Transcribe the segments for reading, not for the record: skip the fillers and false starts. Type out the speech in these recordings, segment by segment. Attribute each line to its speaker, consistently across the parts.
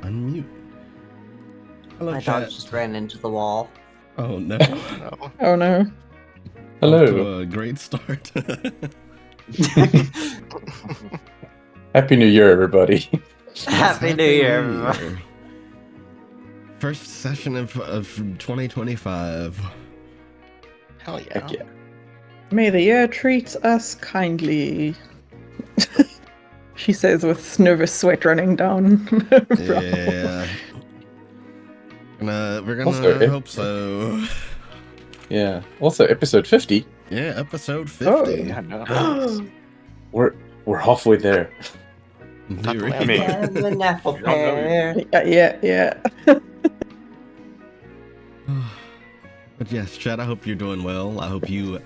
Speaker 1: unmute. Hello,
Speaker 2: My
Speaker 1: chat.
Speaker 2: dog just ran into the wall.
Speaker 1: Oh no.
Speaker 3: No.
Speaker 4: Oh no.
Speaker 1: Off
Speaker 5: Hello.
Speaker 1: to a great start.
Speaker 5: Happy New Year, everybody.
Speaker 2: Happy New Year, everyone.
Speaker 1: Year. First session of 2025.
Speaker 3: Hell yeah.
Speaker 5: Heck yeah.
Speaker 4: May the year treat us kindly. She says with nervous sweat running down her brow.
Speaker 1: Yeah. We're gonna
Speaker 5: Also,
Speaker 1: hope so.
Speaker 5: Yeah. Also, episode 50.
Speaker 1: Yeah, episode 50.
Speaker 4: Oh.
Speaker 3: Yeah, no.
Speaker 5: We're halfway there.
Speaker 1: In
Speaker 3: Not the
Speaker 1: theory.
Speaker 3: way I mean.
Speaker 2: And an apple
Speaker 3: You don't know
Speaker 2: pear.
Speaker 4: Yeah.
Speaker 1: But yes, chat, I hope you're doing well. I hope you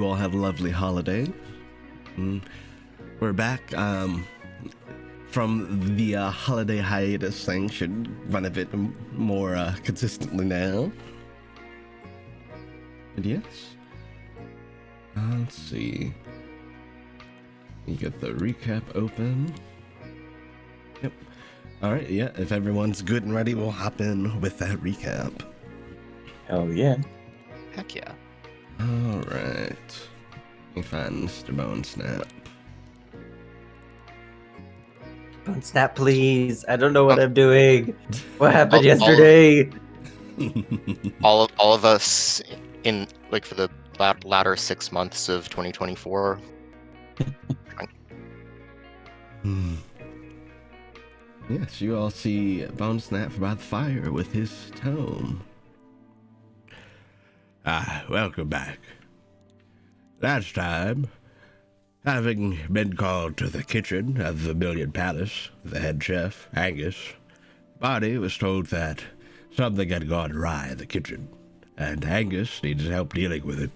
Speaker 1: all have a lovely holiday. We're back from the holiday hiatus thing. Should run a bit more consistently now. And yes. Let's see. You get the recap open. Yep. Alright, yeah, if everyone's good and ready, we'll hop in with that recap.
Speaker 5: Hell yeah.
Speaker 3: Heck yeah.
Speaker 1: Alright. Let me find Mr. Bone Snap.
Speaker 2: Don't snap, please. I don't know what I'm doing. What happened
Speaker 3: All-
Speaker 2: yesterday?
Speaker 3: All of us in for the latter 6 months of 2024.
Speaker 1: Yes, you all see Bone Snap by the fire with his tome. Welcome back. Last time, having been called to the kitchen of the Vermilion Palace, the head chef, Angus, Bonnie was told that something had gone awry in the kitchen, and Angus needed help dealing with it.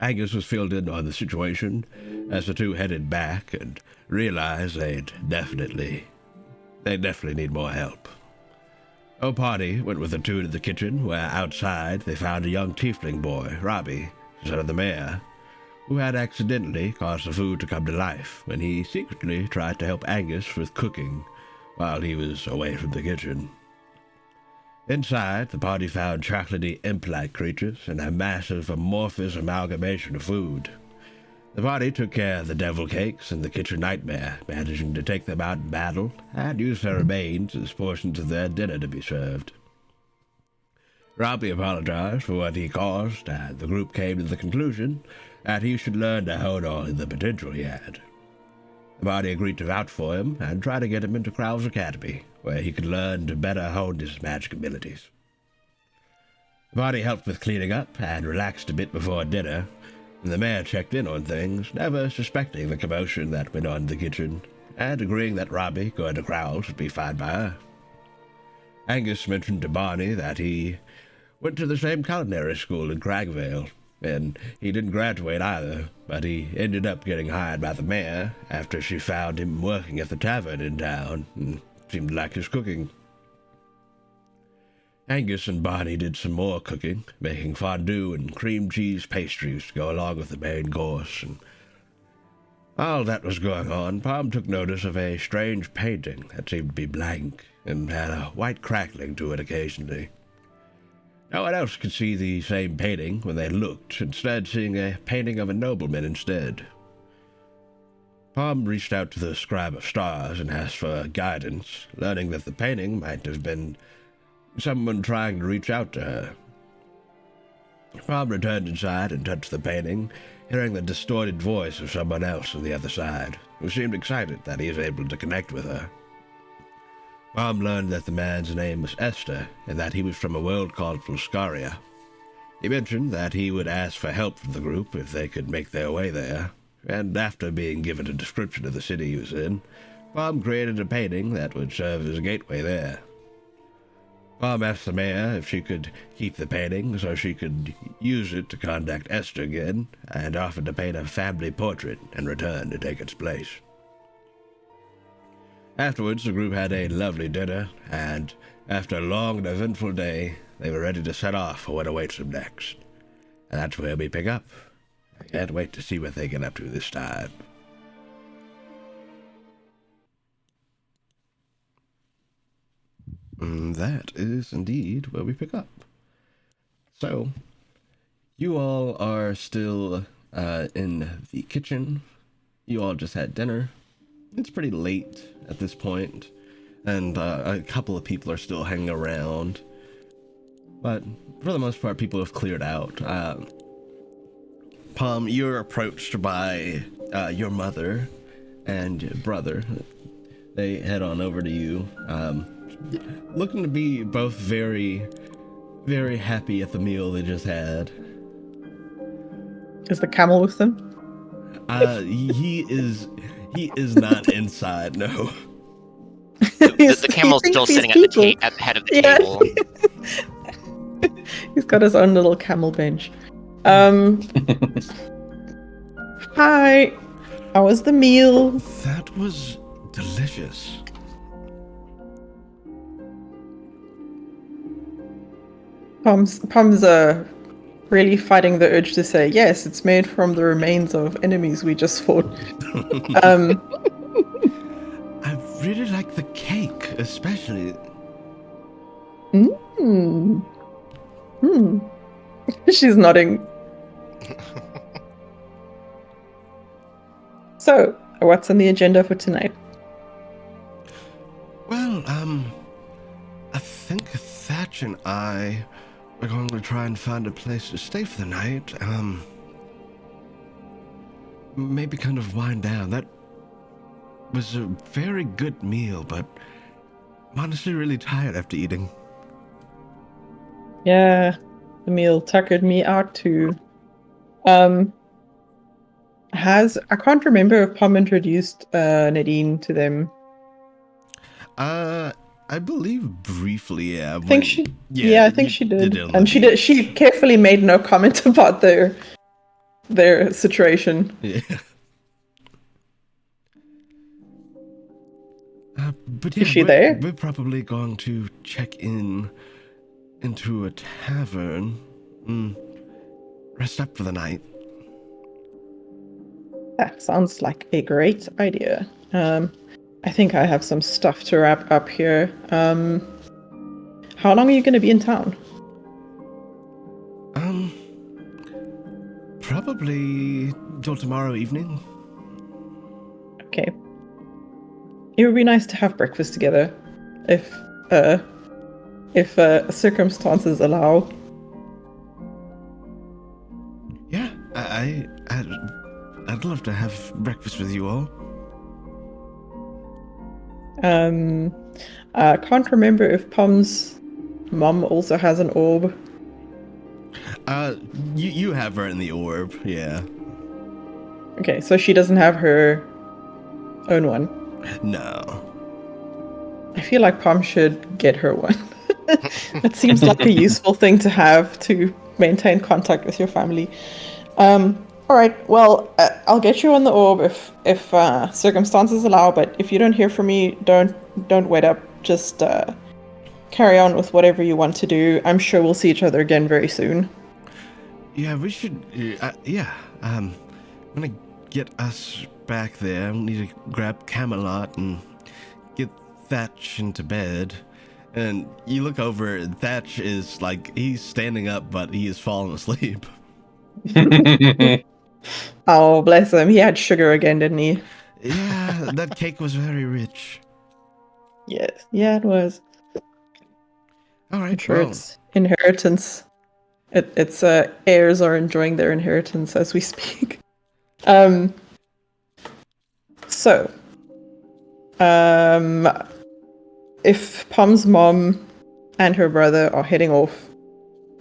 Speaker 1: Angus was filled in on the situation as the two headed back and realized they definitely need more help. Party went with the two to the kitchen, where outside they found a young tiefling boy, Robbie, son of the mayor, who had accidentally caused the food to come to life when he secretly tried to help Angus with cooking while he was away from the kitchen. Inside, the party found chocolatey imp-like creatures and a massive amorphous amalgamation of food. The party took care of the devil cakes and the kitchen nightmare, managing to take them out in battle and use their remains as portions of their dinner to be served. Robbie apologized for what he caused, and the group came to the conclusion that he should learn to hold on to the potential he had. The party agreed to vouch for him and try to get him into Crowell's Academy, where he could learn to better hone his magic abilities. The party helped with cleaning up and relaxed a bit before dinner, and the mayor checked in on things, never suspecting the commotion that went on in the kitchen, and agreeing that Robbie going to Crowell's would be fine by her. Angus mentioned to Barney that he went to the same culinary school in Cragvale, and he didn't graduate either, but he ended up getting hired by the mayor after she found him working at the tavern in town, and seemed to like his cooking. Angus and Barney did some more cooking, making fondue and cream cheese pastries to go along with the main course, and while that was going on, Palm took notice of a strange painting that seemed to be blank and had a white crackling to it occasionally. No one else could see the same painting when they looked, instead seeing a painting of a nobleman instead. Palm reached out to the Scribe of Stars and asked for guidance, learning that the painting might have been someone trying to reach out to her. Palm returned inside and touched the painting, hearing the distorted voice of someone else on the other side, who seemed excited that he was able to connect with her. Palm learned that the man's name was Esther, and that he was from a world called Fluscaria. He mentioned that he would ask for help from the group if they could make their way there, and after being given a description of the city he was in, Palm created a painting that would serve as a gateway there. Palm asked the mayor if she could keep the painting so she could use it to contact Esther again, and offered to paint a family portrait in return to take its place. Afterwards, the group had a lovely dinner, and after a long and eventful day, they were ready to set off for what awaits them next. And that's where we pick up. I can't wait to see what they get up to this time. That is indeed where we pick up. So, you all are still in the kitchen. You all just had dinner. It's pretty late at this point, and a couple of people are still hanging around. But for the most part, people have cleared out. Palm, you're approached by your mother and your brother. They head on over to you, looking to be both very, very happy at the meal they just had.
Speaker 4: Is the camel with them?
Speaker 1: He is not inside, no.
Speaker 3: The camel's still sitting at the head of the table.
Speaker 4: He's got his own little camel bench. Hi. How was the meal?
Speaker 1: That was delicious.
Speaker 4: Pom's really fighting the urge to say, yes, it's made from the remains of enemies we just fought.
Speaker 1: I really like the cake, especially.
Speaker 4: She's nodding. So, what's on the agenda for tonight?
Speaker 1: Well, I think Thatch and I are going to try and find a place to stay for the night. Maybe kind of wind down. That was a very good meal, but I'm honestly really tired after eating.
Speaker 4: Yeah, the meal tuckered me out too. I can't remember if Pom introduced Nadine to them.
Speaker 1: I believe briefly, yeah.
Speaker 4: I think she did. And she carefully made no comment about their situation.
Speaker 1: Yeah. But yeah,
Speaker 4: is she there?
Speaker 1: We're probably going to check into a tavern. Rest up for the night.
Speaker 4: That sounds like a great idea. I think I have some stuff to wrap up here. How long are you going to be in town?
Speaker 1: Probably till tomorrow evening.
Speaker 4: Okay. It would be nice to have breakfast together, if circumstances allow.
Speaker 1: Yeah, I'd love to have breakfast with you all.
Speaker 4: I can't remember if Pom's mom also has an orb.
Speaker 1: You have her in the orb, yeah.
Speaker 4: Okay, so she doesn't have her own one.
Speaker 1: No.
Speaker 4: I feel like Pom should get her one. It seems like a useful thing to have to maintain contact with your family. All right, well, I'll get you on the orb if circumstances allow, but if you don't hear from me, don't wait up. Just carry on with whatever you want to do. I'm sure we'll see each other again very soon.
Speaker 1: Yeah, we should. I'm gonna get us back there. I need to grab Camelot and get Thatch into bed. And you look over, Thatch is like, he's standing up, but he is falling asleep.
Speaker 4: Oh, bless him. He had sugar again, didn't he?
Speaker 1: Yeah, that cake was very rich.
Speaker 4: Yes. Yeah, it was.
Speaker 1: All right,
Speaker 4: I'm sure it's inheritance. It's heirs are enjoying their inheritance as we speak. So, if Pom's mom and her brother are heading off,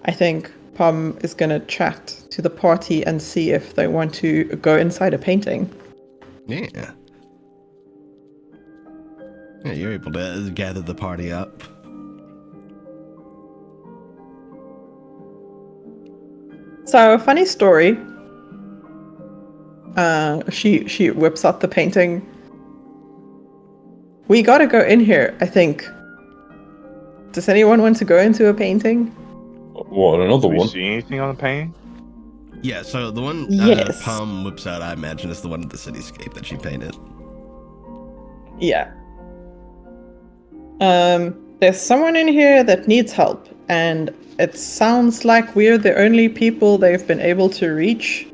Speaker 4: I think Pom is going to chat to the party and see if they want to go inside a painting.
Speaker 1: Yeah. Yeah, you're able to gather the party up.
Speaker 4: So, funny story. She whips out the painting. We gotta go in here, I think. Does anyone want to go into a painting?
Speaker 5: What, another
Speaker 6: Do we
Speaker 5: one?
Speaker 6: see anything on the painting?
Speaker 1: Yeah, so the one
Speaker 4: Yes.
Speaker 1: Palm whips out, I imagine, is the one of the cityscape that she painted.
Speaker 4: Yeah. there's someone in here that needs help, and it sounds like we're the only people they've been able to reach.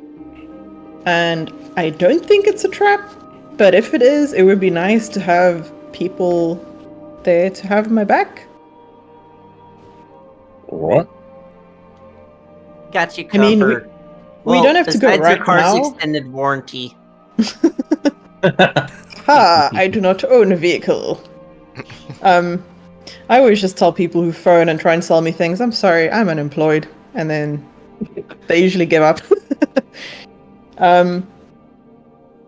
Speaker 4: And I don't think it's a trap, but if it is, it would be nice to have people there to have my back.
Speaker 5: What?
Speaker 2: Got you
Speaker 4: I mean,
Speaker 2: covered.
Speaker 4: we don't have to go
Speaker 2: besides
Speaker 4: right
Speaker 2: your car's
Speaker 4: now.
Speaker 2: extended warranty.
Speaker 4: Ha! I do not own a vehicle. I always just tell people who phone and try and sell me things, I'm sorry, I'm unemployed. And then they usually give up.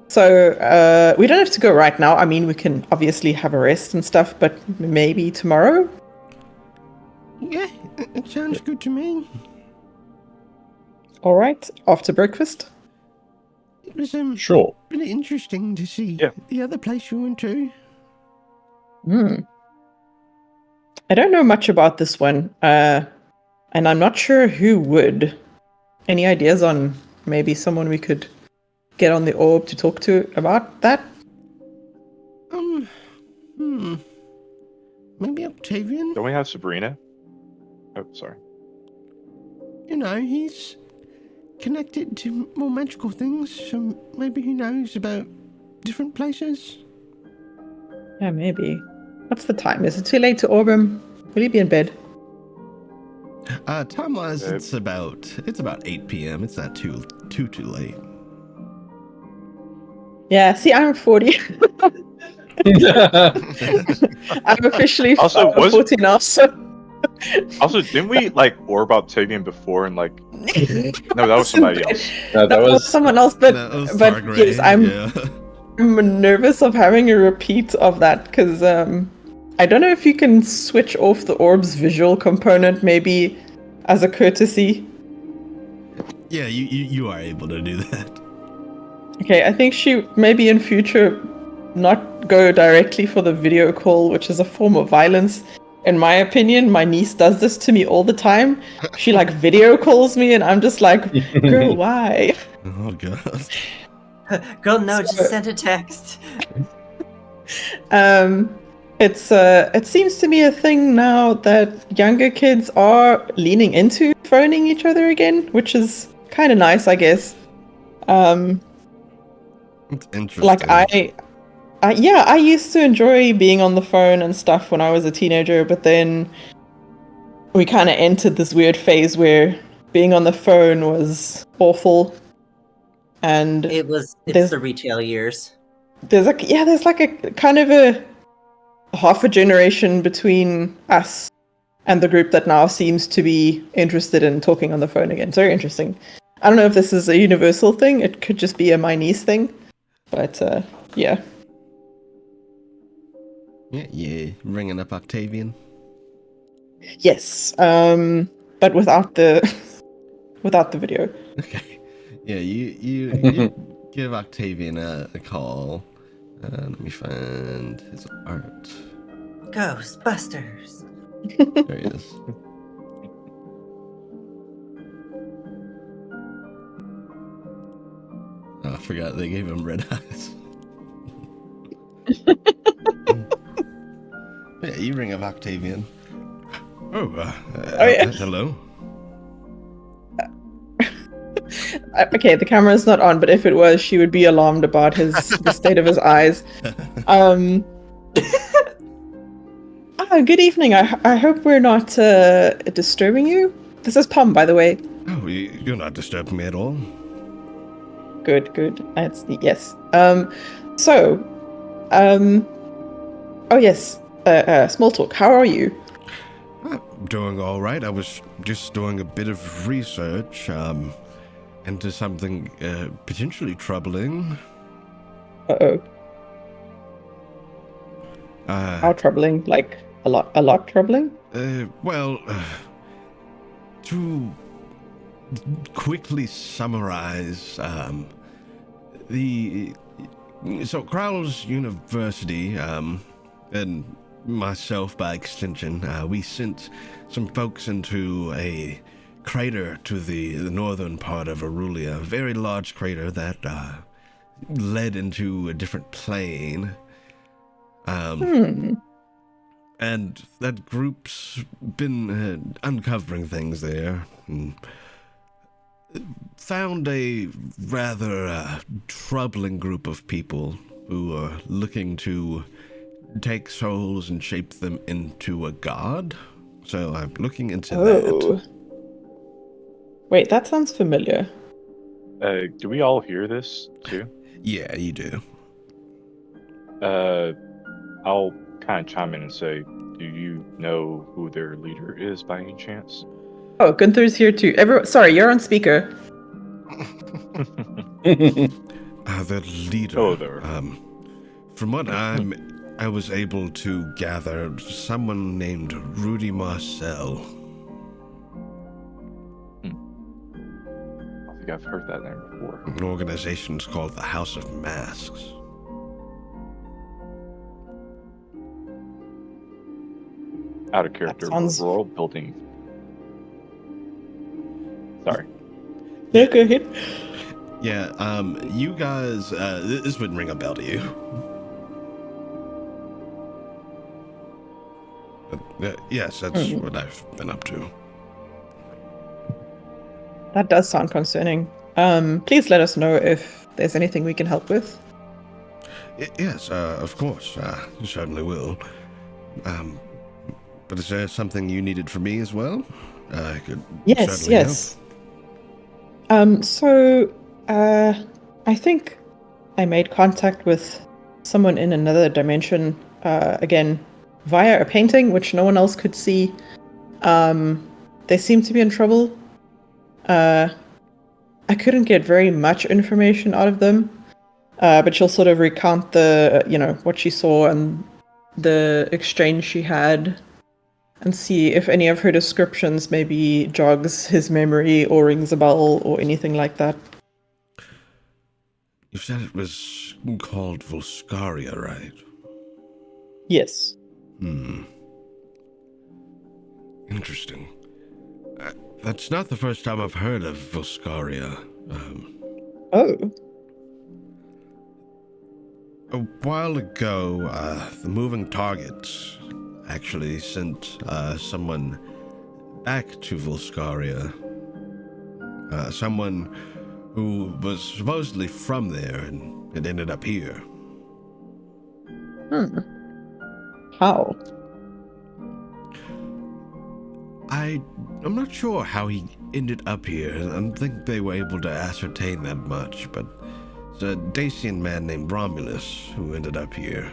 Speaker 4: So we don't have to go right now. I mean, we can obviously have a rest and stuff, but maybe tomorrow?
Speaker 1: Yeah, it sounds good to me.
Speaker 4: All right, after breakfast.
Speaker 1: It was
Speaker 5: Sure.
Speaker 1: really interesting to see
Speaker 6: Yeah.
Speaker 1: the other place you went to.
Speaker 4: I don't know much about this one, and I'm not sure who would. Any ideas on maybe someone we could get on the orb to talk to about that?
Speaker 1: Maybe Octavian?
Speaker 6: Don't we have Sabrina? Oh, sorry.
Speaker 1: You know, he's connected to more magical things, so maybe he knows about different places.
Speaker 4: Yeah, maybe. What's the time? Is it too late to orb him? Will he be in bed?
Speaker 1: Time-wise, it's about 8 p.m. It's not too late.
Speaker 4: Yeah, see, I'm 40. I'm officially
Speaker 6: Also,
Speaker 4: 40 now, so...
Speaker 6: Also, didn't we like orb Octavian before and like? No, that was somebody else.
Speaker 5: No,
Speaker 4: That was someone else, but yes, I'm nervous of having a repeat of that because I don't know if you can switch off the orb's visual component, maybe as a courtesy.
Speaker 1: Yeah, you are able to do that.
Speaker 4: Okay, I think she maybe in future not go directly for the video call, which is a form of violence. In my opinion, my niece does this to me all the time. She like video calls me and I'm just like, girl, why?
Speaker 1: Oh god.
Speaker 2: Girl, no, just send a text.
Speaker 4: It seems to be a thing now that younger kids are leaning into phoning each other again, which is kind of nice, I guess.
Speaker 1: It's interesting.
Speaker 4: Like I used to enjoy being on the phone and stuff when I was a teenager, but then we kind of entered this weird phase where being on the phone was awful. And
Speaker 2: It's
Speaker 4: there's
Speaker 2: the retail years.
Speaker 4: there's like a kind of a half a generation between us and the group that now seems to be interested in talking on the phone again. It's very interesting. I don't know if this is a universal thing. It could just be a my niece thing, but yeah.
Speaker 1: Yeah, ringing up Octavian.
Speaker 4: Yes, but without the video.
Speaker 1: Okay. Yeah, you give Octavian a call. Let me find his art.
Speaker 2: Ghostbusters.
Speaker 1: There he is. Oh, I forgot they gave him red eyes. Yeah, you ring up Octavian.
Speaker 4: Yeah.
Speaker 1: Hello.
Speaker 4: Okay, the camera's not on, but if it was, she would be alarmed about the state of his eyes. Good evening. I hope we're not disturbing you. This is Pom, by the way.
Speaker 1: Oh, you're not disturbing me at all.
Speaker 4: Good. Yes. Oh yes. Small talk. How are you?
Speaker 1: I'm doing all right. I was just doing a bit of research into something potentially troubling.
Speaker 4: Uh-oh. How troubling? Like a lot troubling?
Speaker 1: To quickly summarize, Crowell's University, and myself by extension, we sent some folks into a crater to the northern part of Aurelia, a very large crater that led into a different plane. And that group's been uncovering things there. And found a rather troubling group of people who are looking to take souls and shape them into a god. So I'm looking into that.
Speaker 4: Wait, that sounds familiar.
Speaker 6: Do we all hear this too?
Speaker 1: Yeah, you do.
Speaker 6: I'll kind of chime in and say, do you know who their leader is by any chance?
Speaker 4: Oh, Gunther's here too. Sorry, you're on speaker.
Speaker 1: The leader.
Speaker 6: Oh, there.
Speaker 1: From what I was able to gather, someone named Rudy Marcel.
Speaker 6: I think I've heard that name before.
Speaker 1: An organization's called the House of Masks.
Speaker 6: Out of character
Speaker 4: sounds-
Speaker 6: world building. Sorry.
Speaker 4: Yeah, go ahead.
Speaker 1: Yeah, you guys, this wouldn't ring a bell to you. Yes, that's what I've been up to.
Speaker 4: That does sound concerning. Please let us know if there's anything we can help with.
Speaker 1: Yes, of course, certainly will. But is there something you needed from me as well? I could
Speaker 4: Yes,
Speaker 1: certainly
Speaker 4: yes. I think I made contact with someone in another dimension, again, via a painting, which no one else could see. They seem to be in trouble. I couldn't get very much information out of them, but she'll sort of recount what she saw and the exchange she had, and see if any of her descriptions maybe jogs his memory or rings a bell or anything like that.
Speaker 1: You said it was called Volscaria, right?
Speaker 4: Yes.
Speaker 1: Interesting. That's not the first time I've heard of Volscaria.
Speaker 4: Oh.
Speaker 1: A while ago, the Moving Targets actually sent someone back to Volscaria. Someone who was supposedly from there, and it ended up here.
Speaker 4: How?
Speaker 1: I'm not sure how he ended up here. I don't think they were able to ascertain that much, but it's a Dacian man named Romulus who ended up here.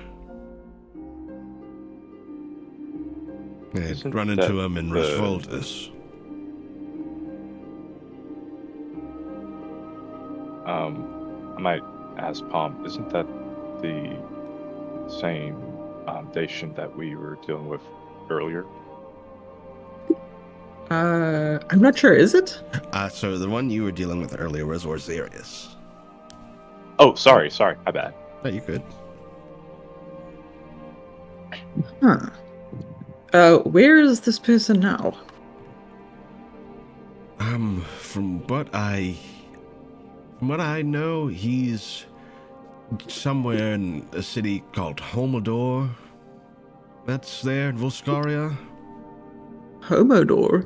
Speaker 1: They'd run into him in Resvoltus.
Speaker 6: I might ask Palm, isn't that the same Dacian that we were dealing with earlier?
Speaker 4: I'm not sure, is it?
Speaker 1: So the one you were dealing with earlier was Orzarius.
Speaker 6: Oh, sorry, my bad.
Speaker 1: No, you could.
Speaker 4: Where is this person now?
Speaker 1: From what I know, he's somewhere in a city called Homodor. That's there in Volscaria.
Speaker 4: Homodor?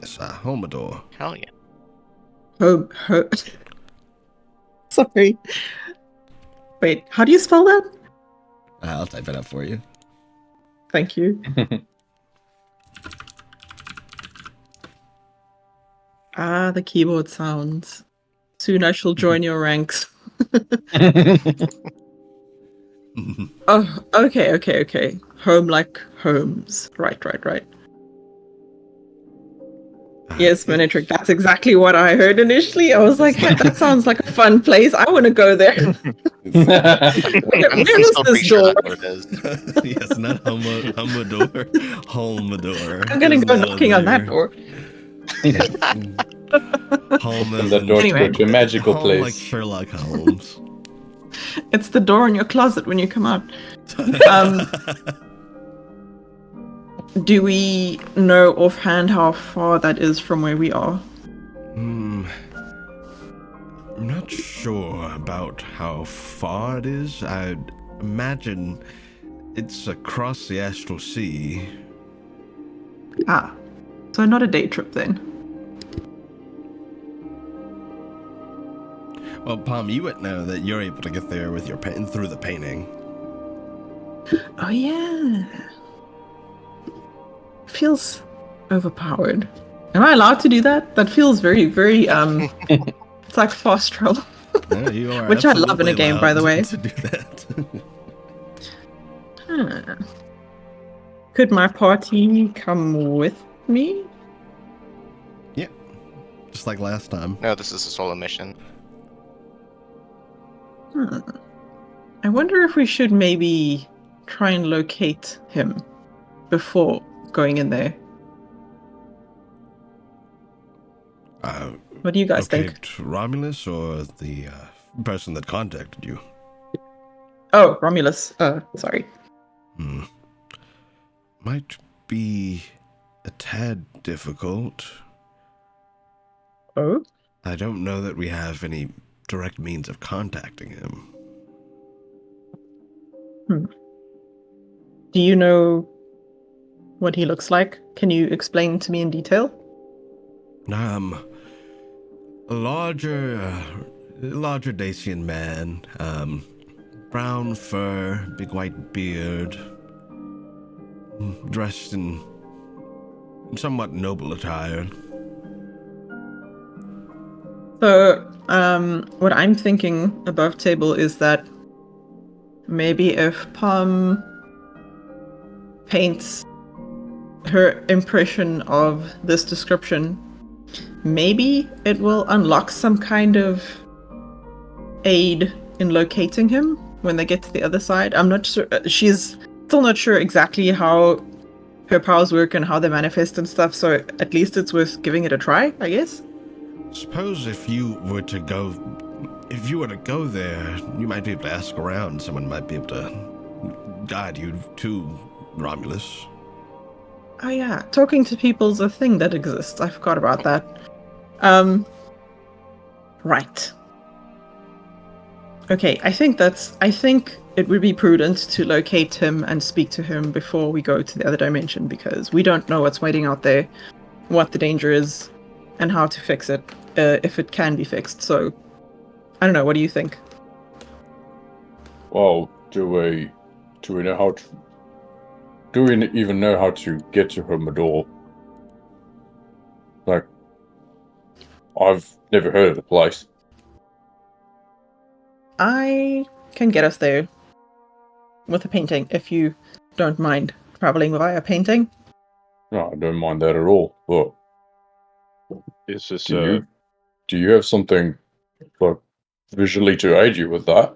Speaker 1: Yes, Homodor.
Speaker 3: Hell yeah.
Speaker 4: Sorry. Wait, how do you spell that?
Speaker 1: I'll type it up for you.
Speaker 4: Thank you. The keyboard sounds. Soon I shall join your ranks. Oh, okay. Home like homes. Right. Yes, Minitrick, that's exactly what I heard initially. I was like, hey, that sounds like a fun place. I want to go there. Where is this door?
Speaker 3: That's what it is.
Speaker 1: Yes, not Homodor. Homodor.
Speaker 4: I'm going to go knocking on that door.
Speaker 1: Home
Speaker 5: And the door
Speaker 4: Anyway.
Speaker 5: to a magical
Speaker 1: home
Speaker 5: place.
Speaker 1: like Sherlock Holmes.
Speaker 4: It's the door in your closet when you come out. Do we know offhand how far that is from where we are?
Speaker 1: I'm not sure about how far it is. I'd imagine It's across the astral sea.
Speaker 4: Ah, so not a day trip then.
Speaker 1: Well, Palm, you would know that you're able to get there with your through the painting.
Speaker 4: Oh yeah. Feels overpowered. Am I allowed to do that? That feels very, very it's like fast travel.
Speaker 1: Yeah, you are
Speaker 4: Which I love in a
Speaker 1: absolutely
Speaker 4: game, by the
Speaker 1: allowed
Speaker 4: way.
Speaker 1: to do that.
Speaker 4: Huh. Could my party come with me?
Speaker 1: Yeah, just like last time.
Speaker 3: No, this is a solo mission.
Speaker 4: I wonder if we should maybe try and locate him before going in there. What do you guys think?
Speaker 1: Romulus or the person that contacted you?
Speaker 4: Oh, Romulus. Sorry.
Speaker 1: Might be a tad difficult.
Speaker 4: Oh?
Speaker 1: I don't know that we have any direct means of contacting him.
Speaker 4: Do you know what he looks like? Can you explain to me in detail?
Speaker 1: A larger Dacian man, brown fur, big white beard, dressed in somewhat noble attire.
Speaker 4: So, what I'm thinking above table is that maybe if Palm paints her impression of this description, maybe it will unlock some kind of aid in locating him when they get to the other side. I'm not sure. She's still not sure exactly how her powers work and how they manifest and stuff, so at least it's worth giving it a try, I guess.
Speaker 1: Suppose if you were to go there, you might be able to ask around. Someone might be able to guide you to Romulus.
Speaker 4: Oh yeah, talking to people's a thing that exists. I forgot about that. Right. Okay, I think it would be prudent to locate him and speak to him before we go to the other dimension, because we don't know what's waiting out there, what the danger is, and how to fix it, if it can be fixed. So, I don't know, what do you think?
Speaker 5: Well, do we know how to? Do we even know how to get to Hermador? Like, I've never heard of the place.
Speaker 4: I can get us there with a painting, if you don't mind traveling via painting.
Speaker 5: No, I don't mind that at all. But
Speaker 6: Is this
Speaker 5: do you have something like visually to aid you with that?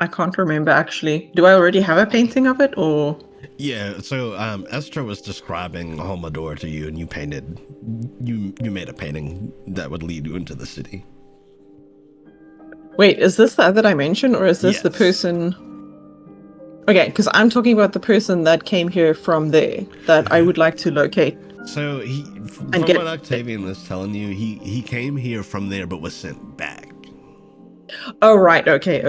Speaker 4: I can't remember, actually. Do I already have a painting of it, or...?
Speaker 1: Yeah, so Esther was describing Homador to you, and you made a painting that would lead you into the city.
Speaker 4: Wait, is this the other dimension, or is this the
Speaker 1: Yes.
Speaker 4: person... Okay, because I'm talking about the person that came here from there, that I would like to locate.
Speaker 1: So from
Speaker 4: get-
Speaker 1: what Octavian was telling you, he came here from there but was sent back.
Speaker 4: Oh, right, okay.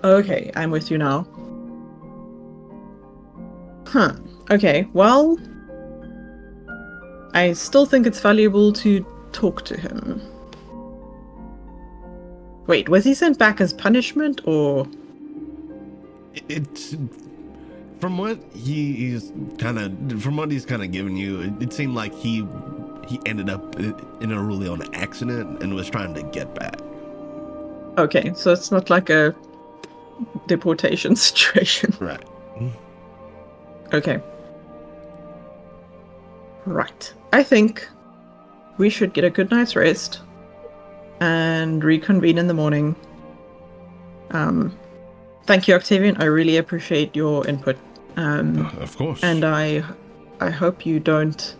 Speaker 4: Okay, I'm with you now. Huh, okay, well... I still think it's valuable to talk to him. Wait, was he sent back as punishment, or...?
Speaker 1: It's from what he's kind of given you. It seemed like he ended up in a really on accident and was trying to get back.
Speaker 4: Okay, so it's not like a deportation situation.
Speaker 1: Right.
Speaker 4: Okay. Right. I think we should get a good night's rest and reconvene in the morning. Thank you, Octavian. I really appreciate your input.
Speaker 1: Of course.
Speaker 4: And I hope you don't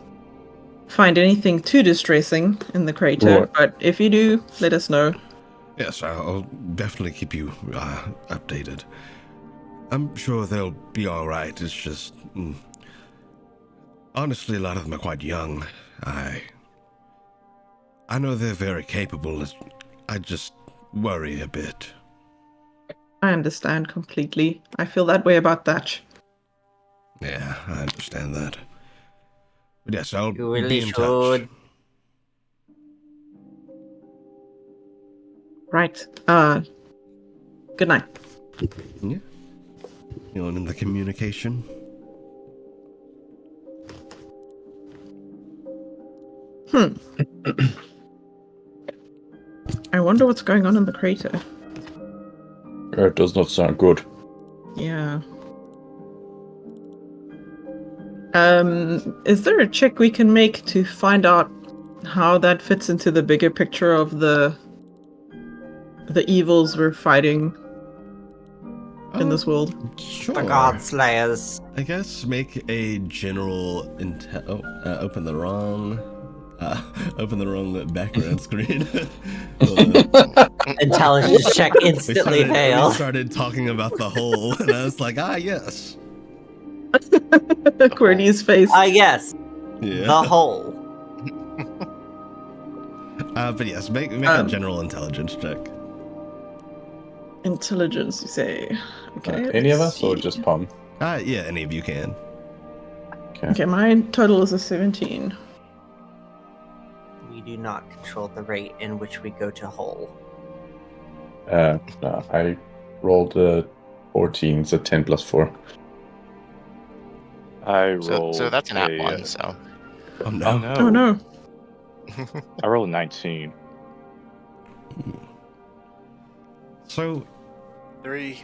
Speaker 4: find anything too distressing in the crater.
Speaker 5: Right.
Speaker 4: But if you do, let us know.
Speaker 1: Yes, I'll definitely keep you updated. I'm sure they'll be all right. It's just, honestly, a lot of them are quite young. I know they're very capable. I just worry a bit.
Speaker 4: I understand completely. I feel that way about Thatch.
Speaker 1: Yeah, I understand that. But yes, I'll
Speaker 2: You really
Speaker 1: be in touch.
Speaker 2: should.
Speaker 4: Right. Good night.
Speaker 1: Yeah. Feeling in the communication.
Speaker 4: I wonder what's going on in the crater.
Speaker 5: It does not sound good.
Speaker 4: Yeah. Is there a check we can make to find out how that fits into the bigger picture of the evils we're fighting in this world?
Speaker 1: Sure.
Speaker 2: The God Slayers.
Speaker 1: I guess make a general open the wrong background screen.
Speaker 2: Intelligence check instantly
Speaker 1: We
Speaker 2: failed.
Speaker 1: started talking about the whole, and I was like, yes.
Speaker 4: Courtney's face.
Speaker 2: Yes.
Speaker 1: Yeah.
Speaker 2: The whole.
Speaker 1: But yes, make a general intelligence check.
Speaker 4: Intelligence, you say? Okay.
Speaker 5: Any of
Speaker 4: let's
Speaker 5: us, or
Speaker 4: see.
Speaker 5: just Palm?
Speaker 1: Yeah, any of you can.
Speaker 4: Okay, my total is a 17.
Speaker 2: We do not control the rate in which we go to whole.
Speaker 5: No, I rolled a 14, so 10 plus 4.
Speaker 6: I rolled.
Speaker 3: So that's an at
Speaker 6: a,
Speaker 3: one. So
Speaker 1: Oh no.
Speaker 6: Oh no!
Speaker 4: Oh no.
Speaker 6: I rolled a 19.
Speaker 1: So
Speaker 7: 3.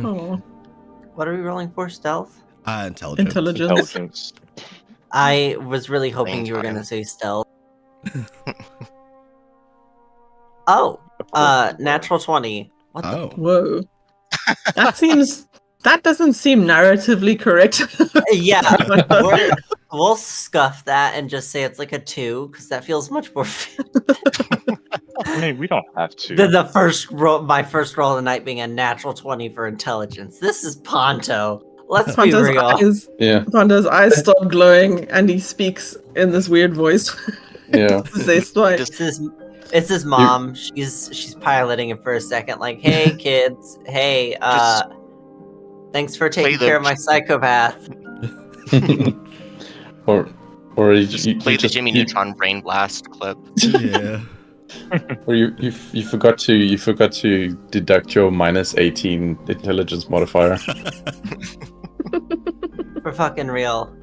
Speaker 4: Oh.
Speaker 2: What are we rolling for? Stealth?
Speaker 1: intelligence.
Speaker 6: Intelligence.
Speaker 2: I was really hoping
Speaker 3: Brain
Speaker 2: you were
Speaker 3: time.
Speaker 2: going to say stealth. Oh,
Speaker 6: Of course we were.
Speaker 2: natural 20. What the?
Speaker 1: Oh.
Speaker 4: Whoa. That doesn't seem narratively correct.
Speaker 2: Yeah, we'll scuff that and just say it's like a 2, because that feels much more
Speaker 6: I mean, we don't have to.
Speaker 2: than the first roll. My first roll of the night being a natural 20 for intelligence. This is Ponto. Let's be real.
Speaker 5: Yeah.
Speaker 4: Panda's eyes start glowing, and he speaks in this weird voice.
Speaker 5: Yeah.
Speaker 2: It's his mom. She's piloting it for a second. Like, hey kids, hey, thanks for taking care of my psychopath.
Speaker 5: or
Speaker 3: just play the Jimmy Neutron Brain Blast clip.
Speaker 1: Yeah.
Speaker 5: Or you forgot to deduct your minus 18 intelligence modifier.
Speaker 2: For fucking real.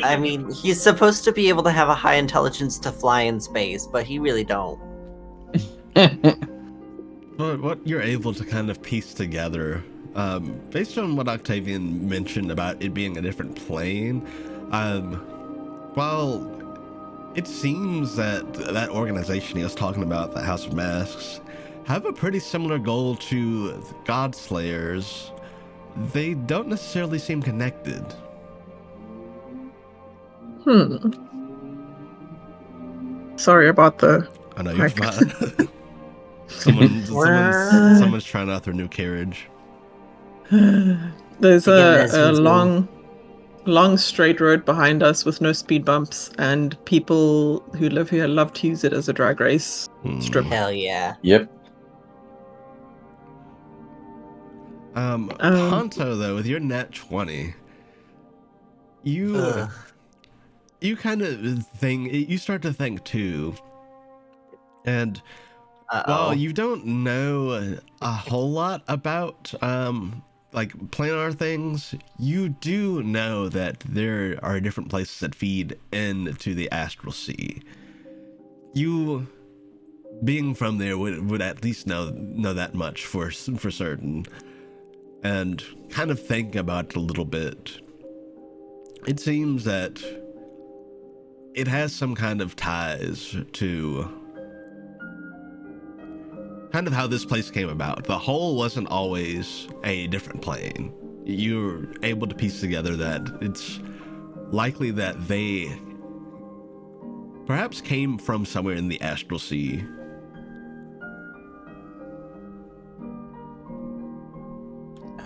Speaker 2: I mean, he's supposed to be able to have a high intelligence to fly in space, but he really don't.
Speaker 1: But what you're able to kind of piece together, based on what Octavian mentioned about it being a different plane, while it seems that organization he was talking about, the House of Masks, have a pretty similar goal to the God Slayers, they don't necessarily seem connected.
Speaker 4: Sorry about the...
Speaker 1: I know you're fine. Someone's trying out their new carriage.
Speaker 4: There's a long straight road behind us with no speed bumps, and people who live here love to use it as a drag race strip.
Speaker 2: Hell yeah.
Speaker 5: Yep.
Speaker 1: Ponto, though, with your nat 20, you kind of you start to think too, and while you don't know a whole lot about like planar things, you do know that there are different places that feed into the astral sea. You, being from there, would at least know that much for certain, and kind of thinking about it a little bit. It seems that it has some kind of ties to kind of how this place came about. The whole wasn't always a different plane. You're able to piece together that it's likely that they perhaps came from somewhere in the astral sea.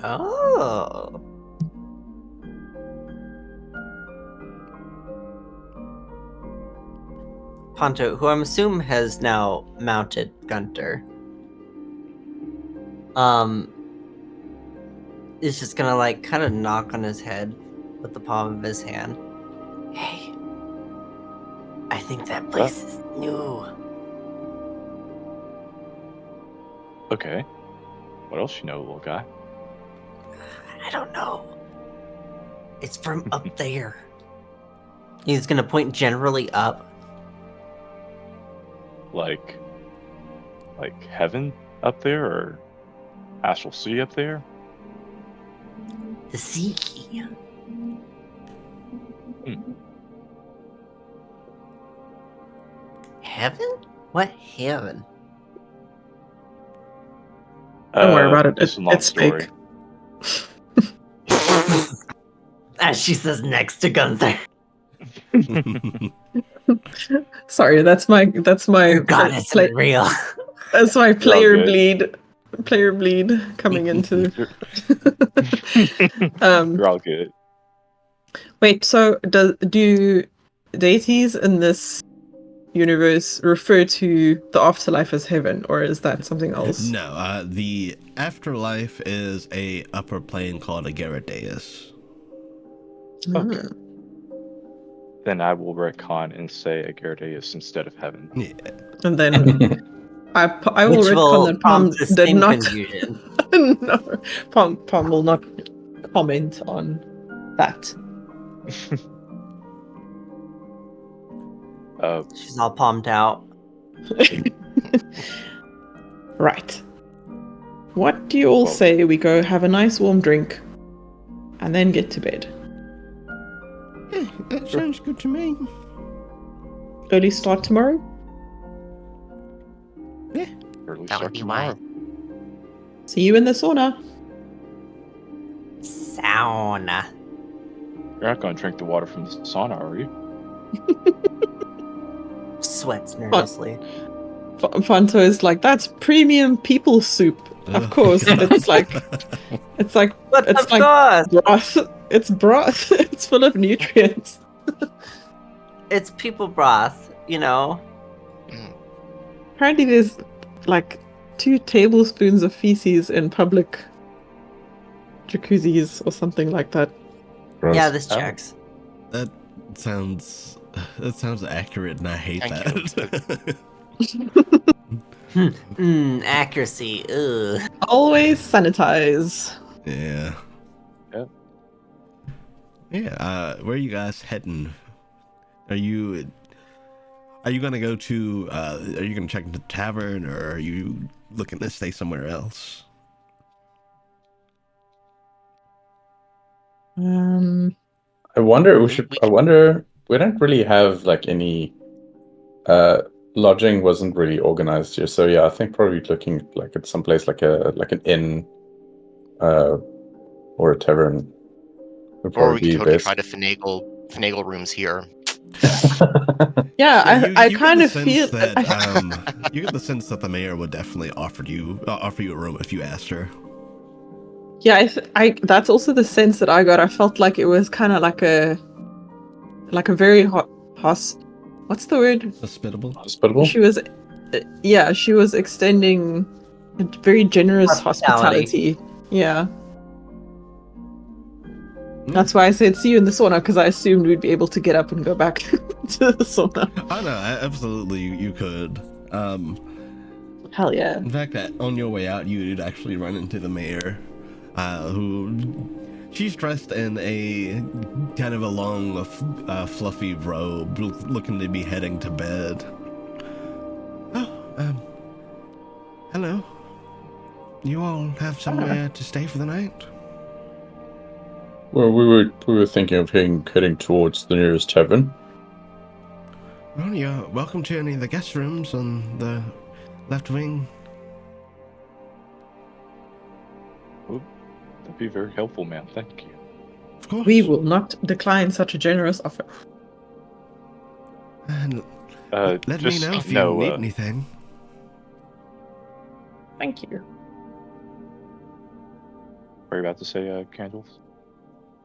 Speaker 2: Oh. Ponto, who I'm assuming has now mounted Gunter, is just gonna like kind of knock on his head with the palm of his hand. Hey, I think that place is new.
Speaker 6: Okay. What else you know, little guy?
Speaker 2: I don't know. It's from up there. He's gonna point generally up.
Speaker 6: Like heaven up there, or astral sea up there?
Speaker 2: The sea key. Heaven? What heaven?
Speaker 4: Don't worry about it.
Speaker 6: It's a long
Speaker 4: It's
Speaker 6: story.
Speaker 4: fake.
Speaker 2: As she says next to Gunther.
Speaker 4: Sorry, that's my
Speaker 2: Your god isn't real.
Speaker 4: that's my player
Speaker 6: good.
Speaker 4: bleed coming into.
Speaker 6: You're all good.
Speaker 4: Wait, so do deities in this universe refer to the afterlife as heaven, or is that something else?
Speaker 1: No, the afterlife is a upper plane called a Garadeus.
Speaker 6: Okay. Then I will retcon and say Agarideus instead of heaven.
Speaker 1: Yeah.
Speaker 4: And then I will
Speaker 2: Which will
Speaker 4: retcon that Palm
Speaker 2: prompt the
Speaker 4: did
Speaker 2: same
Speaker 4: not.
Speaker 2: confusion.
Speaker 4: No, Palm will not comment on that.
Speaker 2: She's all palmed out.
Speaker 4: Right. What do you all say we go have a nice warm drink and then get to bed?
Speaker 1: Yeah, that sounds good to me.
Speaker 4: Early start tomorrow?
Speaker 1: Yeah.
Speaker 6: Early
Speaker 3: That
Speaker 6: start
Speaker 3: would be
Speaker 6: tomorrow.
Speaker 4: See you in the sauna.
Speaker 2: Sauna.
Speaker 6: You're not going to drink the water from the sauna, are you?
Speaker 2: Sweats nervously.
Speaker 4: Fanto is like, that's premium people soup. Of course, it's like
Speaker 2: But
Speaker 4: it's
Speaker 2: of
Speaker 4: like
Speaker 2: course,
Speaker 4: broth. It's broth. It's full of nutrients.
Speaker 2: it's people broth, you know.
Speaker 4: Apparently, there's like 2 tablespoons of feces in public jacuzzis or something like that.
Speaker 5: Gross.
Speaker 2: Yeah, this checks.
Speaker 1: That sounds accurate, and I hate
Speaker 3: Thank
Speaker 1: that.
Speaker 2: Accuracy. Ugh.
Speaker 4: Always sanitize.
Speaker 1: Yeah.
Speaker 6: Yep.
Speaker 1: Yeah. Where are you guys heading? Are you gonna go to? Are you gonna check into the tavern, or are you looking to stay somewhere else?
Speaker 5: I wonder we don't really have like any lodging wasn't really organized here. So yeah, I think probably looking like at some place like an inn or a tavern would
Speaker 3: Or
Speaker 5: probably
Speaker 3: we could
Speaker 5: be
Speaker 3: totally
Speaker 5: best.
Speaker 3: try to finagle rooms here.
Speaker 4: Yeah,
Speaker 1: You
Speaker 4: I
Speaker 1: get
Speaker 4: kind
Speaker 1: the
Speaker 4: of
Speaker 1: sense
Speaker 4: feel
Speaker 1: that you get the sense that the mayor would definitely offer you a room if you asked her.
Speaker 4: Yeah, I that's also the sense that I got. I felt like it was kind of like a very what's the word?
Speaker 1: Hospitable.
Speaker 5: Hospitable?
Speaker 4: She was she was extending a very generous hospitality. Yeah. That's why I said see you in the sauna, because I assumed we'd be able to get up and go back to the sauna.
Speaker 1: Oh no, absolutely you could.
Speaker 4: Hell yeah.
Speaker 1: In fact, on your way out, you'd actually run into the mayor, who she's dressed in a kind of a long, fluffy robe, looking to be heading to bed. Oh, hello. You all have somewhere to stay for the night?
Speaker 5: Well, we were thinking of heading towards the nearest tavern.
Speaker 1: Well, you're welcome to any of the guest rooms on the left wing.
Speaker 6: That'd be very helpful, ma'am. Thank you.
Speaker 1: Of course.
Speaker 4: We will not decline such a generous offer.
Speaker 1: And let me know if you need anything.
Speaker 4: Thank you.
Speaker 6: What are you about to say, Candles?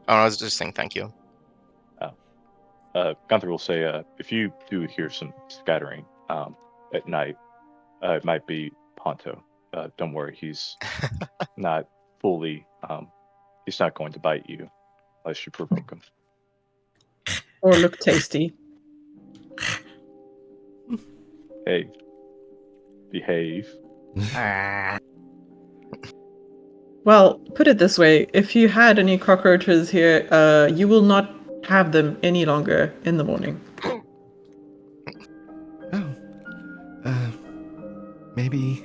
Speaker 3: Oh, I was just saying thank you.
Speaker 6: Gunther will say, if you do hear some scattering at night, it might be Ponto. don't worry, he's not fully. He's not going to bite you unless you provoke him.
Speaker 4: Or look tasty.
Speaker 6: Hey, behave.
Speaker 4: Well, put it this way: if you had any cockroaches here, you will not have them any longer in the morning.
Speaker 1: Oh, maybe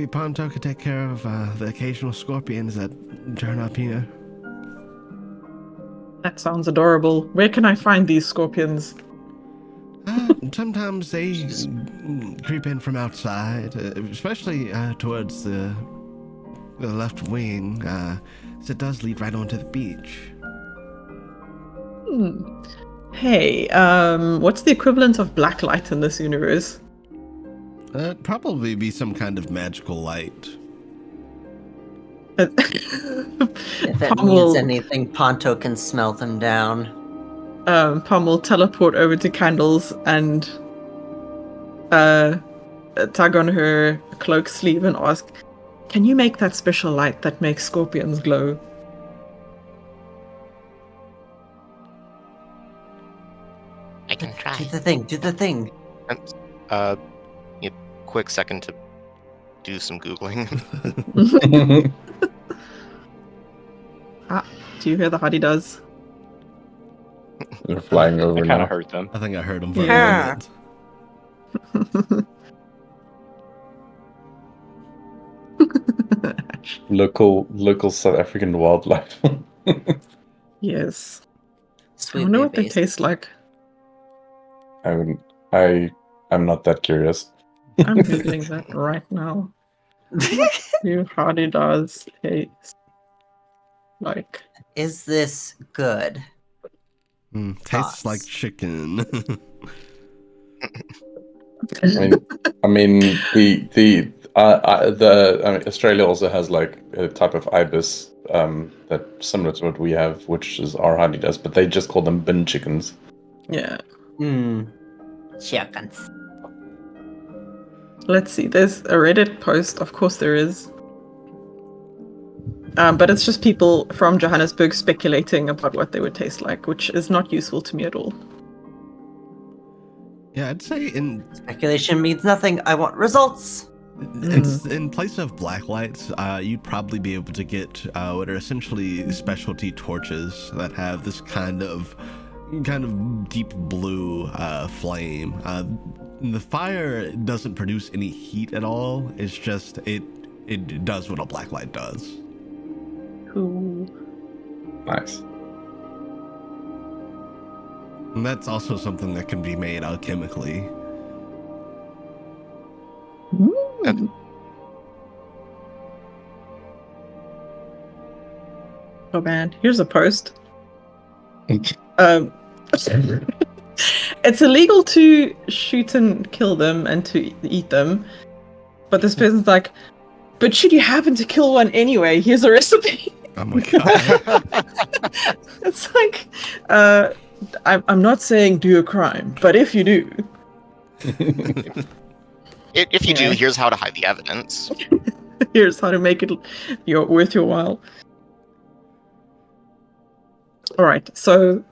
Speaker 1: Ponto could take care of the occasional scorpions that turn up here.
Speaker 4: That sounds adorable. Where can I find these scorpions?
Speaker 1: Sometimes they creep in from outside, especially towards the left wing, as it does lead right onto the beach.
Speaker 4: Hey, what's the equivalent of black light in this universe?
Speaker 1: It'd probably be some kind of magical light.
Speaker 2: If it means anything, Ponto can smell them down.
Speaker 4: Pom will teleport over to Candles and tug on her cloak sleeve and ask, "Can you make that special light that makes scorpions glow?"
Speaker 3: I can try.
Speaker 2: Do the thing.
Speaker 3: A quick second to do some Googling.
Speaker 4: Do you hear the Hottie does?
Speaker 5: They're flying over
Speaker 6: I kind
Speaker 5: now.
Speaker 6: of heard them.
Speaker 1: I think I heard him for
Speaker 4: Yeah.
Speaker 1: a minute.
Speaker 5: Local South African wildlife.
Speaker 4: Yes.
Speaker 2: Sweet
Speaker 4: I wonder what they
Speaker 2: babies.
Speaker 4: taste like.
Speaker 5: I'm not that curious.
Speaker 4: I'm googling that right now. You Hottie does taste like.
Speaker 2: Is this good?
Speaker 1: Tastes
Speaker 2: Thoughts?
Speaker 1: like chicken.
Speaker 5: I mean, Australia also has like a type of ibis that's similar to what we have, which is our honey does, but they just call them bin chickens.
Speaker 4: Yeah.
Speaker 2: Chickens.
Speaker 4: Let's see. There's a Reddit post. Of course there is. But it's just people from Johannesburg speculating about what they would taste like, which is not useful to me at all.
Speaker 1: Yeah, I'd say in
Speaker 2: Speculation means nothing. I want results.
Speaker 1: in place of black lights, you'd probably be able to get what are essentially specialty torches that have this kind of deep blue flame. The fire doesn't produce any heat at all. It's just it does what a black light does.
Speaker 4: Cool.
Speaker 5: Nice.
Speaker 1: And that's also something that can be made alchemically.
Speaker 4: Oh man, here's a post. It's illegal to shoot and kill them and to eat them, but this person's like, but should you happen to kill one anyway, here's a recipe.
Speaker 1: Oh my god.
Speaker 4: It's like, I'm not saying do a crime, but if you do.
Speaker 3: If you do, here's how to hide the evidence.
Speaker 4: Here's how to make it worth your while. Alright, so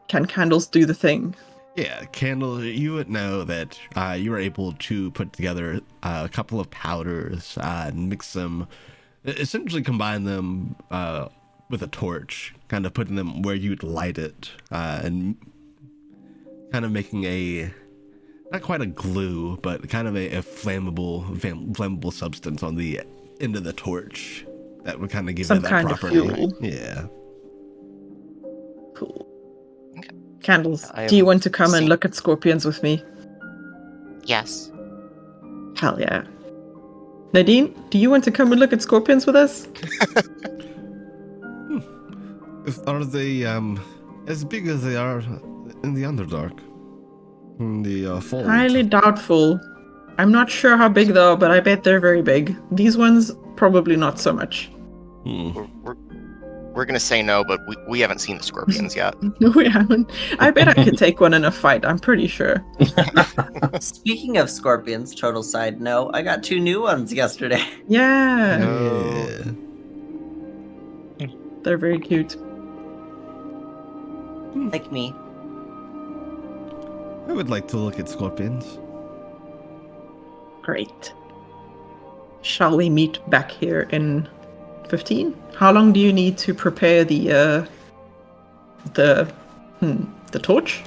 Speaker 4: can Candles do the thing?
Speaker 1: Yeah, Candle, you would know that you were able to put together a couple of powders and mix them, essentially combine them with a torch, kind of putting them where you'd light it, and kind of making not quite a glue, but kind of a flammable substance on the end of the torch that would kind of give
Speaker 4: Some
Speaker 1: it that
Speaker 4: kind of
Speaker 1: property.
Speaker 4: fuel.
Speaker 1: Yeah.
Speaker 4: Cool. Candles,
Speaker 3: I
Speaker 4: do you
Speaker 3: am
Speaker 4: want to come and
Speaker 3: seeing-
Speaker 4: look at scorpions with me?
Speaker 3: Yes.
Speaker 4: Hell yeah. Nadine, do you want to come and look at scorpions with us?
Speaker 1: Are they as big as they are in the Underdark? In the fold?
Speaker 4: Highly doubtful. I'm not sure how big though, but I bet they're very big. These ones, probably not so much.
Speaker 1: Hmm.
Speaker 3: we're gonna say no, but we haven't seen the scorpions yet.
Speaker 4: No, we haven't. I bet I could take one in a fight. I'm pretty sure.
Speaker 2: Speaking of scorpions, total side note, I got 2 new ones yesterday.
Speaker 4: Yeah,
Speaker 1: Yeah.
Speaker 4: they're very cute.
Speaker 2: Like me.
Speaker 1: I would like to look at scorpions.
Speaker 4: Great. Shall we meet back here in 15? How long do you need to prepare the torch?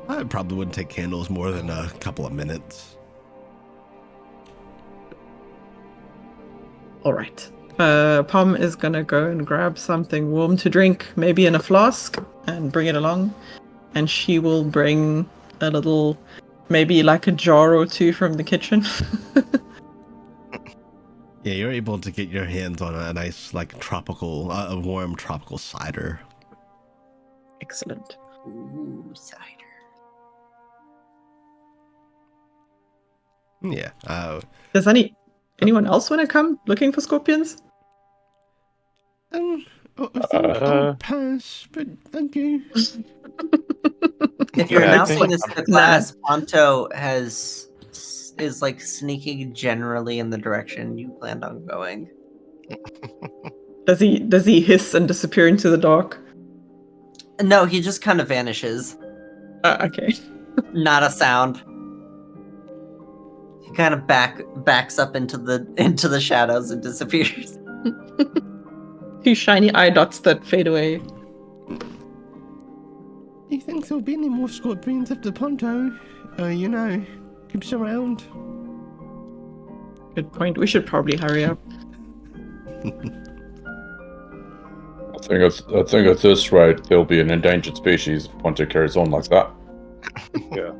Speaker 1: I probably wouldn't take candles more than a couple of minutes.
Speaker 4: All right. Pom is gonna go and grab something warm to drink, maybe in a flask, and bring it along. And she will bring a little, maybe like a jar or two from the kitchen.
Speaker 1: Yeah, you're able to get your hands on a nice, like, tropical, a warm tropical cider.
Speaker 4: Excellent.
Speaker 2: Ooh, cider.
Speaker 1: Yeah.
Speaker 4: Does anyone else want to come looking for scorpions?
Speaker 1: I think I'll pass, but thank you.
Speaker 2: If you're
Speaker 6: Yeah, I
Speaker 2: announcing
Speaker 6: think-
Speaker 2: this to class, Ponto is like sneaking generally in the direction you planned on going.
Speaker 4: Does he hiss and disappear into the dark?
Speaker 2: No, he just kind of vanishes.
Speaker 4: Okay.
Speaker 2: Not a sound. He kind of backs up into the shadows and disappears.
Speaker 4: 2 shiny eye dots that fade away.
Speaker 1: Do you think there'll be any more scorpions after Ponto? Keeps around.
Speaker 4: Good point. We should probably hurry up.
Speaker 5: I think at this rate, there'll be an endangered species if Ponto carries on like that.
Speaker 6: Yeah.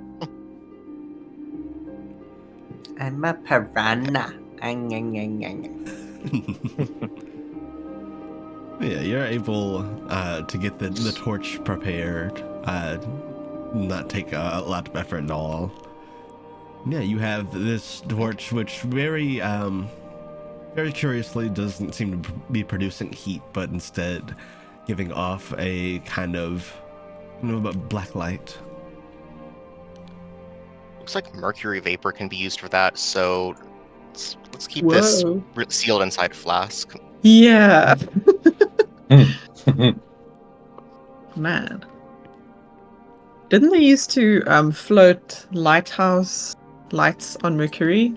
Speaker 2: I'm a piranha.
Speaker 1: Yeah, you're able to get the torch prepared. Not take a lot of effort at all. Yeah, you have this torch, which very curiously doesn't seem to be producing heat, but instead giving off a kind of a black light.
Speaker 3: Looks like mercury vapor can be used for that, so let's keep this
Speaker 4: Whoa.
Speaker 3: sealed inside a flask.
Speaker 4: Yeah. Man. Didn't they used to float lighthouse lights on Mercury?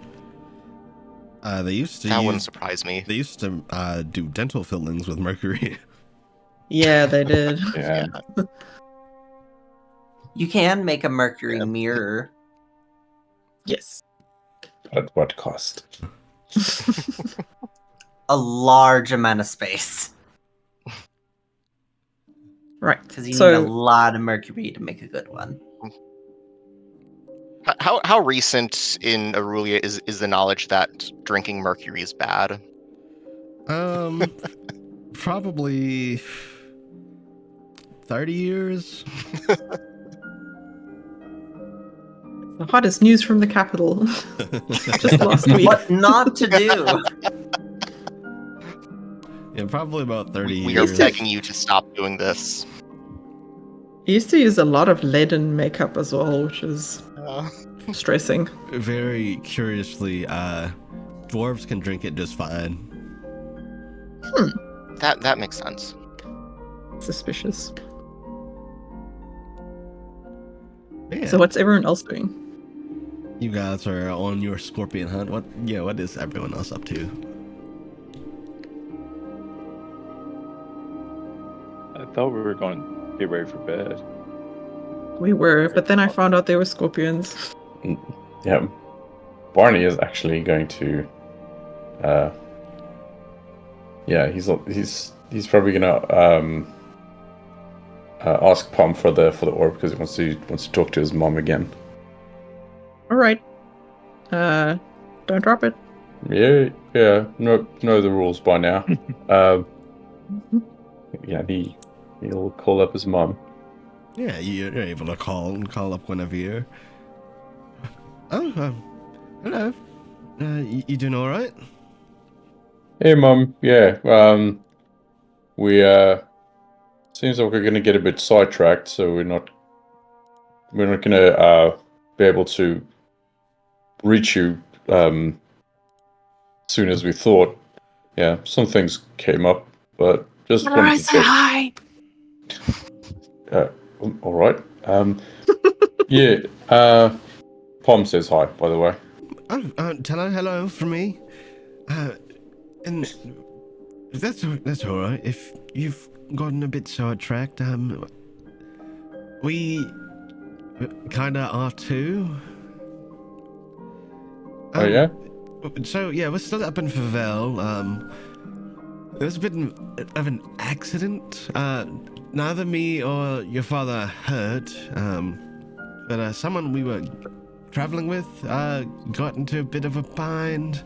Speaker 1: They used to
Speaker 3: That wouldn't surprise me.
Speaker 1: They used to do dental fillings with mercury.
Speaker 4: Yeah, they did.
Speaker 5: Yeah.
Speaker 2: You can make a mercury mirror.
Speaker 4: Yes.
Speaker 5: At what cost?
Speaker 2: A large amount of space.
Speaker 4: Right.
Speaker 2: Because you need a lot of mercury to make a good one.
Speaker 3: How recent in Aurelia is the knowledge that drinking mercury is bad?
Speaker 1: Probably 30 years.
Speaker 4: The hottest news from the capital. Just last week.
Speaker 2: What not to do?
Speaker 1: Yeah, probably about 30
Speaker 3: We are
Speaker 1: years.
Speaker 3: begging you to stop doing this.
Speaker 4: I used to use a lot of lead in makeup as well, which is stressing.
Speaker 1: Very curiously, dwarves can drink it just fine.
Speaker 3: That makes sense.
Speaker 4: Suspicious.
Speaker 1: Yeah.
Speaker 4: So what's everyone else doing?
Speaker 1: You guys are on your scorpion hunt. What is everyone else up to?
Speaker 6: I thought we were going to get ready for bed.
Speaker 4: We were, but then I found out they were scorpions.
Speaker 5: Yeah. Barney is actually going to he's probably gonna ask Pom for the orb because he wants to talk to his mom again.
Speaker 4: All right. Don't drop it.
Speaker 5: Yeah. Know the rules by now. Yeah, he'll call up his mom.
Speaker 1: Yeah, you're able to call up whenever you're. Oh, hello. You doing all right?
Speaker 5: Hey, Mum. Yeah. We seems like we're gonna get a bit sidetracked, so we're not gonna be able to reach you soon as we thought. Yeah, some things came up, but just wanted to check.
Speaker 4: Hi.
Speaker 5: All right. Yeah. Pom says hi, by the way.
Speaker 1: Hello from me. And that's all right. If you've gotten a bit sidetracked, we kind of are too.
Speaker 5: Oh yeah.
Speaker 1: So yeah, we're still up in Favel. There's been of an accident. Neither me or your father are hurt. But someone we were traveling with got into a bit of a bind,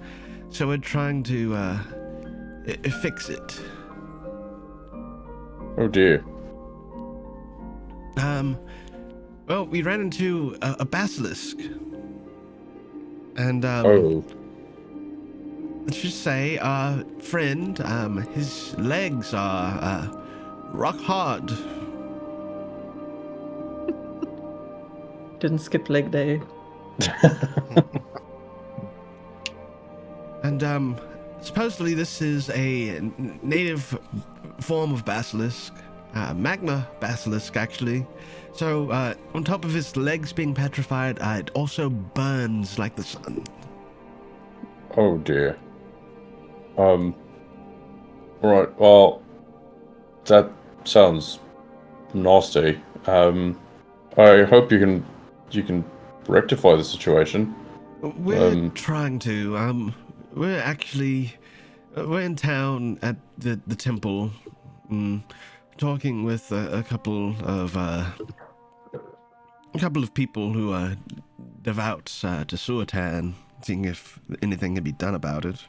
Speaker 1: so we're trying to fix it.
Speaker 5: Oh dear.
Speaker 1: Well, we ran into a basilisk, and
Speaker 5: Oh.
Speaker 1: let's just say our friend, his legs are rock hard.
Speaker 4: Didn't skip leg day.
Speaker 1: And supposedly this is a native form of basilisk, magma basilisk actually. So on top of his legs being petrified, it also burns like the sun.
Speaker 5: Oh dear. Right. Well, that sounds nasty. I hope you can rectify the situation.
Speaker 1: We're trying to. We're in town at the temple, talking with a couple of people who are devout to Suatan, seeing if anything can be done about it.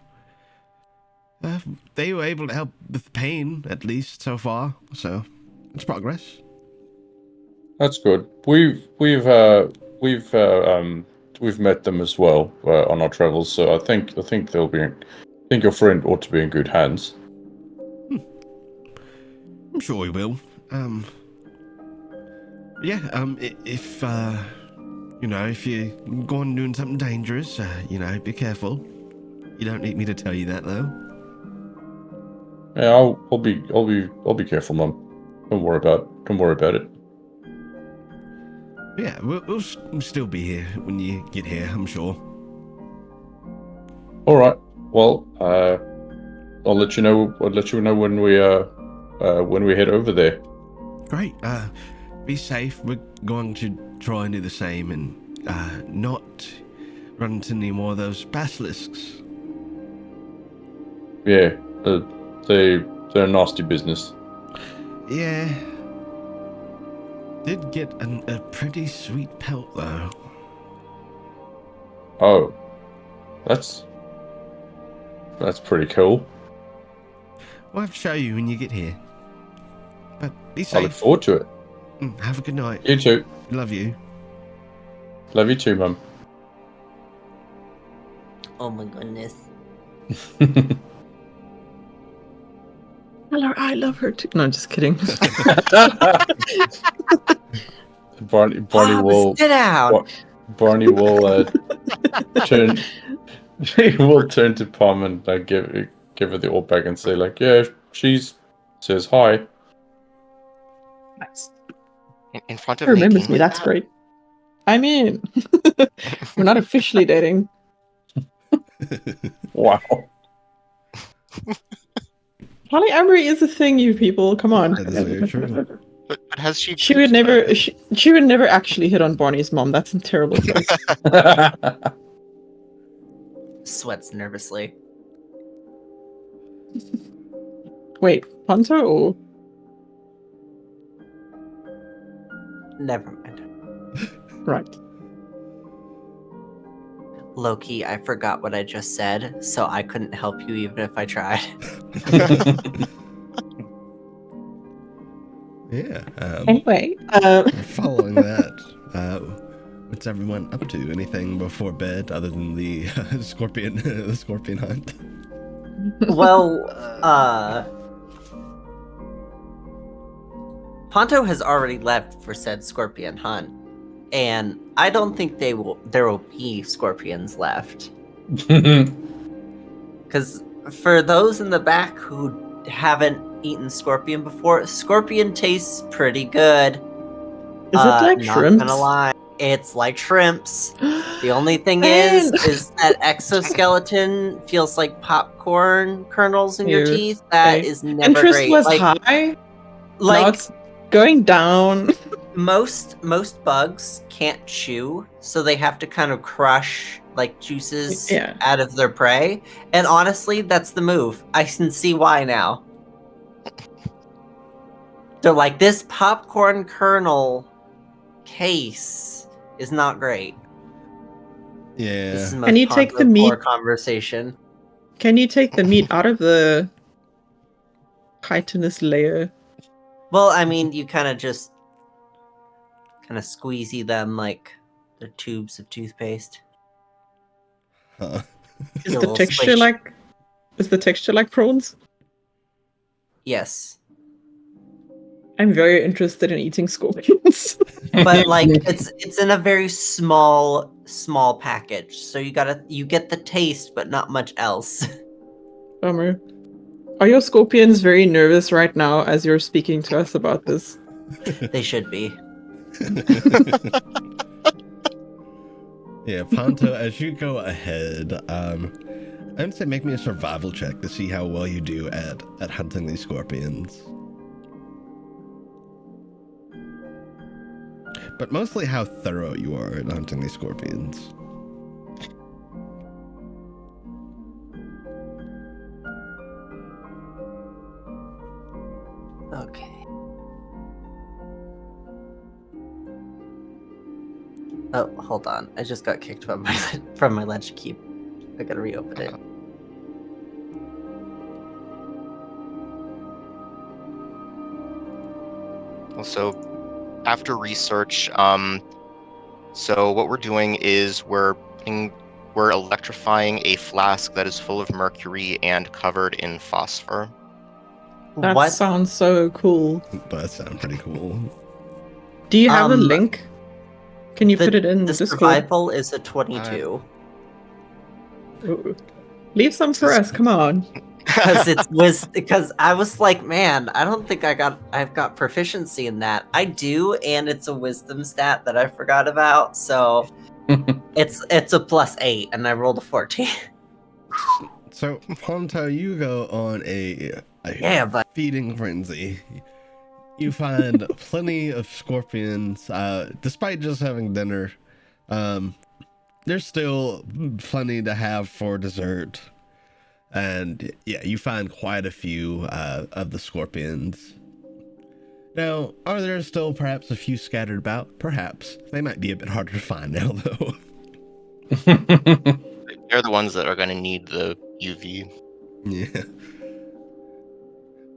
Speaker 1: They were able to help with pain, at least so far. So it's progress.
Speaker 5: That's good. We've met them as well on our travels, so I think they'll be. I think your friend ought to be in good hands.
Speaker 1: I'm sure he will. Yeah. If if you're going doing something dangerous, be careful. You don't need me to tell you that, though.
Speaker 5: Yeah, I'll be careful, Mum. Don't worry about it.
Speaker 1: Yeah, we'll still be here when you get here, I'm sure.
Speaker 5: All right. Well, I'll let you know. I'll let you know when we head over there.
Speaker 1: Great. Be safe. We're going to try and do the same and not run into any more of those basilisks.
Speaker 5: Yeah, they're a nasty business.
Speaker 1: Yeah. Did get a pretty sweet pelt, though.
Speaker 5: Oh, that's pretty cool.
Speaker 1: We'll have to show you when you get here. But be safe.
Speaker 5: I look forward to it.
Speaker 1: Have a good night.
Speaker 5: You too.
Speaker 1: Love you.
Speaker 5: Love you too, Mum.
Speaker 2: Oh my goodness.
Speaker 4: Tell her I love her too. No, just kidding.
Speaker 5: Barney will
Speaker 2: sit down.
Speaker 5: Barney will turn. He will turn to Pom and give her the old bag and say like, yeah, she says hi.
Speaker 4: Nice.
Speaker 3: In front of
Speaker 4: He remembers
Speaker 3: Nadine
Speaker 4: me.
Speaker 3: like
Speaker 4: That's
Speaker 3: that?
Speaker 4: great. I'm in. We're not officially dating.
Speaker 5: Wow.
Speaker 4: Polyamory is a thing, you people. Come on.
Speaker 1: That is very true.
Speaker 3: But has she?
Speaker 4: She would never. She would never actually hit on Barney's mom. That's a terrible choice.
Speaker 2: Sweats nervously.
Speaker 4: Wait, Ponzo or
Speaker 2: Never mind.
Speaker 4: right?
Speaker 2: Loki, I forgot what I just said, so I couldn't help you even if I tried.
Speaker 1: Yeah.
Speaker 4: Anyway,
Speaker 1: Following that, what's everyone up to? Anything before bed other than the scorpion hunt?
Speaker 2: Well, Ponto has already left for said scorpion hunt, and I don't think there will be scorpions left. Because for those in the back who haven't eaten scorpion before, scorpion tastes pretty good.
Speaker 4: Is it like
Speaker 2: not
Speaker 4: shrimps?
Speaker 2: gonna lie, it's like shrimps. The only thing
Speaker 4: Man.
Speaker 2: is that exoskeleton feels like popcorn kernels in your
Speaker 4: Ew.
Speaker 2: teeth. That
Speaker 4: Okay.
Speaker 2: is never
Speaker 4: Interest
Speaker 2: great.
Speaker 4: was
Speaker 2: like,
Speaker 4: high. Now
Speaker 2: like
Speaker 4: it's going down.
Speaker 2: most bugs can't chew, so they have to kind of crush like juices
Speaker 4: Yeah.
Speaker 2: out of their prey. And honestly, that's the move. I can see why now. They're like, this popcorn kernel case is not great.
Speaker 1: Yeah.
Speaker 2: This is
Speaker 4: Can you take the meat?
Speaker 2: conversation.
Speaker 4: Can you take the meat out of the chitinous layer?
Speaker 2: Well, I mean, you kind of squeezy them like they're tubes of toothpaste.
Speaker 1: Huh.
Speaker 4: Is
Speaker 2: Get a
Speaker 4: the
Speaker 2: little
Speaker 4: texture
Speaker 2: squish.
Speaker 4: like? Is the texture like prawns?
Speaker 2: Yes,
Speaker 4: I'm very interested in eating scorpions.
Speaker 2: but like it's in a very small package, so you get the taste, but not much else.
Speaker 4: Bummer. Are your scorpions very nervous right now as you're speaking to us about this?
Speaker 2: They should be.
Speaker 1: Yeah, Ponto, as you go ahead, I'd say make me a survival check to see how well you do at hunting these scorpions. But mostly how thorough you are at hunting these scorpions.
Speaker 2: Okay. Oh, hold on. I just got kicked from my ledge keep. I gotta reopen it.
Speaker 3: Also, after research, so what we're doing is we're electrifying a flask that is full of mercury and covered in phosphor.
Speaker 4: That
Speaker 2: What?
Speaker 4: sounds so cool.
Speaker 1: That sounds pretty cool.
Speaker 4: Do you have a link? Can you put it in
Speaker 2: the
Speaker 4: Discord?
Speaker 2: survival is a 22.
Speaker 4: Ooh. Leave some for us. Come on.
Speaker 2: Because I was like, man, I don't think I've got proficiency in that. I do, and it's a wisdom stat that I forgot about. So it's a +8, and I rolled a 14.
Speaker 1: So, Ponto, you go on a
Speaker 2: Yeah, but
Speaker 1: feeding frenzy. You find plenty of scorpions, despite just having dinner. There's still plenty to have for dessert. And yeah, you find quite a few of the scorpions. Now, are there still perhaps a few scattered about? Perhaps. They might be a bit harder to find now, though.
Speaker 3: They're the ones that are going to need the UV.
Speaker 1: Yeah.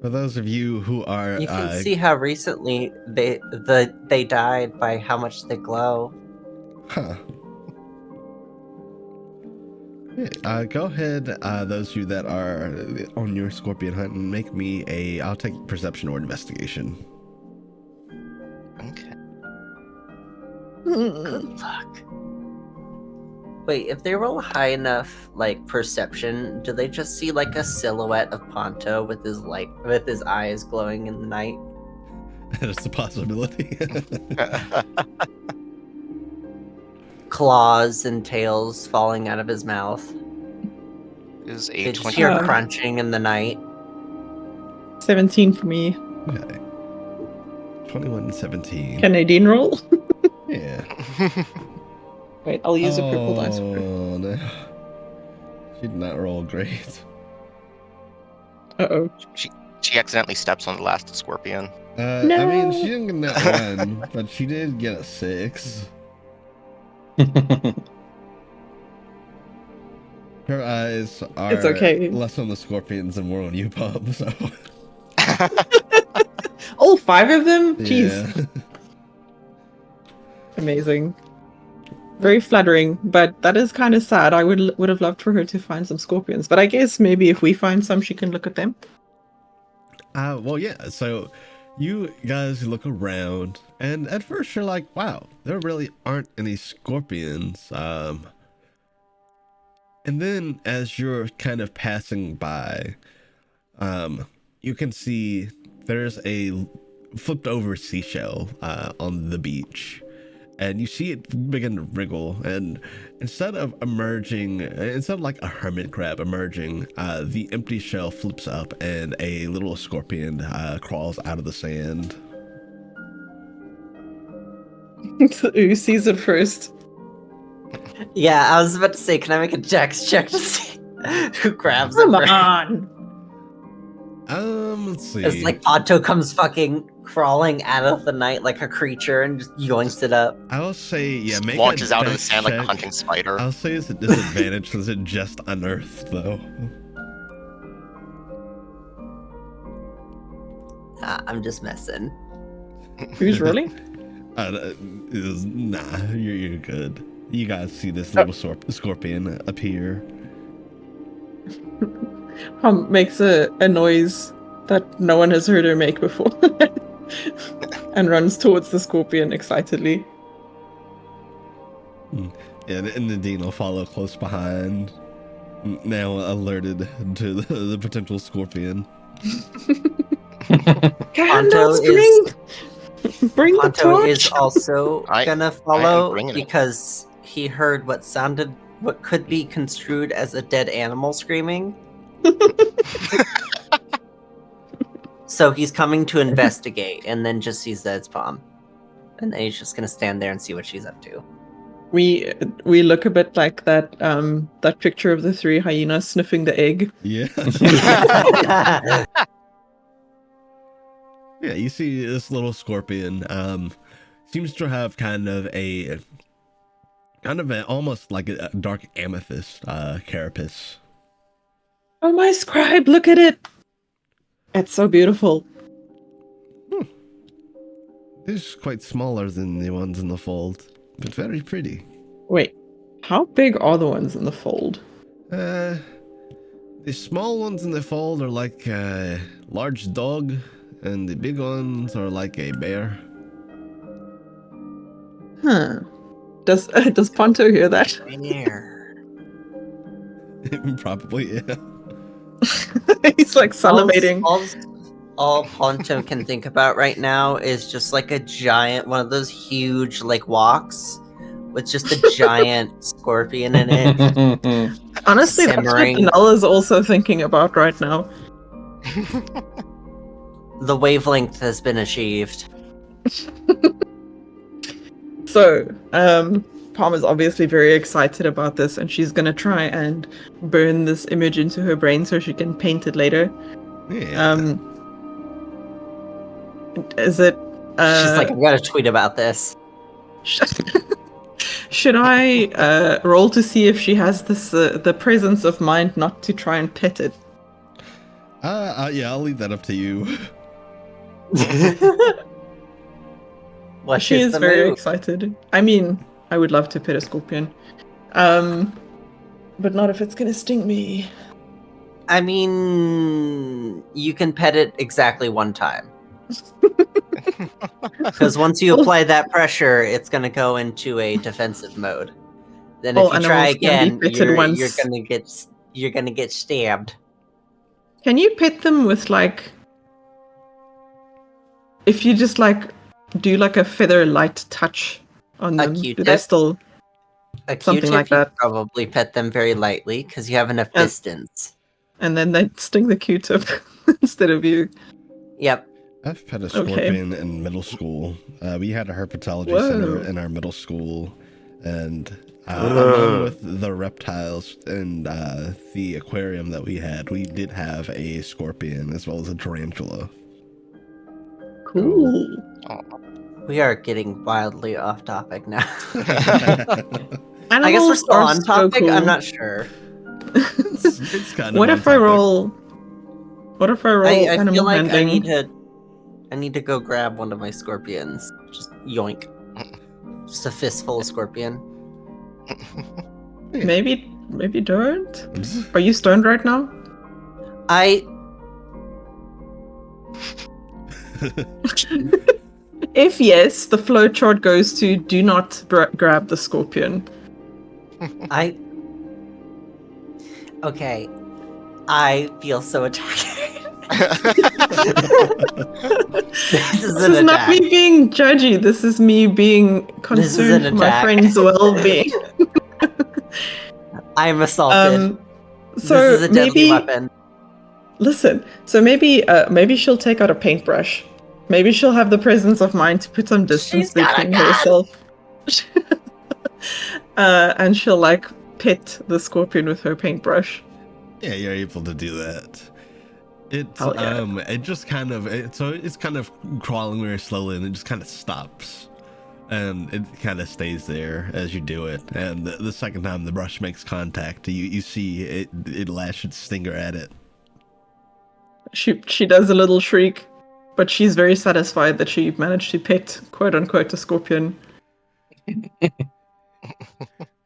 Speaker 1: For those of you who are...
Speaker 2: you can see how recently they died by how much they glow.
Speaker 1: Huh. Yeah, go ahead, those of you that are on your scorpion hunt, and make me I'll take perception or investigation.
Speaker 3: Okay.
Speaker 2: Good luck. Wait, if they roll high enough, like perception, do they just see like a silhouette of Ponto with his eyes glowing in the night?
Speaker 1: That's a possibility.
Speaker 2: Claws and tails falling out of his mouth.
Speaker 3: Is
Speaker 2: They
Speaker 3: a
Speaker 2: just
Speaker 3: 20.
Speaker 2: hear crunching in the night.
Speaker 4: 17 for me.
Speaker 1: Okay. 21 and 17.
Speaker 4: Canadian roll?
Speaker 1: Yeah.
Speaker 4: Wait, I'll use a purple dice for it.
Speaker 1: Oh, no. She did not roll great.
Speaker 4: Uh-oh.
Speaker 3: She accidentally steps on the last scorpion.
Speaker 1: I mean, she didn't get that one, but she did get a 6. Her eyes are
Speaker 4: It's okay.
Speaker 1: less on the scorpions and more on you, Pub, so...
Speaker 4: All 5 of them? Jeez.
Speaker 1: Yeah.
Speaker 4: Amazing. Very flattering, but that is kind of sad. I would have loved for her to find some scorpions, but I guess maybe if we find some, she can look at them.
Speaker 1: Well, yeah. So you guys look around, and at first you're like, "Wow, there really aren't any scorpions." And then as you're kind of passing by, you can see there's a flipped over seashell on the beach. And you see it begin to wriggle, and instead of like a hermit crab emerging, the empty shell flips up and a little scorpion crawls out of the sand.
Speaker 4: Who sees it first?
Speaker 2: Yeah, I was about to say, can I make a dex check to see who grabs it
Speaker 4: Come
Speaker 2: first?
Speaker 4: on!
Speaker 1: Let's see.
Speaker 2: It's like Ponto comes fucking crawling out of the night like a creature and just yoinks it up.
Speaker 1: I'll say, yeah, make
Speaker 3: Launches
Speaker 1: a
Speaker 3: out of the
Speaker 1: dex
Speaker 3: sand like a
Speaker 1: check.
Speaker 3: hunting spider.
Speaker 1: I'll say it's a disadvantage since it just unearthed, though.
Speaker 2: I'm just messing.
Speaker 4: Who's rolling?
Speaker 1: Nah, you're good. You guys see this little scorpion appear.
Speaker 4: Makes a noise that no one has heard her make before. And runs towards the scorpion excitedly.
Speaker 1: Yeah, and Nadine will follow close behind, now alerted to the potential scorpion.
Speaker 4: Candles, bring the
Speaker 2: Ponto
Speaker 4: torch!
Speaker 2: is also gonna
Speaker 3: I am
Speaker 2: follow
Speaker 3: bringing it.
Speaker 2: because he heard what could be construed as a dead animal screaming. So he's coming to investigate, and then just sees that it's Palm, and then he's just gonna stand there and see what she's up to.
Speaker 4: We look a bit like that picture of the three hyenas sniffing the egg.
Speaker 1: Yeah. Yeah, you see this little scorpion seems to have kind of a almost like a dark amethyst carapace.
Speaker 4: Oh my scribe, look at it! It's so beautiful.
Speaker 1: It's quite smaller than the ones in the fold, but very pretty.
Speaker 4: Wait, how big are the ones in the fold?
Speaker 1: The small ones in the fold are like a large dog, and the big ones are like a bear.
Speaker 4: Huh. Does Ponto hear that?
Speaker 1: Probably, yeah.
Speaker 4: He's like salivating.
Speaker 2: All Ponto can think about right now is just like a giant, one of those huge like walks with just a giant scorpion in it.
Speaker 4: Honestly, that's what
Speaker 2: simmering.
Speaker 4: Danelle is also thinking about right now.
Speaker 2: The wavelength has been achieved.
Speaker 4: So, Palm is obviously very excited about this, and she's gonna try and burn this image into her brain so she can paint it later.
Speaker 1: Yeah.
Speaker 4: Is it?
Speaker 2: She's like, I've got to tweet about this.
Speaker 4: Should I roll to see if she has this the presence of mind not to try and pet it?
Speaker 1: Yeah, I'll leave that up to you.
Speaker 2: What
Speaker 4: She is very excited. I mean, I would love to pet a scorpion, but not if it's gonna sting me.
Speaker 2: I mean, you can pet it exactly one time. Because once you apply that pressure, it's going to go into a defensive mode. Then if you try again, you're gonna get stabbed.
Speaker 4: Can you pet them with like, if you just like do like a feather light touch on them? Do they still something like that?
Speaker 2: You probably pet them very lightly because you have enough distance.
Speaker 4: And then they sting the Q-tip instead of you.
Speaker 2: Yep.
Speaker 1: I've pet a scorpion in middle school. We had a herpetology center in our middle school, and along with the reptiles and the aquarium that we had, we did have a scorpion as well as a tarantula.
Speaker 4: Cool.
Speaker 2: We are getting wildly off topic now.
Speaker 4: I
Speaker 2: guess we're still on topic.
Speaker 4: Cool.
Speaker 2: I'm not sure.
Speaker 1: It's kind of.
Speaker 4: What if I roll? What if I roll
Speaker 2: I
Speaker 4: animal
Speaker 2: feel like
Speaker 4: handling?
Speaker 2: I need to go grab one of my scorpions. Just yoink. Just a fistful of scorpion.
Speaker 4: Maybe don't. Are you stoned right now? If yes, the flowchart goes to do not grab the scorpion.
Speaker 2: Okay. I feel so attacked. This is
Speaker 4: This
Speaker 2: an
Speaker 4: is not
Speaker 2: attack.
Speaker 4: me being judgy. This is me being
Speaker 2: This is
Speaker 4: concerned
Speaker 2: an
Speaker 4: for my
Speaker 2: attack.
Speaker 4: friend's well-being.
Speaker 2: I'm assaulted. This
Speaker 4: So
Speaker 2: is a deadly
Speaker 4: maybe
Speaker 2: weapon.
Speaker 4: listen. So maybe she'll take out a paintbrush. Maybe she'll have the presence of mind to put some distance
Speaker 2: She's got a
Speaker 4: between
Speaker 2: gun!
Speaker 4: herself. And she'll like pet the scorpion with her paintbrush.
Speaker 1: Yeah, you're able to do that. It's
Speaker 4: Oh, yeah.
Speaker 1: it just kind of it's kind of crawling very slowly, and it just kind of stops, and it kind of stays there as you do it. And the second time the brush makes contact, you see it lash its stinger at it.
Speaker 4: She does a little shriek, but she's very satisfied that she managed to pet, quote unquote, a scorpion.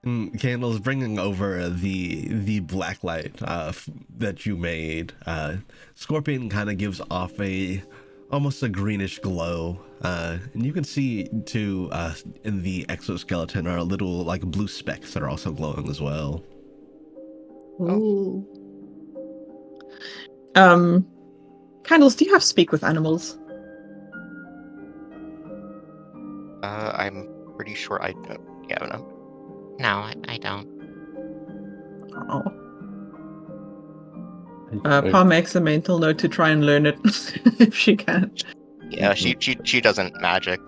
Speaker 1: And Candle's bringing over the black light that you made. Scorpion kind of gives off almost a greenish glow, and you can see too in the exoskeleton are little like blue specks that are also glowing as well.
Speaker 4: Ooh. Candles, do you have speak with animals?
Speaker 3: I'm pretty sure I don't. Yeah, no. No, I don't.
Speaker 4: Oh. Pa makes a mental note to try and learn it if she can.
Speaker 3: Yeah, she doesn't magic.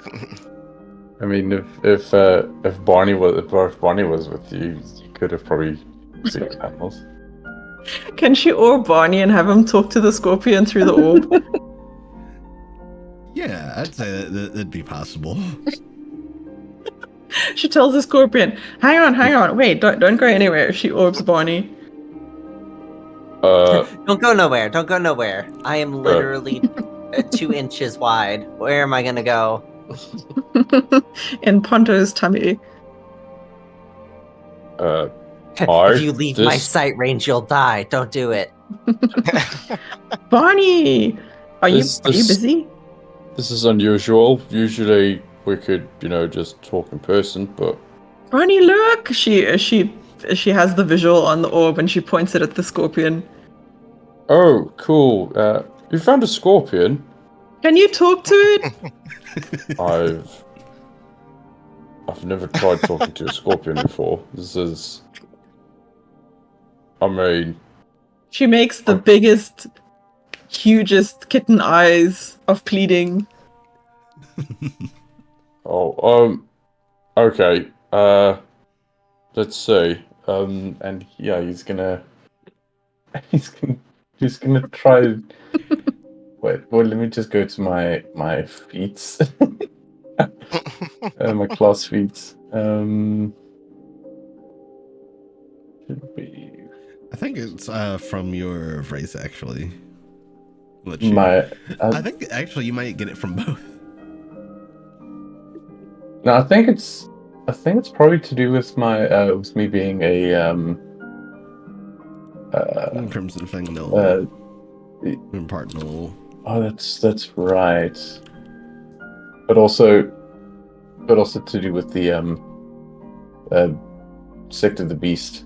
Speaker 5: I mean, if Barney was with you, you could have probably seen animals.
Speaker 4: Can she orb Barney and have him talk to the scorpion through the orb?
Speaker 1: Yeah, I'd say that'd be possible.
Speaker 4: She tells the scorpion, hang on, wait, don't go anywhere. She orbs Barney.
Speaker 2: Don't go nowhere. I am literally 2 inches wide. Where am I gonna go?
Speaker 4: In Ponto's tummy.
Speaker 2: If you leave my sight range, you'll die. Don't do it.
Speaker 4: Barney! Are you busy?
Speaker 5: This is unusual. Usually we could, just talk in person, but...
Speaker 4: Barney, look! She has the visual on the orb and she points it at the scorpion.
Speaker 5: Oh, cool. You found a scorpion?
Speaker 4: Can you talk to it?
Speaker 5: I've never tried talking to a scorpion before.
Speaker 4: She makes the biggest, hugest kitten eyes of pleading.
Speaker 5: Okay. Let's see. And yeah, he's gonna try. Wait, well, let me just go to my feats. My class feats. Should be.
Speaker 1: I think it's from your race actually. I think actually you might get it from both.
Speaker 5: No, I think it's probably to do with with me being a
Speaker 1: Crimson Fang Null. Part Null.
Speaker 5: Oh, that's right. But also to do with the sect of the beast.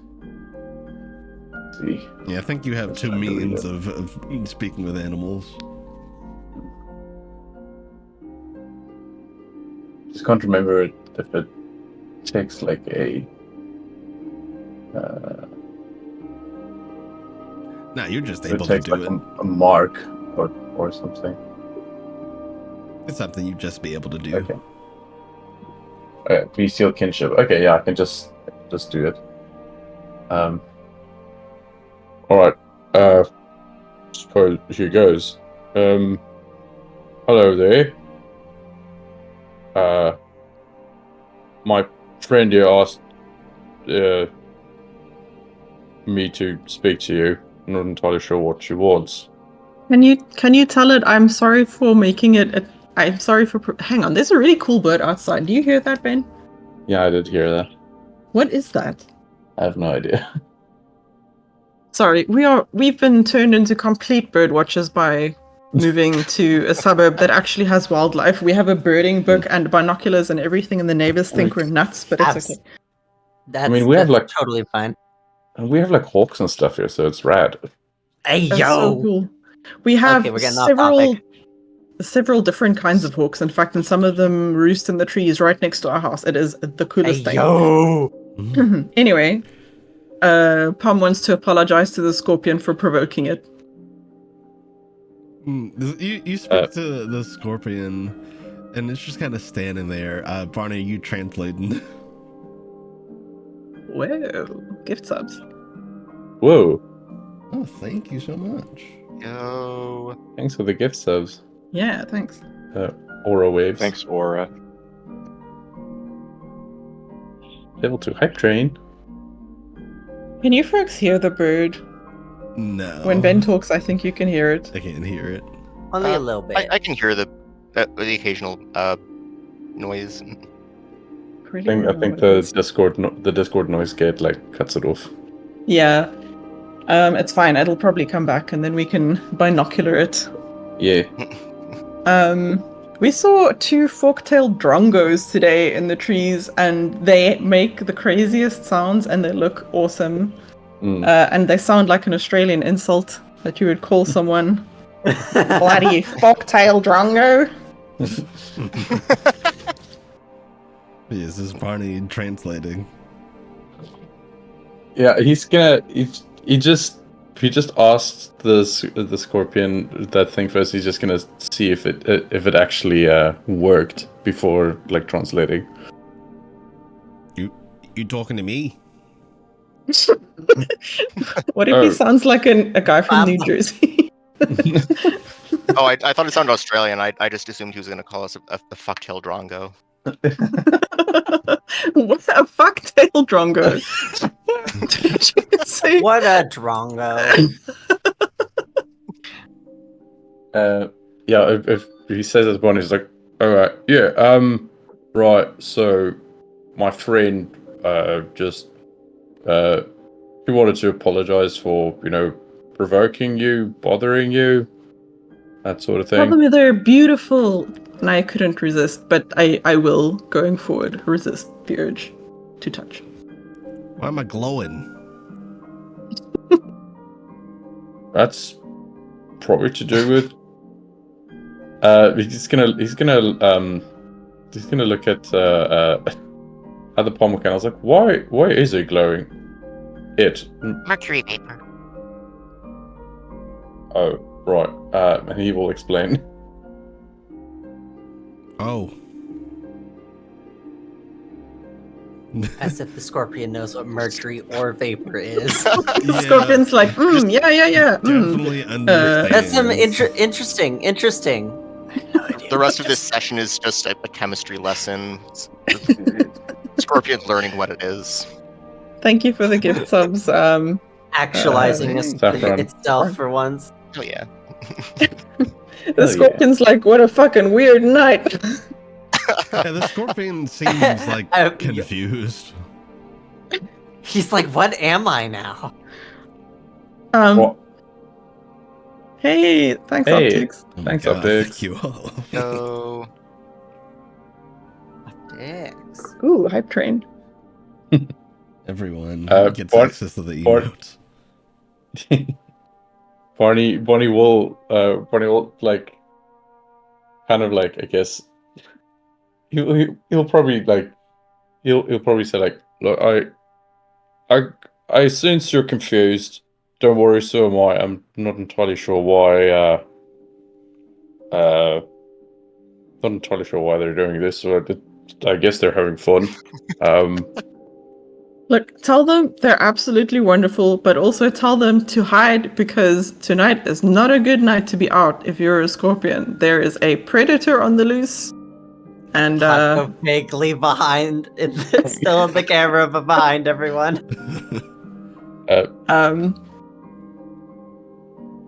Speaker 5: Let's see.
Speaker 1: Yeah, I think you have two means of speaking with animals.
Speaker 5: Just can't remember if it takes like a.
Speaker 1: No, you're just
Speaker 5: It
Speaker 1: able to
Speaker 5: takes
Speaker 1: do
Speaker 5: like
Speaker 1: it.
Speaker 5: a mark or something.
Speaker 1: It's something you'd just be able to do.
Speaker 5: Okay. Bestial kinship. Okay, yeah, I can just do it. All right. Suppose here goes. Hello there. My friend here asked me to speak to you. I'm not entirely sure what she wants.
Speaker 4: Can you tell it I'm sorry for making it? Hang on, there's a really cool bird outside. Do you hear that, Ben?
Speaker 5: Yeah, I did hear that.
Speaker 4: What is that?
Speaker 5: I have no idea.
Speaker 4: Sorry, we've been turned into complete bird watchers by moving to a suburb that actually has wildlife. We have a birding book and binoculars and everything, and the neighbors think we're nuts, but it's okay.
Speaker 2: That's,
Speaker 5: we have
Speaker 2: that's totally fine.
Speaker 5: we have like hawks and stuff here, so it's rad.
Speaker 2: Hey,
Speaker 4: That's so cool. We have
Speaker 2: Okay, we're getting off topic.
Speaker 4: several different kinds of hawks. In fact, and some of them roost in the trees right next to our house. It is the coolest thing. Anyway, Pom wants to apologize to the scorpion for provoking it.
Speaker 1: You speak to the scorpion, and it's just kind of standing there. Barney, you translating?
Speaker 4: Whoa, gift subs.
Speaker 5: Whoa!
Speaker 1: Oh, thank you so much.
Speaker 3: Yo.
Speaker 5: Thanks for the gift subs.
Speaker 4: Yeah, thanks.
Speaker 5: Aura waves.
Speaker 6: Thanks, Aura.
Speaker 5: Level 2 hype train.
Speaker 4: Can you folks hear the bird?
Speaker 1: No.
Speaker 4: When Ben talks, I think you can hear it.
Speaker 1: I can't hear it.
Speaker 2: Only a little bit.
Speaker 3: I can hear the occasional noise.
Speaker 4: Really
Speaker 5: I
Speaker 4: don't know
Speaker 5: think
Speaker 4: what it
Speaker 5: the
Speaker 4: is.
Speaker 5: Discord noise gate like cuts it off.
Speaker 4: Yeah. It's fine. It'll probably come back, and then we can binocular it.
Speaker 5: Yeah.
Speaker 4: We saw 2 fork-tailed drongos today in the trees, and they make the craziest sounds, and they look awesome. And they sound like an Australian insult that you would call someone. Bloody fork-tailed drongo.
Speaker 1: Yes, this is Barney translating.
Speaker 5: Yeah, he just asked the scorpion that thing first. He's just gonna see if it actually worked before like translating.
Speaker 1: You talking to me?
Speaker 4: What if he sounds like a guy from New Jersey?
Speaker 3: Oh, I thought it sounded Australian. I just assumed he was going to call us a fucktail drongo.
Speaker 4: What a fucktail drongo? Did you say?
Speaker 2: What a drongo.
Speaker 5: Yeah, if he says this one, he's like, all right, yeah, right. So my friend just he wanted to apologize for provoking you, bothering you, that sort of
Speaker 4: Tell
Speaker 5: thing.
Speaker 4: them they're beautiful. And I couldn't resist, but I will, going forward, resist the urge to touch.
Speaker 1: Why am I glowing?
Speaker 5: That's probably to do with. He's gonna look at the pomegranate. I was like, why is it glowing?
Speaker 3: Mercury vapor.
Speaker 5: Oh, right. And he will explain.
Speaker 1: Oh.
Speaker 2: As if the scorpion knows what mercury or vapor is.
Speaker 4: The scorpion's like, yeah.
Speaker 1: Definitely understand.
Speaker 2: That's some interesting.
Speaker 3: The rest of this session is just a chemistry lesson. Scorpion learning what it is.
Speaker 4: Thank you for the gift subs.
Speaker 2: Actualizing
Speaker 5: Saffron.
Speaker 2: itself for once.
Speaker 3: Oh yeah.
Speaker 4: The scorpion's like, what a fucking weird night.
Speaker 1: Yeah, the scorpion seems like confused.
Speaker 2: He's like, what am I now?
Speaker 5: What?
Speaker 4: Hey, thanks,
Speaker 5: Hey.
Speaker 4: Optics.
Speaker 1: Oh my
Speaker 5: Thanks,
Speaker 1: God,
Speaker 5: Optics.
Speaker 1: Thank you all.
Speaker 3: Yo.
Speaker 2: Dicks.
Speaker 4: Ooh, hype train.
Speaker 1: Everyone gets
Speaker 5: Bar-
Speaker 1: access to the
Speaker 5: Bar-
Speaker 1: emotes.
Speaker 5: Barney will like kind of like, I guess he'll probably like he'll probably say like, look, I sense you're confused. Don't worry, so am I. I'm not entirely sure why not entirely sure why they're doing this, so I guess they're having fun.
Speaker 4: Look, tell them they're absolutely wonderful, but also tell them to hide because tonight is not a good night to be out if you're a scorpion. There is a predator on the loose. And
Speaker 2: Taco vaguely behind, still in the camera, but behind everyone.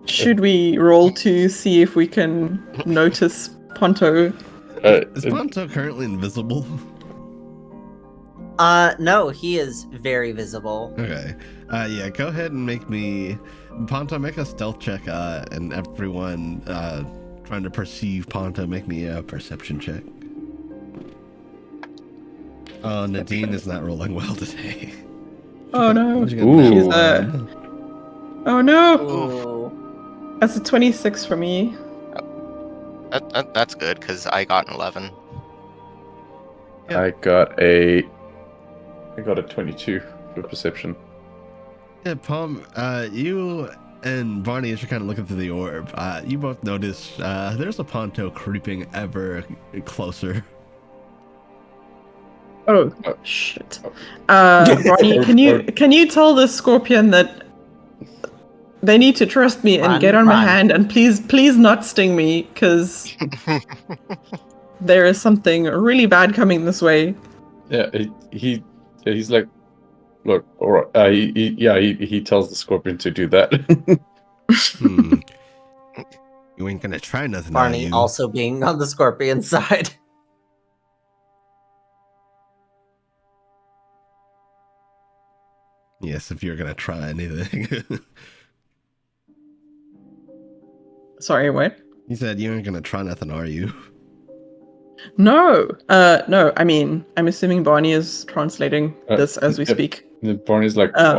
Speaker 4: Should we roll to see if we can notice Ponto?
Speaker 1: Is Ponto currently invisible?
Speaker 2: No, he is very visible.
Speaker 1: Okay. Yeah, go ahead and make me... Ponto, make a stealth check, and everyone trying to perceive Ponto, make me a perception check. Oh, Nadine is not rolling well today.
Speaker 4: Oh no.
Speaker 1: She got
Speaker 5: Ooh.
Speaker 1: that
Speaker 4: She's
Speaker 1: one.
Speaker 4: Oh no.
Speaker 2: Ooh.
Speaker 4: That's a 26 for me.
Speaker 3: That's good because I got an 11.
Speaker 1: Yeah.
Speaker 5: I got a 22 for perception.
Speaker 1: Yeah, Palm, you and Barney, as you're kind of looking through the orb, you both notice there's a Ponto creeping ever closer.
Speaker 4: Oh shit. Ronnie, can you tell the scorpion that they need to trust me and get on my hand and please not sting me, because there is something really bad coming this way.
Speaker 5: Yeah, he's like, look, all right. He tells the scorpion to do that.
Speaker 1: You ain't gonna try nothing,
Speaker 2: Barney
Speaker 1: are you?
Speaker 2: also being on the scorpion side.
Speaker 1: Yes, if you're gonna try anything.
Speaker 4: Sorry, what?
Speaker 1: You said you ain't gonna try nothing, are you?
Speaker 4: No. No, I mean, I'm assuming Barney is translating this as we speak.
Speaker 5: Barney's like, I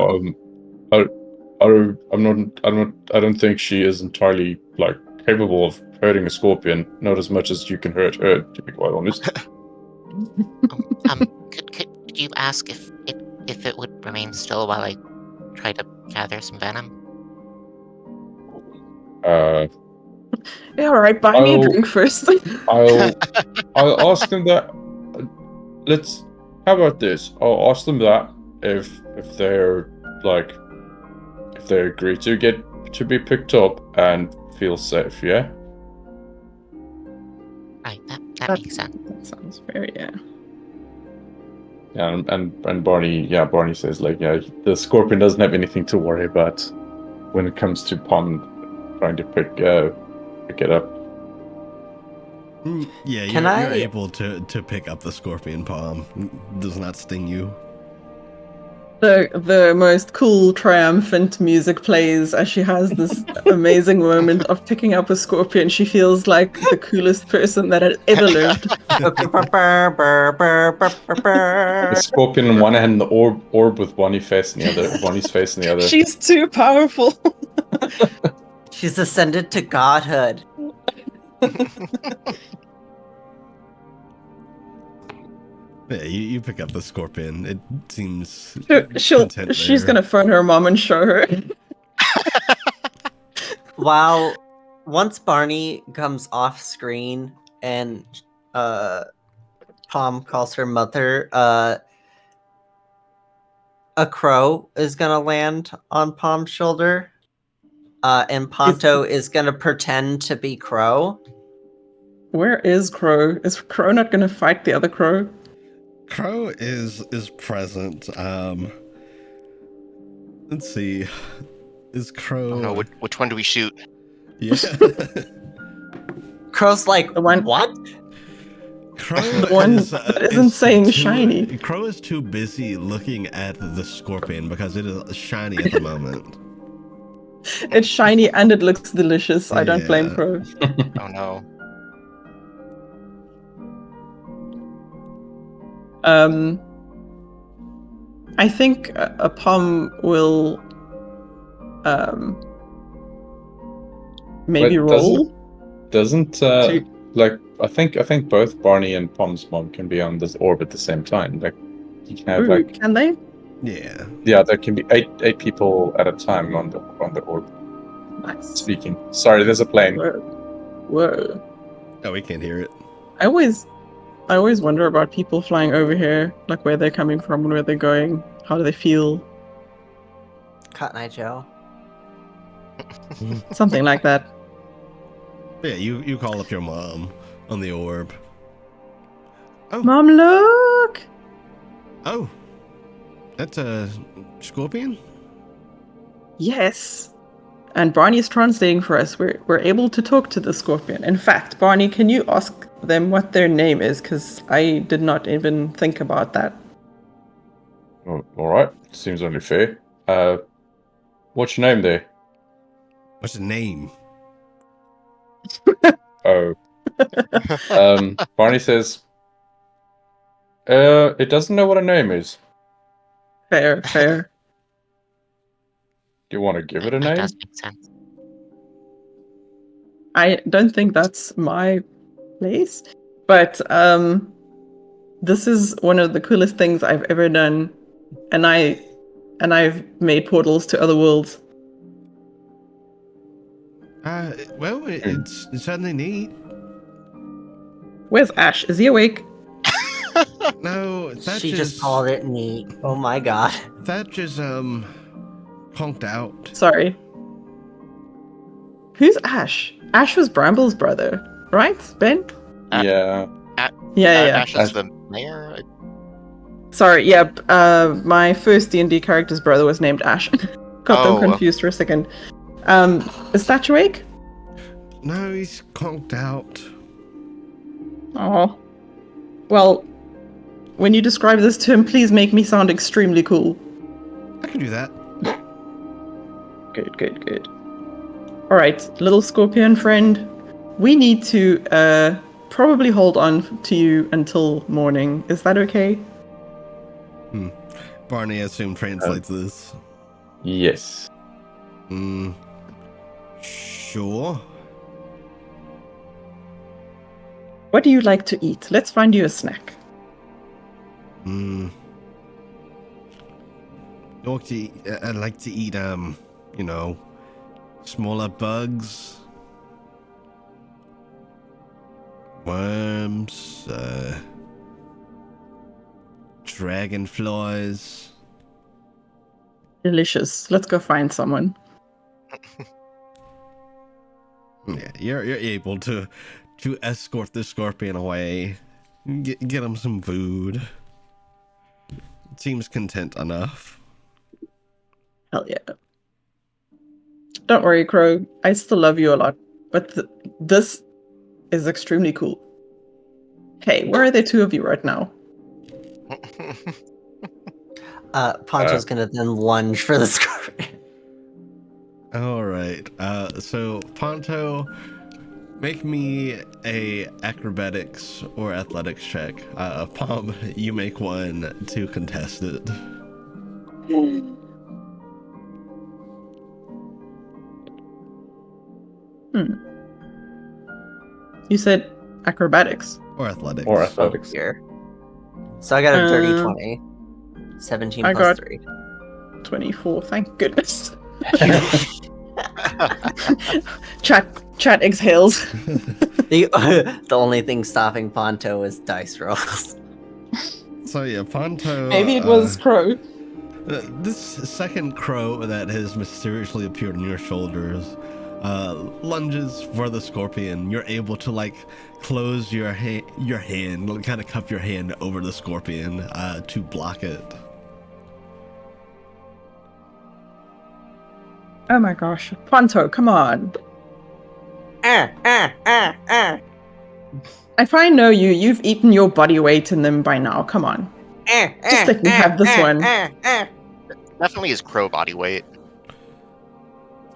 Speaker 5: don't think she is entirely like capable of hurting a scorpion. Not as much as you can hurt her, to be quite honest.
Speaker 7: Could you ask if it would remain still while I try to gather some venom?
Speaker 4: Yeah, all right. Buy me a drink first.
Speaker 5: I'll ask them that. How about this? I'll ask them that if they're like, if they agree to be picked up and feel safe. Yeah.
Speaker 7: Right. That makes sense.
Speaker 4: That sounds very
Speaker 5: Yeah, and Barney says like, yeah, the scorpion doesn't have anything to worry about when it comes to Pom trying to pick it up.
Speaker 1: Yeah, you're able to pick up the scorpion palm. It does not sting you.
Speaker 4: The most cool, triumphant music plays as she has this amazing moment of picking up a scorpion. She feels like the coolest person that had ever lived.
Speaker 5: The scorpion in one hand, and the orb with Bonnie's face in the other.
Speaker 4: She's too powerful.
Speaker 2: She's ascended to godhood.
Speaker 1: Yeah, you pick up the scorpion. It seems
Speaker 4: she's gonna phone her mom and show her.
Speaker 2: While once Barney comes off screen and Pom calls her mother, a crow is gonna land on Pom's shoulder. And Ponto is gonna pretend to be Crow.
Speaker 4: Where is Crow? Is Crow not gonna fight the other crow?
Speaker 1: Crow is present. Let's see. Is Crow?
Speaker 3: Oh no, which one do we shoot?
Speaker 1: Yeah.
Speaker 2: Crow's like,
Speaker 4: the one.
Speaker 2: What?
Speaker 1: Crow
Speaker 4: the one that isn't saying shiny.
Speaker 1: Crow is too busy looking at the scorpion because it is shiny at the moment.
Speaker 4: It's shiny and it looks delicious. I don't blame Crow.
Speaker 3: Oh no.
Speaker 4: I think a Pom will maybe roll.
Speaker 5: Doesn't like I think both Barney and Pom's mom can be on this orb at the same time. Like you can have
Speaker 4: can they?
Speaker 5: Yeah, there can be eight people at a time on the orb.
Speaker 4: Nice.
Speaker 5: Speaking. Sorry, there's a plane.
Speaker 4: Whoa.
Speaker 1: Oh, we can't hear it.
Speaker 4: I always wonder about people flying over here, like where they're coming from and where they're going. How do they feel?
Speaker 2: Cotton Eye Joe.
Speaker 4: Something like that.
Speaker 1: Yeah, you call up your mom on the orb. Oh.
Speaker 4: Mom, look!
Speaker 1: Oh. That's a scorpion?
Speaker 4: Yes. And Barney is translating for us. We're able to talk to the scorpion. In fact, Barney, can you ask them what their name is? Because I did not even think about that.
Speaker 5: Oh, all right. Seems only fair. What's your name there?
Speaker 1: What's the name?
Speaker 5: Oh. Barney says, it doesn't know what a name is.
Speaker 4: Fair, fair.
Speaker 5: Do you want to give it a
Speaker 7: That
Speaker 5: name?
Speaker 7: does make sense.
Speaker 4: I don't think that's my place, but this is one of the coolest things I've ever done, and I've made portals to other worlds.
Speaker 1: Well, it's certainly neat.
Speaker 4: Where's Ash? Is he awake?
Speaker 1: No, that
Speaker 2: She just called it neat. Oh my god.
Speaker 1: That just conked out.
Speaker 4: Sorry. Who's Ash? Ash was Bramble's brother, right, Ben?
Speaker 5: Yeah.
Speaker 4: Yeah.
Speaker 3: Ash is the mayor.
Speaker 4: Sorry, yeah. My first D&D character's brother was named Ash. Got them
Speaker 3: Oh.
Speaker 4: confused for a second. Is Thatch awake?
Speaker 1: No, he's conked out.
Speaker 4: Oh. Well, when you describe this to him, please make me sound extremely cool.
Speaker 1: I can do that.
Speaker 4: Good. Alright, little scorpion friend. We need to probably hold on to you until morning. Is that okay?
Speaker 1: Barney, I assume, translates this.
Speaker 5: Yes.
Speaker 1: Sure.
Speaker 4: What do you like to eat? Let's find you a snack.
Speaker 1: I'd like to eat, smaller bugs, worms, dragonflies.
Speaker 4: Delicious. Let's go find someone.
Speaker 1: Yeah, you're able to escort the scorpion away, get him some food. Seems content enough.
Speaker 4: Hell yeah. Don't worry, Crow. I still love you a lot, but this is extremely cool. Hey, where are the two of you right now?
Speaker 2: Poncho's gonna then lunge for the scorpion.
Speaker 1: All right. So Ponto, make me a acrobatics or athletics check. Pom, you make one to contest it.
Speaker 4: You said acrobatics.
Speaker 1: Or athletics.
Speaker 5: Or athletics.
Speaker 2: Here. So I got a dirty
Speaker 4: Uh,
Speaker 2: 20. 17
Speaker 4: I
Speaker 2: plus
Speaker 4: got-
Speaker 2: 3.
Speaker 4: 24, thank goodness. Chat exhales.
Speaker 2: The only thing stopping Ponto is dice rolls.
Speaker 1: So yeah, Ponto.
Speaker 4: Maybe it was Crow.
Speaker 1: This second crow that has mysteriously appeared on your shoulders lunges for the scorpion. You're able to close your hand, kind of cup your hand over the scorpion to block it.
Speaker 4: Oh my gosh. Ponto, come on. If I know you, you've eaten your body weight in them by now. Come on. Just let me have this one.
Speaker 3: Definitely his crow body weight.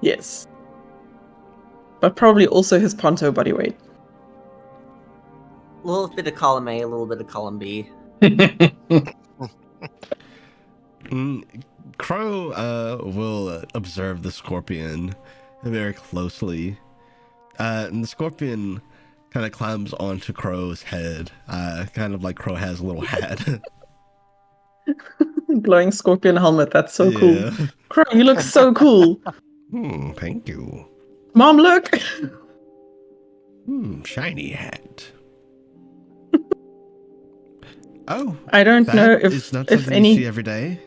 Speaker 4: Yes. But probably also his Ponto body weight.
Speaker 2: A little bit of column A, a little bit of column B.
Speaker 1: Crow will observe the scorpion very closely. And the scorpion kind of climbs onto Crow's head, kind of like Crow has a little hat.
Speaker 4: Glowing scorpion helmet, that's so cool.
Speaker 1: Yeah.
Speaker 4: Crow, you look so cool.
Speaker 1: Thank you.
Speaker 4: Mom, look!
Speaker 1: Shiny hat. Oh,
Speaker 4: I don't know
Speaker 1: is not
Speaker 4: if
Speaker 1: something
Speaker 4: any...
Speaker 1: you see every day.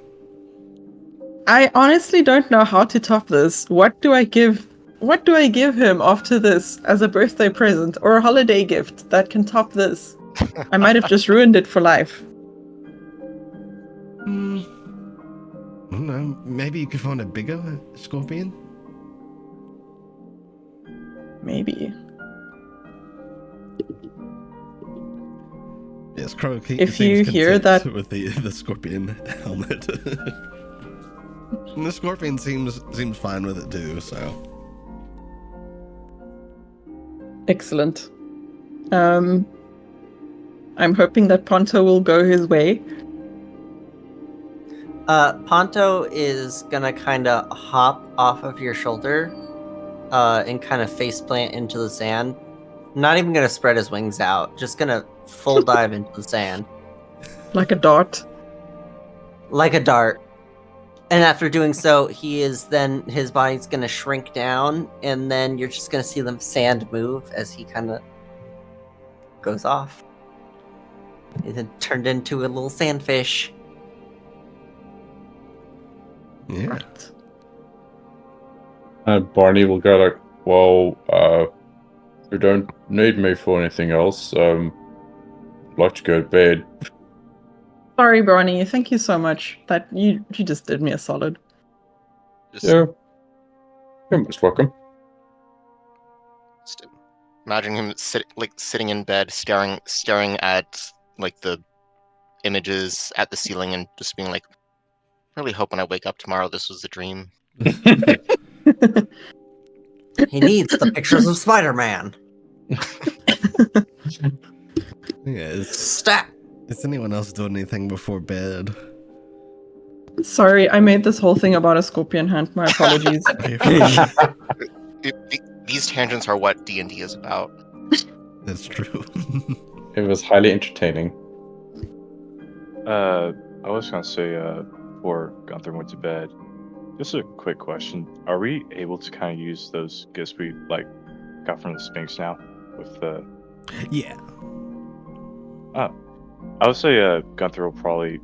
Speaker 4: I honestly don't know how to top this. What do I give him after this as a birthday present or a holiday gift that can top this? I might have just ruined it for life.
Speaker 1: I don't know. Maybe you could find a bigger scorpion.
Speaker 4: Maybe.
Speaker 1: Yes, Crow
Speaker 4: If
Speaker 1: seems
Speaker 4: you hear
Speaker 1: content
Speaker 4: that-
Speaker 1: with the scorpion helmet. And the scorpion seems fine with it too, so.
Speaker 4: Excellent. I'm hoping that Ponto will go his way.
Speaker 2: Ponto is gonna kind of hop off of your shoulder, and kind of faceplant into the sand. Not even gonna spread his wings out. Just gonna full dive into the sand
Speaker 4: Like a dart.
Speaker 2: like a dart. And after doing so, his body's gonna shrink down, and then you're just gonna see the sand move as he kind of goes off. He then turned into a little sandfish.
Speaker 1: Yeah.
Speaker 5: And Barney will go like, well, you don't need me for anything else. I'd like to go to bed.
Speaker 4: Sorry, Bronny. Thank you so much. That you just did me a solid.
Speaker 3: Just,
Speaker 5: Yeah. You're most welcome.
Speaker 3: just imagine him sitting in bed, staring at like the images at the ceiling, and just being like, "Really hope when I wake up tomorrow, this was a dream."
Speaker 2: He needs the pictures of Spider-Man.
Speaker 1: Yeah,
Speaker 2: Stat.
Speaker 1: is anyone else doing anything before bed?
Speaker 4: Sorry, I made this whole thing about a scorpion hand. My apologies.
Speaker 3: These tangents are what D&D is about.
Speaker 1: That's true.
Speaker 5: It was highly entertaining.
Speaker 6: I was gonna say, before Gunther went to bed, just a quick question: are we able to kind of use those gifts we got from the Sphinx now? With the
Speaker 1: Yeah.
Speaker 6: I would say Gunther will probably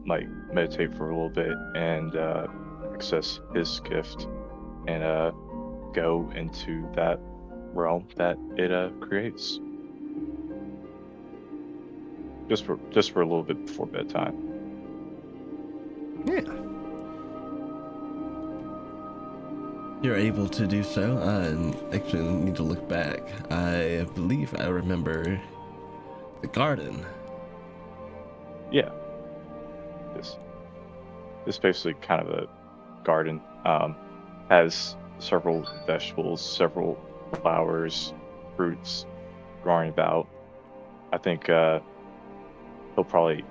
Speaker 6: meditate for a little bit and access his gift and go into that realm that it creates. Just for a little bit before bedtime.
Speaker 1: Yeah. You're able to do so. I actually need to look back. I believe I remember the garden.
Speaker 6: Yeah. This basically kind of a garden. Has several vegetables, several flowers, fruits growing about. I think he'll probably.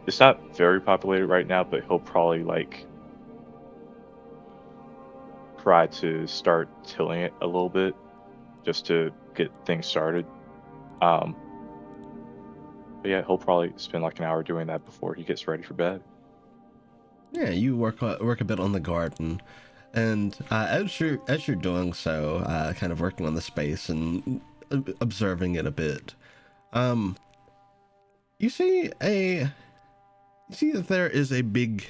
Speaker 6: It's not very populated right now, but he'll probably try to start tilling it a little bit, just to get things started. But yeah, he'll probably spend an hour doing that before he gets ready for bed.
Speaker 1: Yeah, you work a bit on the garden, and as you're doing so, kind of working on the space and observing it a bit, you see that there is a big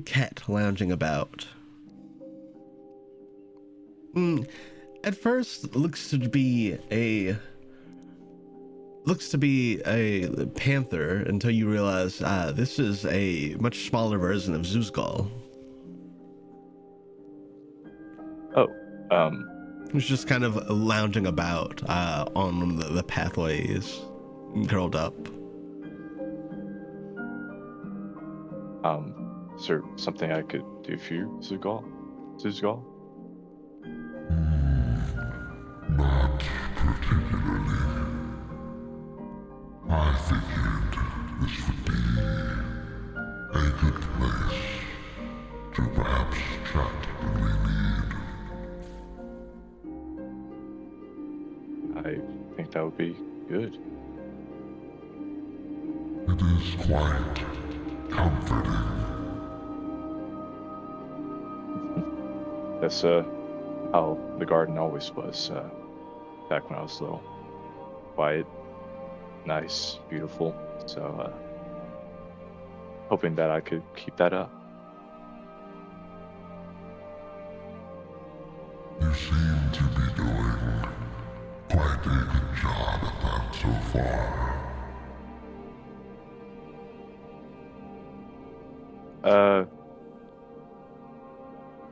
Speaker 1: cat lounging about. At first, looks to be a panther until you realize this is a much smaller version of Zuzgal.
Speaker 6: Oh,
Speaker 1: Who's just kind of lounging about on the pathways, curled up.
Speaker 6: is there something I could do for you, Zuzgal?
Speaker 8: Not particularly. I figured this would be a good place to perhaps chat when we need.
Speaker 6: I think that would be good.
Speaker 8: It is quite comforting.
Speaker 6: That's how the garden always was back when I was little. Quiet, nice, beautiful. So hoping that I could keep that up.
Speaker 8: You seem to be doing quite a good job at that so far.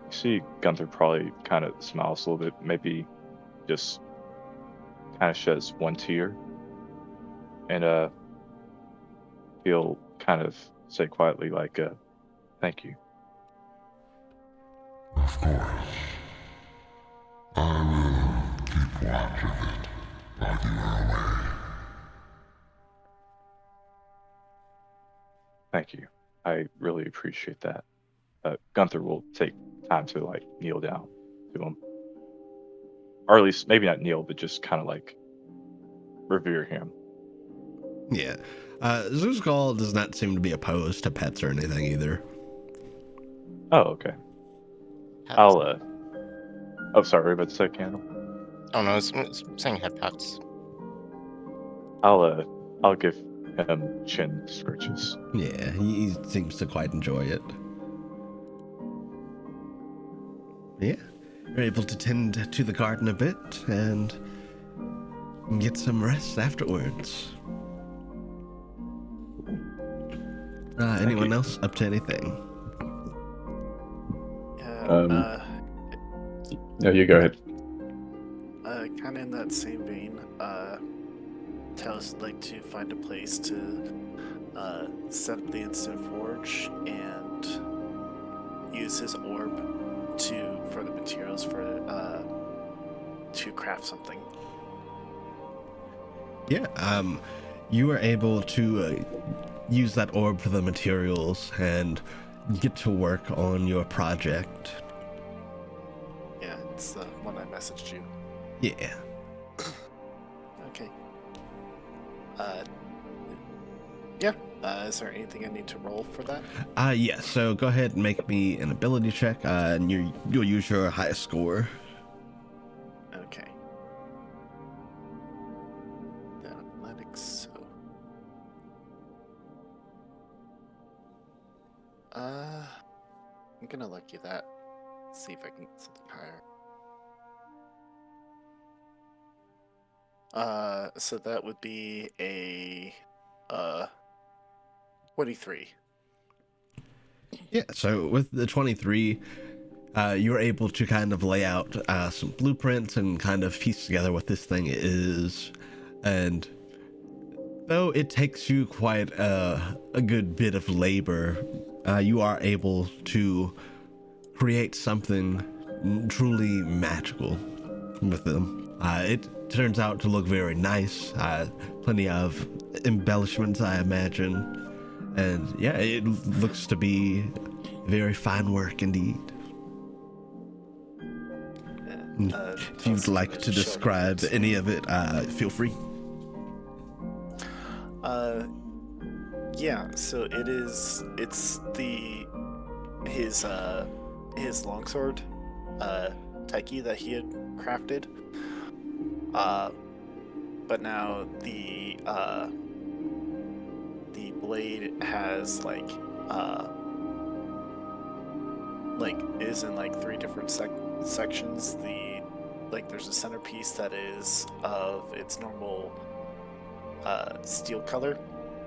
Speaker 6: You see Gunther probably kind of smiles a little bit, maybe just kind of sheds one tear, and he'll kind of say quietly, like, "Thank you."
Speaker 8: Of course. I will keep watch of it while you are away.
Speaker 6: Thank you. I really appreciate that. Gunther will take time to like kneel down to him, or at least maybe not kneel, but just kind of like revere him.
Speaker 1: Yeah. Zuzgal does not seem to be opposed to pets or anything either.
Speaker 6: Oh, okay. I'll Oh, sorry. What were you about to say, Candle?
Speaker 3: Oh no, it's saying head pats.
Speaker 6: I'll give him chin scratches.
Speaker 1: Yeah, he seems to quite enjoy it. Yeah, you're able to tend to the garden a bit and get some rest afterwards. Anyone
Speaker 6: you.
Speaker 1: else up to anything?
Speaker 5: No, you go ahead.
Speaker 9: Kind of in that same vein, Talos would like to find a place to set up the instant forge and use his orb for the materials to craft something.
Speaker 1: Yeah, you are able to use that orb for the materials and get to work on your project.
Speaker 9: Yeah, it's the one I messaged you.
Speaker 1: Yeah.
Speaker 9: Okay. Yeah. Is there anything I need to roll for that?
Speaker 1: Yeah, so go ahead and make me an ability check, and you'll use your highest score.
Speaker 9: Okay. Athletics. So. I'm gonna lucky that. See if I can get something higher. So that would be a 23.
Speaker 1: Yeah, so with the 23, you're able to kind of lay out some blueprints and kind of piece together what this thing is. And though it takes you quite a good bit of labor, you are able to create something truly magical with them. It turns out to look very nice, plenty of embellishments, I imagine. And yeah, it looks to be very fine work indeed. If you'd like to describe any of it, feel free.
Speaker 9: Yeah, so it's his longsword, Taiki, that he had crafted. But now the blade has like is in like 3 different sections. There's a centerpiece that is of its normal steel color,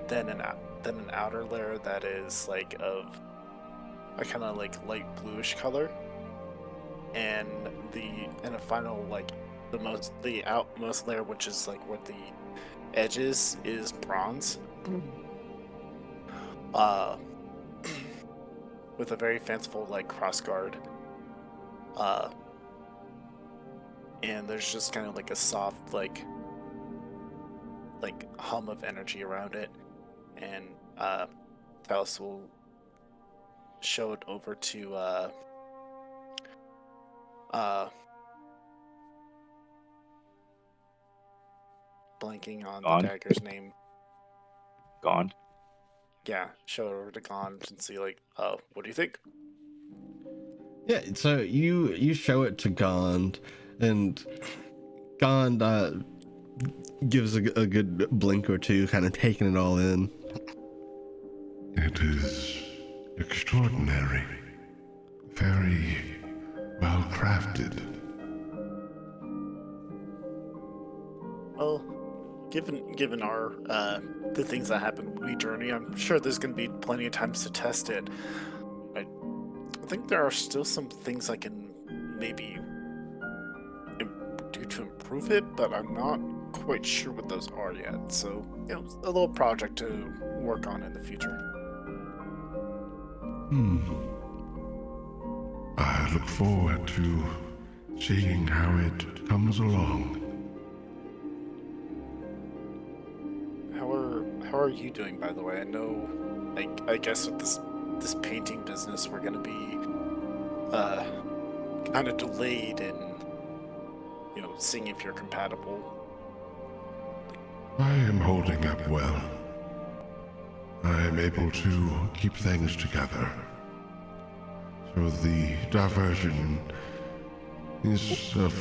Speaker 9: then an outer layer that is like of a kind of like light bluish color, and a final like the outmost layer, which is like where the edges is bronze, with a very fanciful like crossguard, and there's just kind of like a soft like hum of energy around it, and Talos will show it over to blanking on
Speaker 6: Gond?
Speaker 9: the dagger's name.
Speaker 6: Gond?
Speaker 9: Yeah, show it over to Gond and see like, what do you think?
Speaker 1: Yeah, so you show it to Gond, and Gond gives a good blink or two, kind of taking it all in.
Speaker 8: It is extraordinary. Very well crafted.
Speaker 9: Well, given our the things that happen when we journey, I'm sure there's going to be plenty of times to test it. I think there are still some things I can maybe do to improve it, but I'm not quite sure what those are yet. So, a little project to work on in the future.
Speaker 8: I look forward to seeing how it comes along.
Speaker 9: How are you doing, by the way? I know, I guess with this painting business, we're gonna be kind of delayed in seeing if you're compatible.
Speaker 8: I am holding up well. I am able to keep things together. So the diversion is of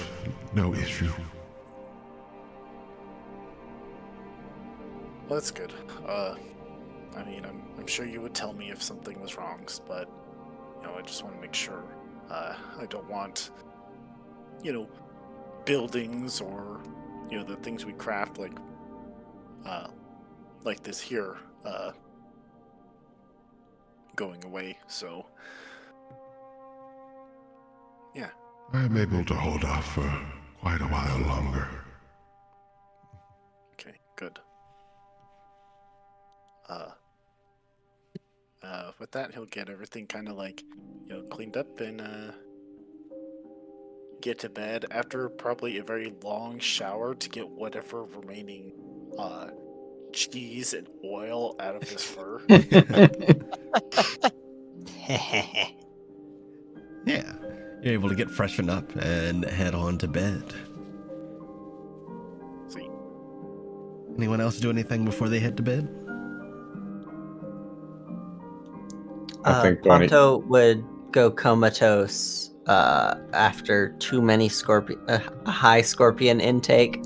Speaker 8: no issue.
Speaker 9: Well, that's good. I mean, I'm sure you would tell me if something was wrong, but I just want to make sure. I don't want, buildings or the things we craft like this here going away. So yeah.
Speaker 8: I am able to hold off for quite a while longer.
Speaker 9: Okay, good. With that, he'll get everything kind of cleaned up and get to bed after probably a very long shower to get whatever remaining cheese and oil out of his fur.
Speaker 1: Yeah, you're able to get freshened up and head on to bed.
Speaker 9: See.
Speaker 1: Anyone else do anything before they head to bed?
Speaker 5: I think Bonnie-
Speaker 2: Ponto would go comatose after too many a high scorpion intake.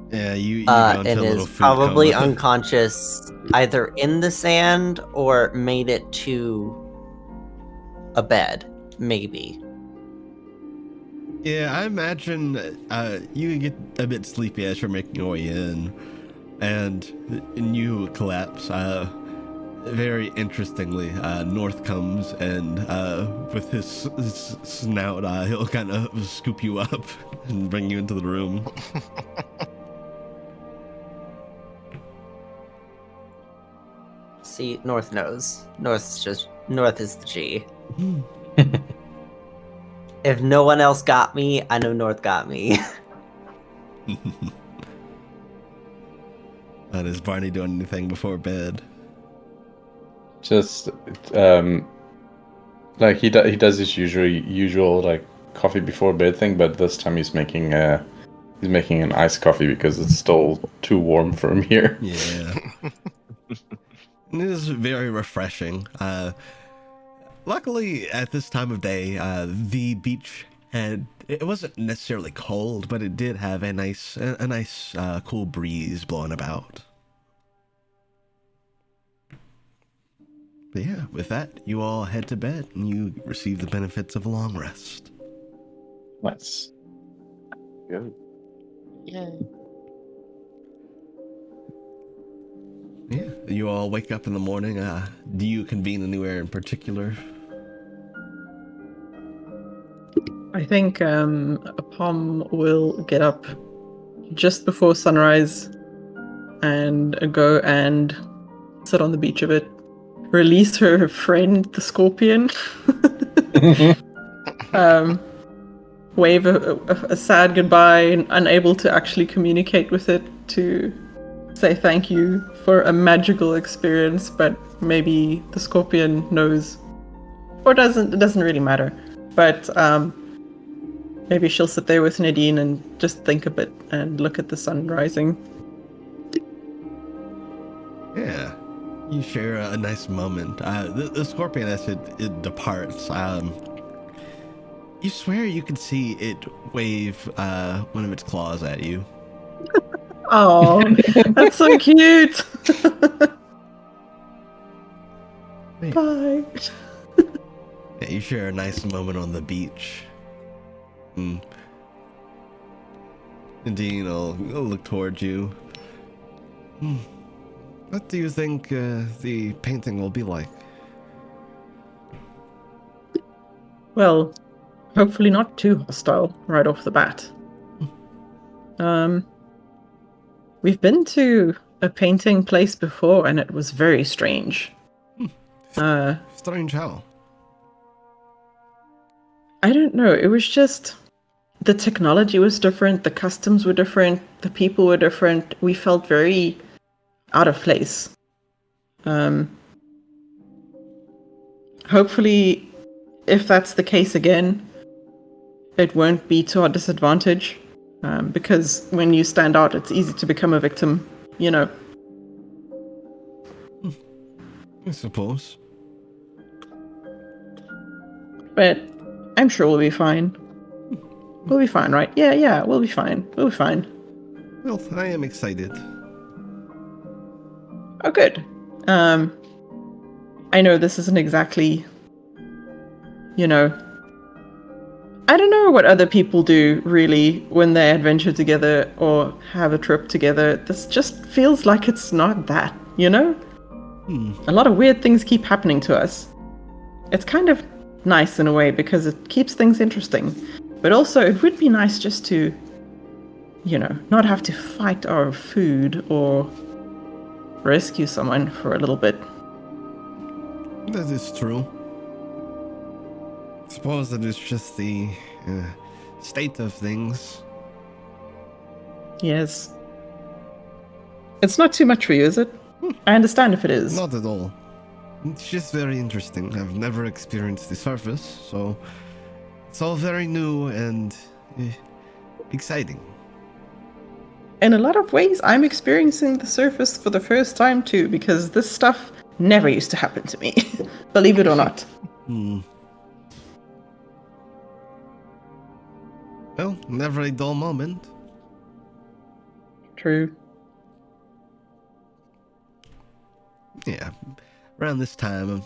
Speaker 1: Yeah, you go into
Speaker 2: and
Speaker 1: a little
Speaker 2: is
Speaker 1: food
Speaker 2: probably
Speaker 1: coma.
Speaker 2: unconscious, either in the sand or made it to a bed, maybe.
Speaker 1: Yeah, I imagine you get a bit sleepy as you're making your way in, and you collapse. Very interestingly, North comes and with his snout, he'll kind of scoop you up and bring you into the room.
Speaker 2: See, North knows. North is the G. If no one else got me, I know North got me.
Speaker 1: And is Barney doing anything before bed?
Speaker 5: Just like he does his usual like coffee before bed thing, but this time he's making an iced coffee because it's still too warm for him here.
Speaker 1: Yeah. It is very refreshing. Luckily, at this time of day, the beach it wasn't necessarily cold, but it did have a nice cool breeze blowing about. But yeah, with that, you all head to bed and you receive the benefits of a long rest.
Speaker 5: Nice.
Speaker 6: Good.
Speaker 7: Yay.
Speaker 1: Yeah, you all wake up in the morning. Do you convene anywhere in particular?
Speaker 4: I think Pom will get up just before sunrise and go and sit on the beach a bit. Release her friend, the scorpion. Wave a sad goodbye, unable to actually communicate with it to say thank you for a magical experience, but maybe the scorpion knows, or doesn't. It doesn't really matter. But maybe she'll sit there with Nadine and just think a bit and look at the sun rising.
Speaker 1: Yeah, you share a nice moment. The scorpion, as it departs, you swear you can see it wave one of its claws at you.
Speaker 4: Oh, that's so cute. Bye.
Speaker 1: Yeah, you share a nice moment on the beach. Nadine will look towards you. What do you think the painting will be like?
Speaker 4: Well, hopefully not too hostile right off the bat. We've been to a painting place before, and it was very strange.
Speaker 1: Strange how?
Speaker 4: I don't know. It was just the technology was different, the customs were different, the people were different. We felt very out of place. Hopefully, if that's the case again, it won't be to our disadvantage. Because when you stand out, it's easy to become a victim, you know.
Speaker 1: I suppose.
Speaker 4: But I'm sure we'll be fine. We'll be fine, right? Yeah, we'll be fine. We'll be fine.
Speaker 1: Well, I am excited.
Speaker 4: Oh, good. I know this isn't exactly, you know, I don't know what other people do, really, when they adventure together or have a trip together. This just feels like it's not that, you know? A lot of weird things keep happening to us. It's kind of nice in a way because it keeps things interesting. But also, it would be nice just to, you know, not have to fight our food or rescue someone for a little bit.
Speaker 1: That is true. I suppose that it's just the state of things.
Speaker 4: Yes. It's not too much for you, is it? I understand if it is.
Speaker 1: Not at all. It's just very interesting. I've never experienced the surface, so it's all very new and exciting.
Speaker 4: In a lot of ways, I'm experiencing the surface for the first time too, because this stuff never used to happen to me. Believe it or not.
Speaker 1: Well, never a dull moment.
Speaker 4: True.
Speaker 1: Yeah. Around this time,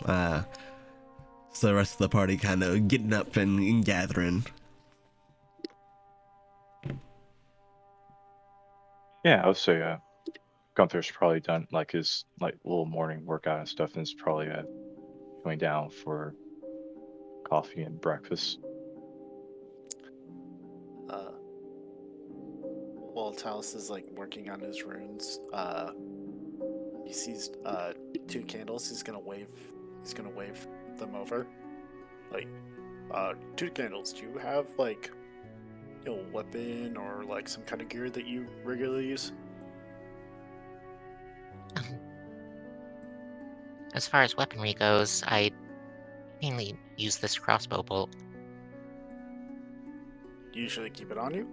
Speaker 1: so the rest of the party kind of getting up and gathering.
Speaker 6: Yeah, I would say Gunther's probably done like his little morning workout and stuff, and is probably going down for coffee and breakfast.
Speaker 9: While Talus is like working on his runes, he sees 2 candles. He's gonna wave them over. Like, 2 candles. Do you have like a weapon or like some kind of gear that you regularly use?
Speaker 7: As far as weaponry goes, I mainly use this crossbow bolt.
Speaker 9: You usually keep it on you?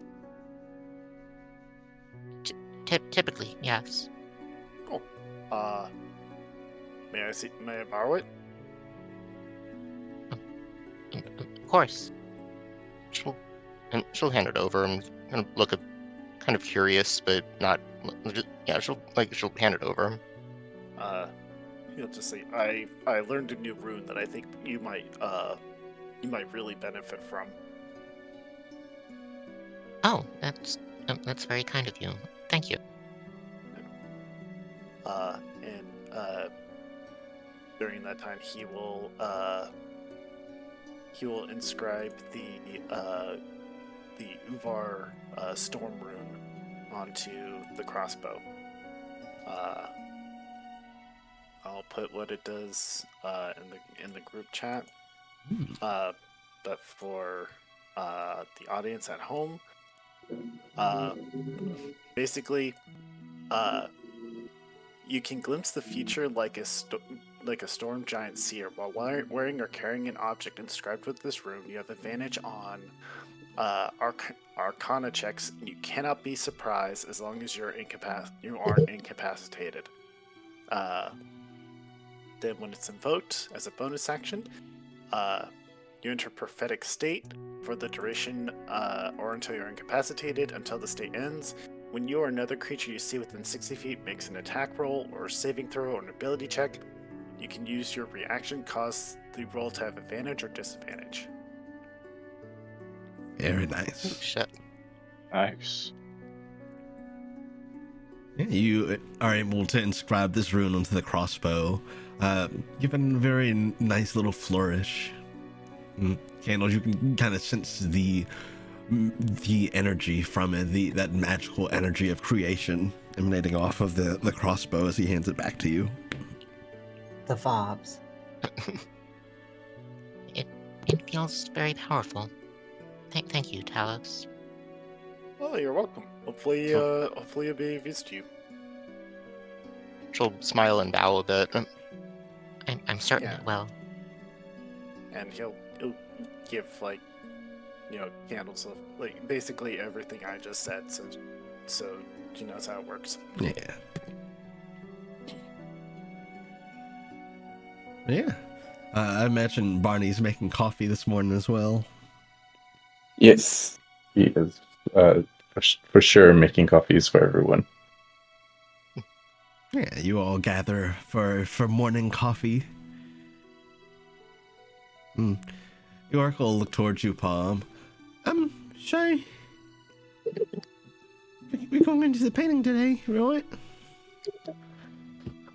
Speaker 7: Typically, yes.
Speaker 9: Cool. May I borrow it?
Speaker 7: Of course.
Speaker 3: She'll hand it over and kind of look kind of curious, but not. Yeah, she'll hand it over.
Speaker 9: He'll just say, "I learned a new rune that I think you might really benefit from."
Speaker 7: Oh, that's very kind of you. Thank you.
Speaker 9: And during that time, he will inscribe the Uvar storm rune onto the crossbow. I'll put what it does in the group chat. But for the audience at home, basically, you can glimpse the future like a storm giant seer. While wearing or carrying an object inscribed with this rune, you have advantage on Arcana checks. You cannot be surprised as long as you aren't incapacitated. Then when it's invoked as a bonus action, you enter prophetic state for the duration or until you're incapacitated until the state ends. When you or another creature you see within 60 feet makes an attack roll or a saving throw or an ability check, you can use your reaction cause the roll to have advantage or disadvantage.
Speaker 1: Very nice.
Speaker 3: Oh, shit.
Speaker 6: Nice.
Speaker 1: Yeah, you are able to inscribe this rune onto the crossbow, given a very nice little flourish. Candles, you can kind of sense the the energy from it, that magical energy of creation emanating off of the crossbow as he hands it back to you.
Speaker 2: The fobs.
Speaker 7: It feels very powerful. Thank you, Talos.
Speaker 9: Well, you're welcome. Hopefully it'll be of use to you.
Speaker 3: She'll smile and bow a bit.
Speaker 7: I'm certain
Speaker 9: Yeah.
Speaker 7: it will.
Speaker 9: And he'll give candles of basically everything I just said, so she knows how it works.
Speaker 1: Yeah. Yeah. I imagine Barney's making coffee this morning as well.
Speaker 5: Yes, he is for sure making coffees for everyone.
Speaker 1: Yeah, you all gather for morning coffee. York will look towards you, Palm. Shay, we're going into the painting today, right?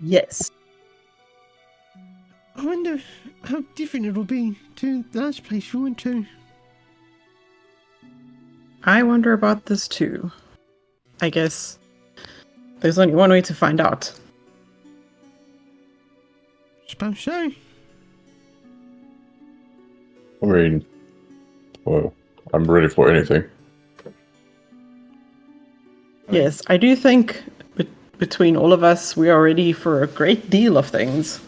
Speaker 4: Yes.
Speaker 1: I wonder how different it'll be to the last place you went to.
Speaker 4: I wonder about this too. I guess there's only one way to find out.
Speaker 1: Suppose so.
Speaker 5: I mean, well, I'm ready for anything.
Speaker 4: Yes, I do think between all of us, we are ready for a great deal of things.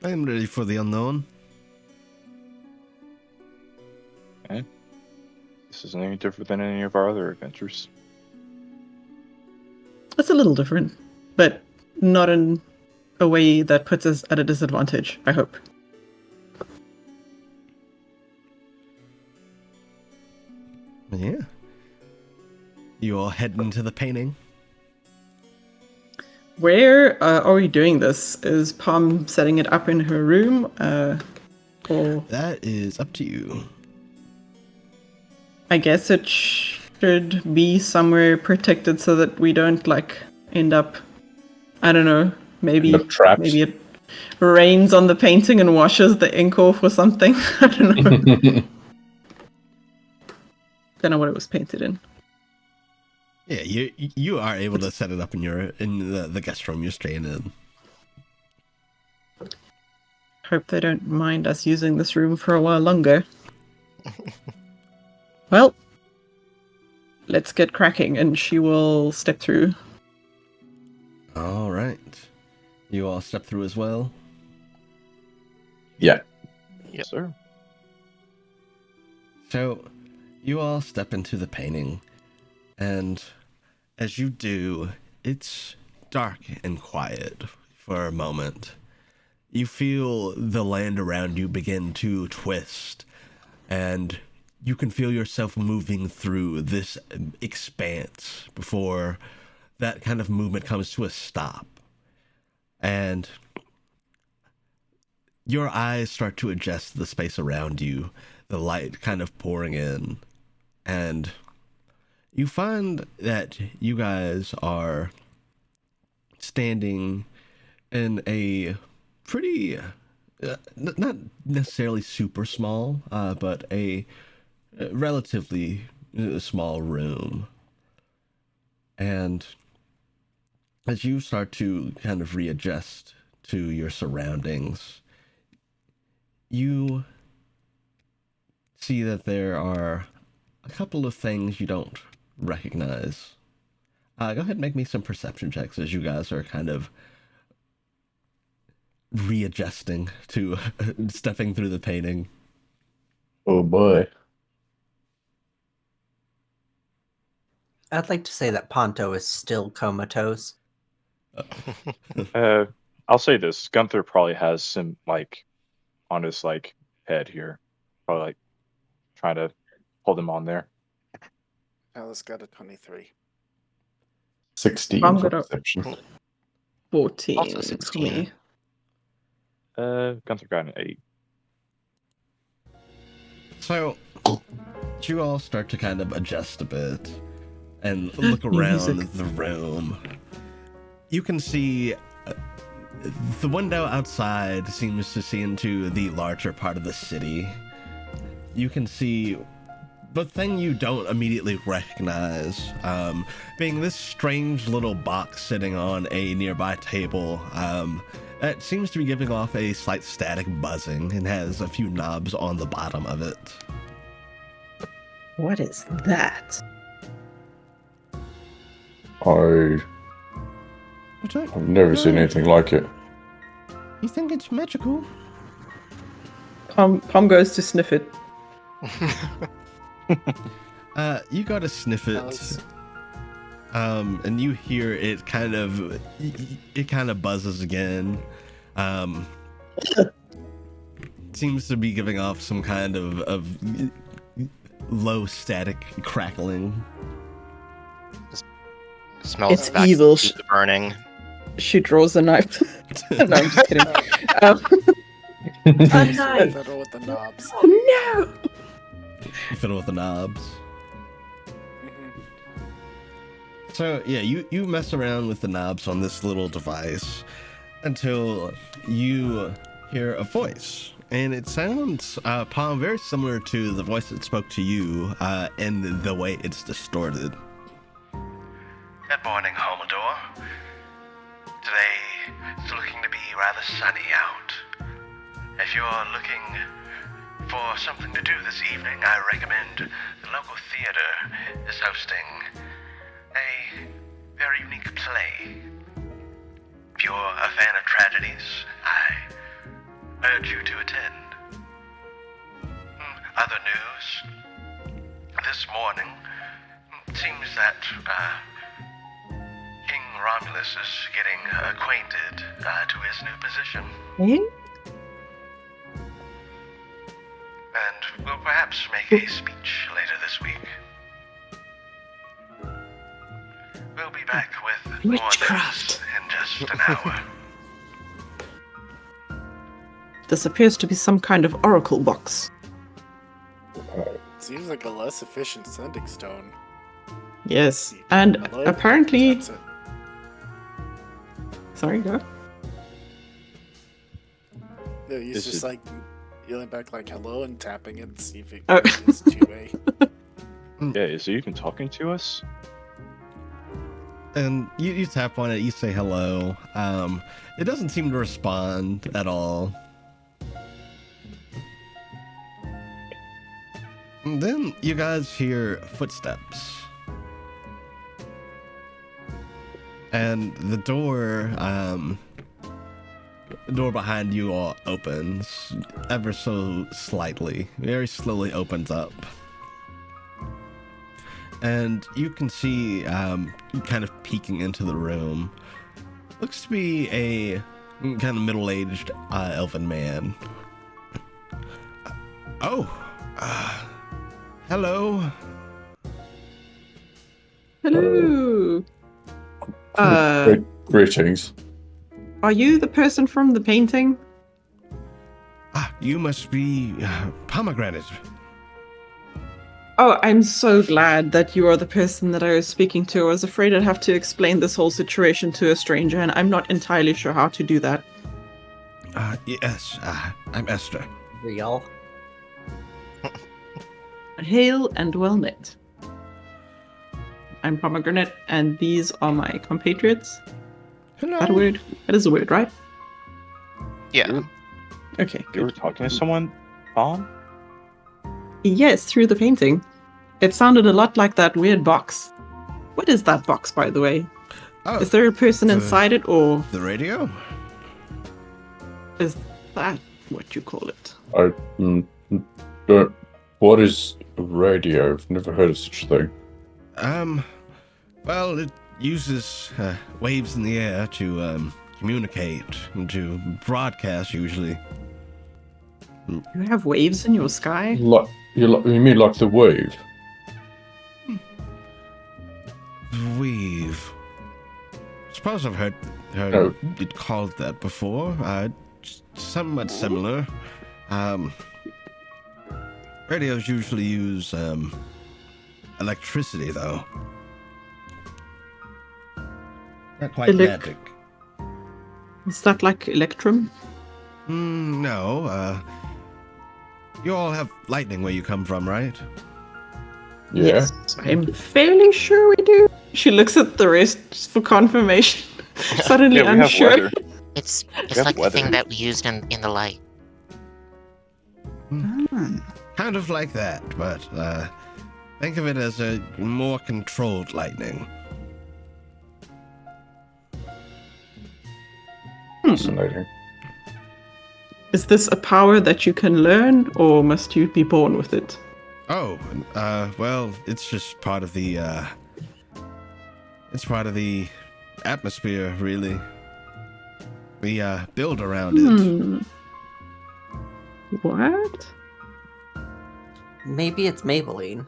Speaker 1: I am ready for the unknown.
Speaker 6: Okay. This isn't any different than any of our other adventures.
Speaker 4: It's a little different, but not in a way that puts us at a disadvantage, I hope.
Speaker 1: Yeah. You all head into the painting.
Speaker 4: Where are we doing this? Is Palm setting it up in her room? Or
Speaker 1: That is up to you.
Speaker 4: I guess it should be somewhere protected so that we don't end up, I don't know, maybe
Speaker 5: Trapped.
Speaker 4: maybe it rains on the painting and washes the ink off or something. I don't know. Don't know what it was painted in.
Speaker 1: Yeah, you are able to set it up in the guest room you're staying in.
Speaker 4: Hope they don't mind us using this room for a while longer. Well, let's get cracking, and she will step through.
Speaker 1: All right. You all step through as well?
Speaker 5: Yeah.
Speaker 6: Yes, sir.
Speaker 1: So, you all step into the painting, and as you do, it's dark and quiet for a moment. You feel the land around you begin to twist, and you can feel yourself moving through this expanse before that kind of movement comes to a stop. And your eyes start to adjust to the space around you, the light kind of pouring in, and you find that you guys are standing in a pretty, not necessarily super small, but a relatively small room. And as you start to kind of readjust to your surroundings, you see that there are a couple of things you don't recognize. Go ahead and make me some perception checks as you guys are kind of readjusting to stepping through the painting.
Speaker 5: Oh boy.
Speaker 2: I'd like to say that Ponto is still comatose.
Speaker 6: I'll say this: Gunther probably has some on his head here, probably trying to hold him on there.
Speaker 9: Alice got a 23.
Speaker 5: 16
Speaker 4: I'm
Speaker 5: for
Speaker 4: gonna-
Speaker 5: perception.
Speaker 4: 14
Speaker 7: Also
Speaker 4: for
Speaker 7: 16.
Speaker 4: me.
Speaker 6: Gunther got an 8.
Speaker 1: So, you all start to kind of adjust a bit and look
Speaker 4: New
Speaker 1: around
Speaker 4: music.
Speaker 1: the room. You can see the window outside seems to see into the larger part of the city. you can see the thing you don't immediately recognize, being this strange little box sitting on a nearby table. It seems to be giving off a slight static buzzing and has a few knobs on the bottom of it.
Speaker 4: What is that?
Speaker 5: I've never seen anything like it.
Speaker 1: You think it's magical?
Speaker 4: Pom goes to sniff it.
Speaker 1: You gotta sniff it. And you hear it kind of buzzes again. Seems to be giving off some kind of low static crackling.
Speaker 3: Smells
Speaker 4: It's
Speaker 3: back
Speaker 4: evil.
Speaker 3: to the burning.
Speaker 4: She draws a knife. No, I'm just kidding.
Speaker 2: A knife.
Speaker 9: Fiddle with the knobs.
Speaker 4: No!
Speaker 1: You fiddle with the knobs. So yeah, you mess around with the knobs on this little device until you hear a voice, and it sounds, Palm, very similar to the voice that spoke to you, in the way it's distorted. Good morning, Homador. Today it's looking to be rather sunny out. If you're looking for something to do this evening, I recommend the local theater is hosting a very unique play. If you're a fan of tragedies, I urge you to attend. Other news. This morning, it seems that King Romulus is getting acquainted to his new position. And will perhaps make a speech later this week. We'll be back with more
Speaker 4: Witchcraft.
Speaker 1: news in just an hour.
Speaker 4: This appears to be some kind of oracle box.
Speaker 9: Seems like a less efficient sending stone.
Speaker 4: Yes, and
Speaker 9: Hello?
Speaker 4: apparently...
Speaker 9: That's it.
Speaker 4: Sorry, go.
Speaker 9: No, he's
Speaker 6: This
Speaker 9: just
Speaker 6: is-
Speaker 9: like yelling back like hello and tapping it and see if it
Speaker 4: Oh.
Speaker 9: is two-way.
Speaker 6: Yeah, is he even talking to us?
Speaker 1: And you tap on it, you say hello. It doesn't seem to respond at all. And then you guys hear footsteps. And the door behind you all opens ever so slightly, very slowly opens up. And you can see, kind of peeking into the room, looks to be a kind of middle-aged elven man. Hello.
Speaker 4: Hello.
Speaker 5: Greetings.
Speaker 4: Are you the person from the painting?
Speaker 1: You must be Pomegranate.
Speaker 4: Oh, I'm so glad that you are the person that I was speaking to. I was afraid I'd have to explain this whole situation to a stranger, and I'm not entirely sure how to do that.
Speaker 1: Yes, I'm Esther.
Speaker 2: Real.
Speaker 4: Hail and well met. I'm Pomegranate, and these are my compatriots.
Speaker 1: Hello.
Speaker 4: That a word? That is a word, right?
Speaker 3: Yeah.
Speaker 4: Okay,
Speaker 6: You were
Speaker 4: good.
Speaker 6: talking to someone, Palm?
Speaker 4: Yes, through the painting. It sounded a lot like that weird box. What is that box, by the way?
Speaker 1: Oh,
Speaker 4: Is there a person inside it, or
Speaker 1: the radio?
Speaker 4: is that what you call it?
Speaker 5: I don't. What is radio? I've never heard of such a thing.
Speaker 1: Well, it uses waves in the air to communicate and to broadcast usually.
Speaker 4: You have waves in your sky?
Speaker 5: You mean like the wave?
Speaker 1: Weave. Suppose I've heard
Speaker 5: Oh.
Speaker 1: it called that before. Somewhat similar. Radios usually use electricity, though. Not quite magic.
Speaker 4: Is that like Electrum?
Speaker 1: No. You all have lightning where you come from, right?
Speaker 5: Yeah.
Speaker 4: Yes, I'm fairly sure we do. She looks at the rest just for confirmation. Suddenly
Speaker 6: Yeah, we have
Speaker 4: unsure.
Speaker 6: weather.
Speaker 7: It's
Speaker 6: have
Speaker 7: like the
Speaker 6: weather.
Speaker 7: thing that we used in the light.
Speaker 1: Kind of like that, but think of it as a more controlled lightning.
Speaker 5: Fascinating.
Speaker 4: Is this a power that you can learn, or must you be born with it?
Speaker 1: Oh, well, it's just part of the, it's part of the atmosphere, really. We, build around it.
Speaker 4: What?
Speaker 2: Maybe it's Maybelline.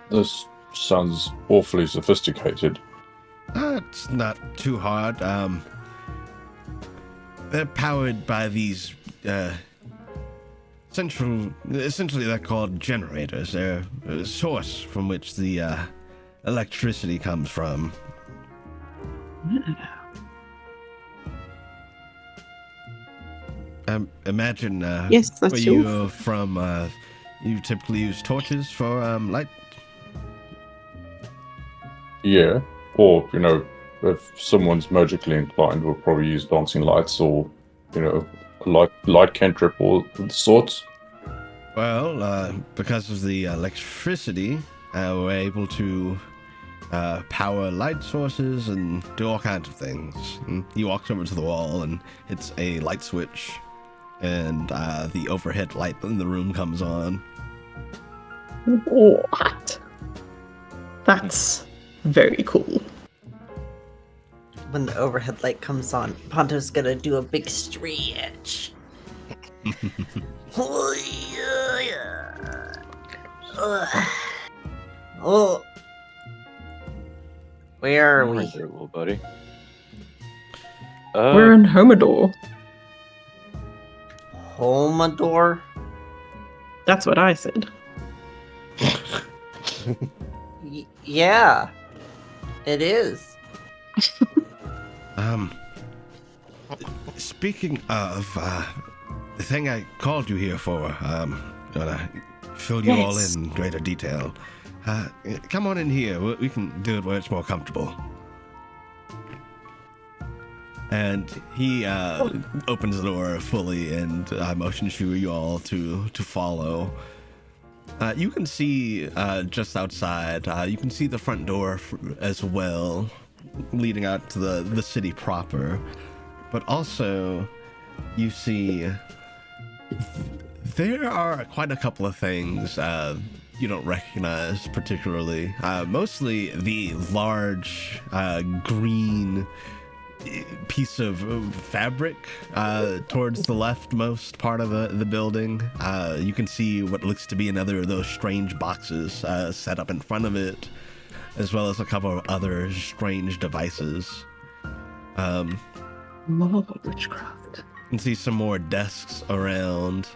Speaker 5: This sounds awfully sophisticated.
Speaker 1: It's not too hard. They're powered by these, essentially they're called generators. They're a source from which the, electricity comes from. Imagine,
Speaker 4: Yes, that's
Speaker 1: where you're from, you typically use torches for, light.
Speaker 5: Yeah. Or, if someone's magically inclined, we'll probably use dancing lights or, light cantrip or the sorts.
Speaker 1: Well, because of the electricity, we're able to power light sources and do all kinds of things. And he walks over to the wall and hits a light switch, and the overhead light in the room comes on.
Speaker 4: What? That's very cool.
Speaker 2: When the overhead light comes on, Ponto's gonna do a big stretch. Oh, where are
Speaker 6: All
Speaker 2: we?
Speaker 6: right there, little buddy.
Speaker 4: We're in Homodor.
Speaker 2: Homador?
Speaker 4: That's what I said.
Speaker 2: Yeah, it is.
Speaker 1: Speaking of, the thing I called you here for, gonna fill you all in greater detail. Come on in here. We can do it where it's more comfortable. And he opens the door fully, and motions for you all to follow. You can see just outside. You can see the front door as well, leading out to the city proper. But also, you see there are quite a couple of things you don't recognize particularly. Mostly the large green piece of fabric towards the leftmost part of the building. You can see what looks to be another of those strange boxes set up in front of it, as well as a couple of other strange devices.
Speaker 4: More witchcraft.
Speaker 1: You can see some more desks around.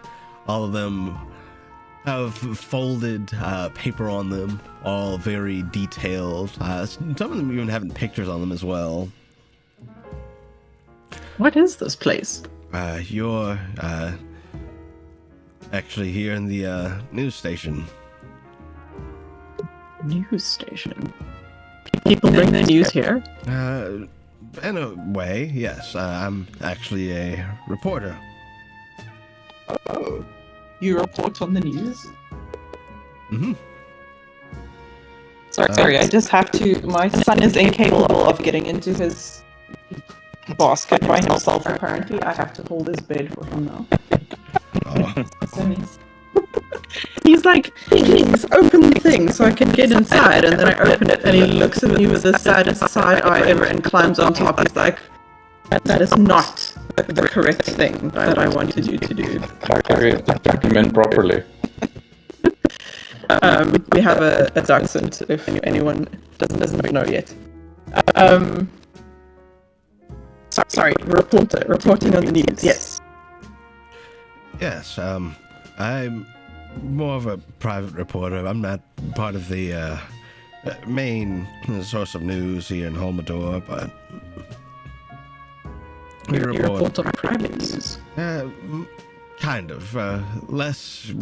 Speaker 1: All of them have folded paper on them, all very detailed. Some of them even having pictures on them as well.
Speaker 4: What is this place?
Speaker 1: You're actually here in the news station.
Speaker 4: News station. People bring the news here.
Speaker 1: In a way, yes. I'm actually a reporter.
Speaker 4: Oh. You report on the news?
Speaker 1: Mm-hmm.
Speaker 4: Sorry, I just have to. My son is incapable of getting into his basket by himself, apparently. I have to hold his bed for him now.
Speaker 1: Oh.
Speaker 4: He's like, please open the thing so I can get inside. And then I open it and he looks at me with the saddest side eye ever and climbs on top. He's like, that is not the correct thing that I wanted you to do.
Speaker 5: Pack him in properly.
Speaker 4: We have a dachshund, if anyone doesn't know yet. Sorry, reporting on the news. Yes.
Speaker 1: Yes, I'm more of a private reporter. I'm not part of the main source of news here in Homodor, but We
Speaker 4: You
Speaker 1: report
Speaker 4: report on private news.
Speaker 1: kind of less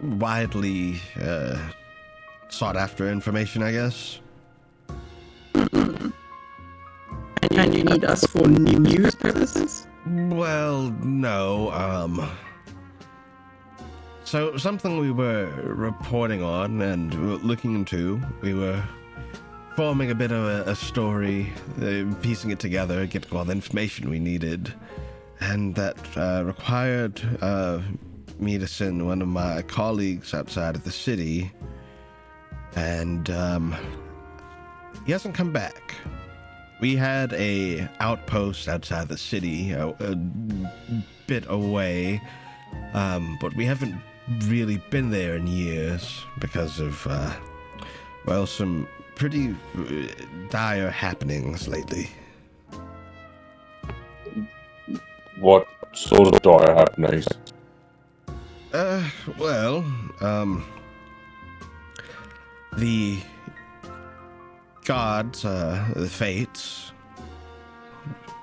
Speaker 1: widely sought after information, I guess.
Speaker 4: And you need us for news purposes?
Speaker 1: Well, no. So something we were reporting on and looking into, we were forming a bit of a story, piecing it together, getting all the information we needed, and that required me to send one of my colleagues outside of the city, and he hasn't come back. We had a outpost outside the city, a bit away, but we haven't really been there in years because of, some pretty dire happenings lately.
Speaker 5: What sort of dire happenings?
Speaker 1: The gods, the fates,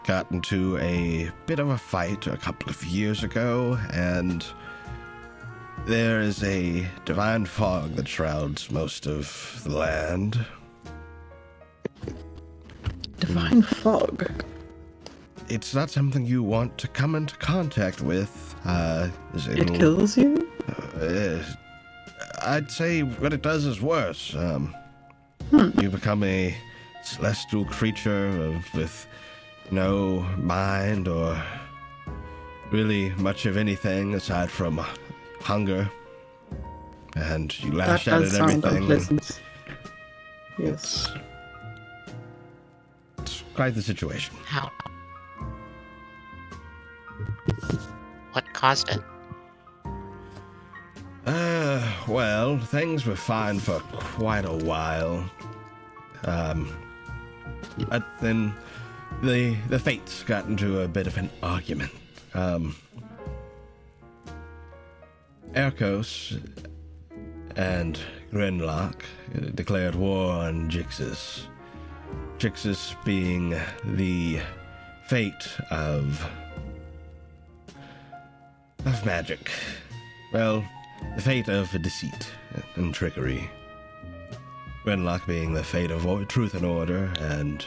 Speaker 1: got into a bit of a fight a couple of years ago, and there is a divine fog that shrouds most of the land.
Speaker 4: Divine fog?
Speaker 1: It's not something you want to come into contact with.
Speaker 4: It kills you?
Speaker 1: I'd say what it does is worse. You become a celestial creature with no mind or really much of anything aside from hunger. And you lash out at everything.
Speaker 4: Unpleasant. Yes.
Speaker 1: It's quite the situation.
Speaker 7: How? What caused it?
Speaker 1: Well, things were fine for quite a while. But then the fates got into a bit of an argument. Erkos and Grenlock declared war on Jixis. Jixis being the fate of magic. Well, the fate of deceit and trickery. Grenlock being the fate of truth and order, and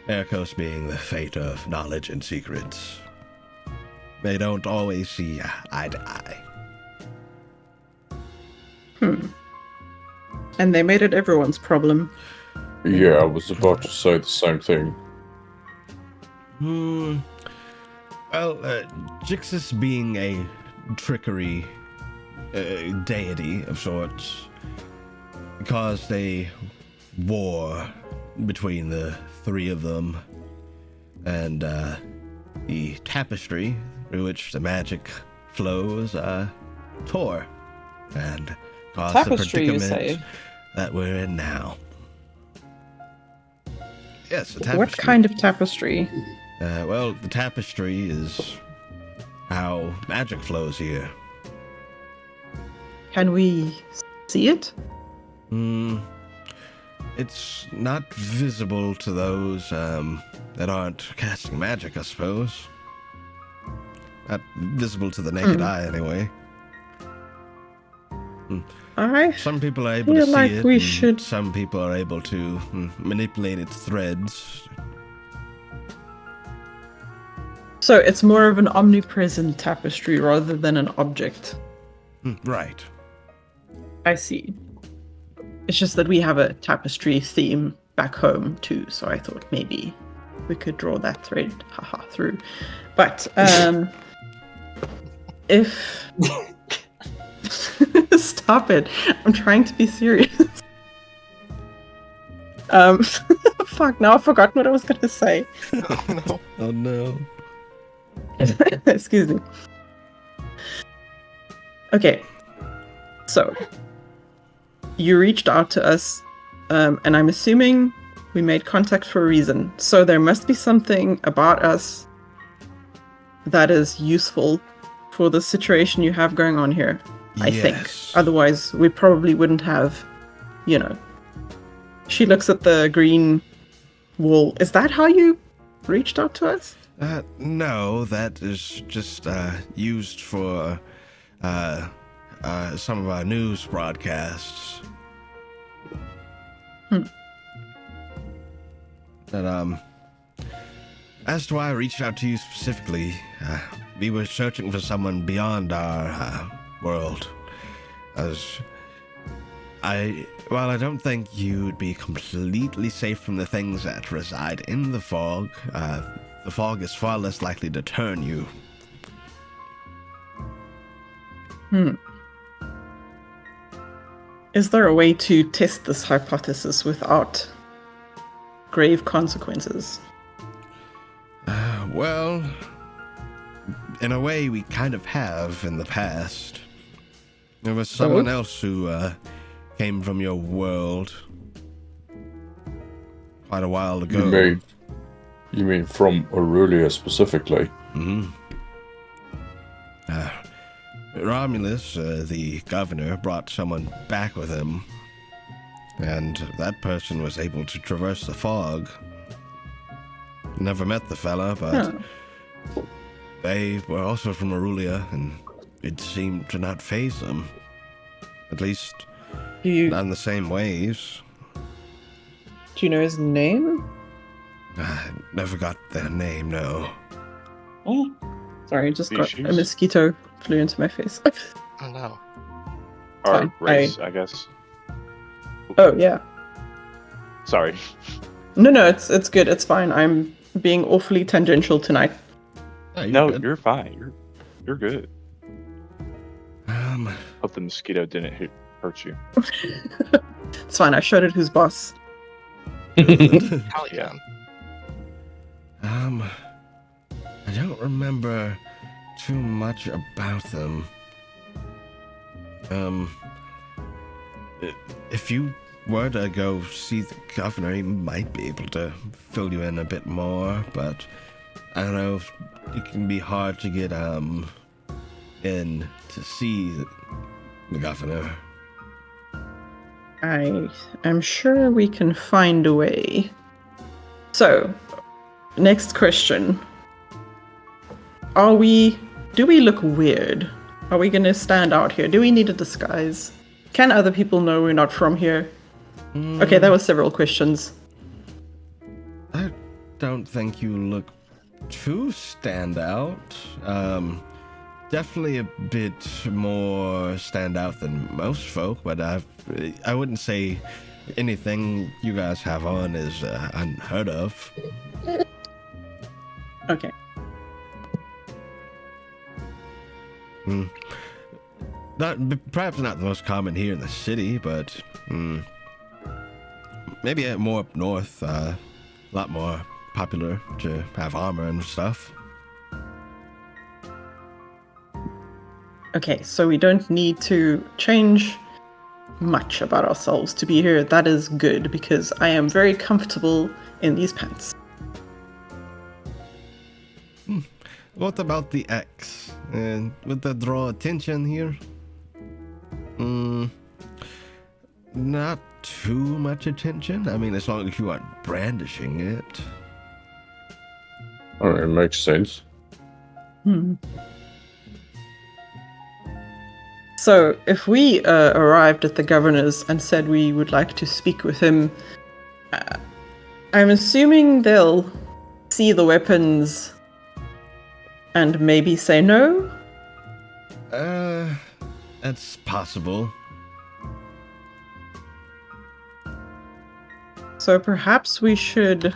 Speaker 1: Erkos being the fate of knowledge and secrets. They don't always see eye to eye.
Speaker 4: And they made it everyone's problem.
Speaker 5: Yeah, I was about to say the same thing.
Speaker 1: Well, Jixis being a trickery deity of sorts caused a war between the three of them, and the tapestry through which the magic flows tore and caused
Speaker 4: Tapestry,
Speaker 1: the
Speaker 4: you
Speaker 1: predicament
Speaker 4: say?
Speaker 1: that we're in now. Yes, a tapestry.
Speaker 4: What kind of tapestry?
Speaker 1: Well, the tapestry is how magic flows here.
Speaker 4: Can we see it?
Speaker 1: It's not visible to those that aren't casting magic, I suppose. Not visible to the naked eye, anyway. Some people are able to see
Speaker 4: like
Speaker 1: it,
Speaker 4: we
Speaker 1: and
Speaker 4: should-
Speaker 1: some people are able to manipulate its threads.
Speaker 4: So it's more of an omnipresent tapestry rather than an object.
Speaker 1: Right.
Speaker 4: I see. It's just that we have a tapestry theme back home too, so I thought maybe we could draw that thread through. But if stop it. I'm trying to be serious. Fuck, now I've forgotten what I was gonna say.
Speaker 1: Oh no.
Speaker 4: Excuse me. Okay. So, you reached out to us, and I'm assuming we made contact for a reason. So there must be something about us that is useful for the situation you have going on here. I think. Otherwise, we probably wouldn't have, She looks at the green wall. Is that how you reached out to us?
Speaker 1: No, that is just used for some of our news broadcasts. But as to why I reached out to you specifically, we were searching for someone beyond our world. While I don't think you'd be completely safe from the things that reside in the fog is far less likely to turn you.
Speaker 4: Is there a way to test this hypothesis without grave consequences?
Speaker 1: Well, in a way, we kind of have in the past. There was someone else who came from your world quite a while ago.
Speaker 5: You mean from Aurelia specifically?
Speaker 1: Mm-hmm. Romulus, the governor, brought someone back with him, and that person was able to traverse the fog. Never met the fella, but they were also from Aurelia, and it seemed to not faze them. At least, not in the same ways.
Speaker 4: Do you know his name?
Speaker 1: Never got their name, no.
Speaker 4: Oh, sorry, just got
Speaker 6: Species?
Speaker 4: a mosquito flew into my face.
Speaker 3: Oh no.
Speaker 6: Or
Speaker 4: Fine,
Speaker 6: race, I guess.
Speaker 4: Oh yeah.
Speaker 6: Sorry.
Speaker 4: No, it's good. It's fine. I'm being awfully tangential tonight.
Speaker 1: Oh,
Speaker 6: No,
Speaker 1: good.
Speaker 6: you're fine. You're good.
Speaker 1: Um,
Speaker 6: Hope the mosquito didn't hurt you.
Speaker 4: It's fine. I showed it who's boss.
Speaker 3: Hell yeah.
Speaker 1: I don't remember too much about them. If you were to go see the governor, he might be able to fill you in a bit more, but I don't know, it can be hard to get in to see the governor.
Speaker 4: I'm sure we can find a way. So, next question. Do we look weird? Are we gonna stand out here? Do we need a disguise? Can other people know we're not from here? Okay, that was several questions.
Speaker 1: I don't think you look too stand out. Definitely a bit more stand out than most folk, but I wouldn't say anything you guys have on is unheard of.
Speaker 4: Okay.
Speaker 1: Perhaps not the most common here in the city, but maybe more up north. A lot more popular to have armor and stuff.
Speaker 4: Okay, so we don't need to change much about ourselves to be here. That is good, because I am very comfortable in these pants.
Speaker 1: What about the X? Would that draw attention here? Not too much attention. I mean, as long as you aren't brandishing it.
Speaker 5: Oh, it makes sense.
Speaker 4: So, if we arrived at the governor's and said we would like to speak with him, I'm assuming they'll see the weapons and maybe say no?
Speaker 1: That's possible.
Speaker 4: So perhaps we should...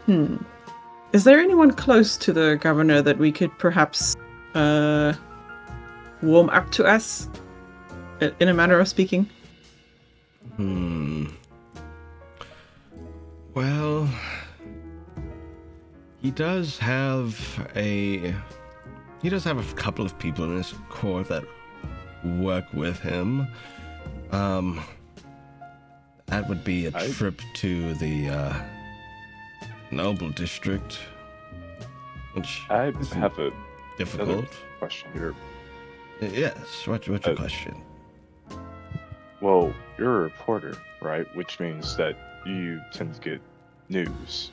Speaker 4: Is there anyone close to the governor that we could perhaps warm up to us, in a manner of speaking?
Speaker 1: Well, he does have a couple of people in his court that work with him. That would be a trip to the Noble District, which
Speaker 6: I have a
Speaker 1: difficult
Speaker 6: question here.
Speaker 1: Yes, what's your question?
Speaker 6: Well, you're a reporter, right? Which means that you tend to get news.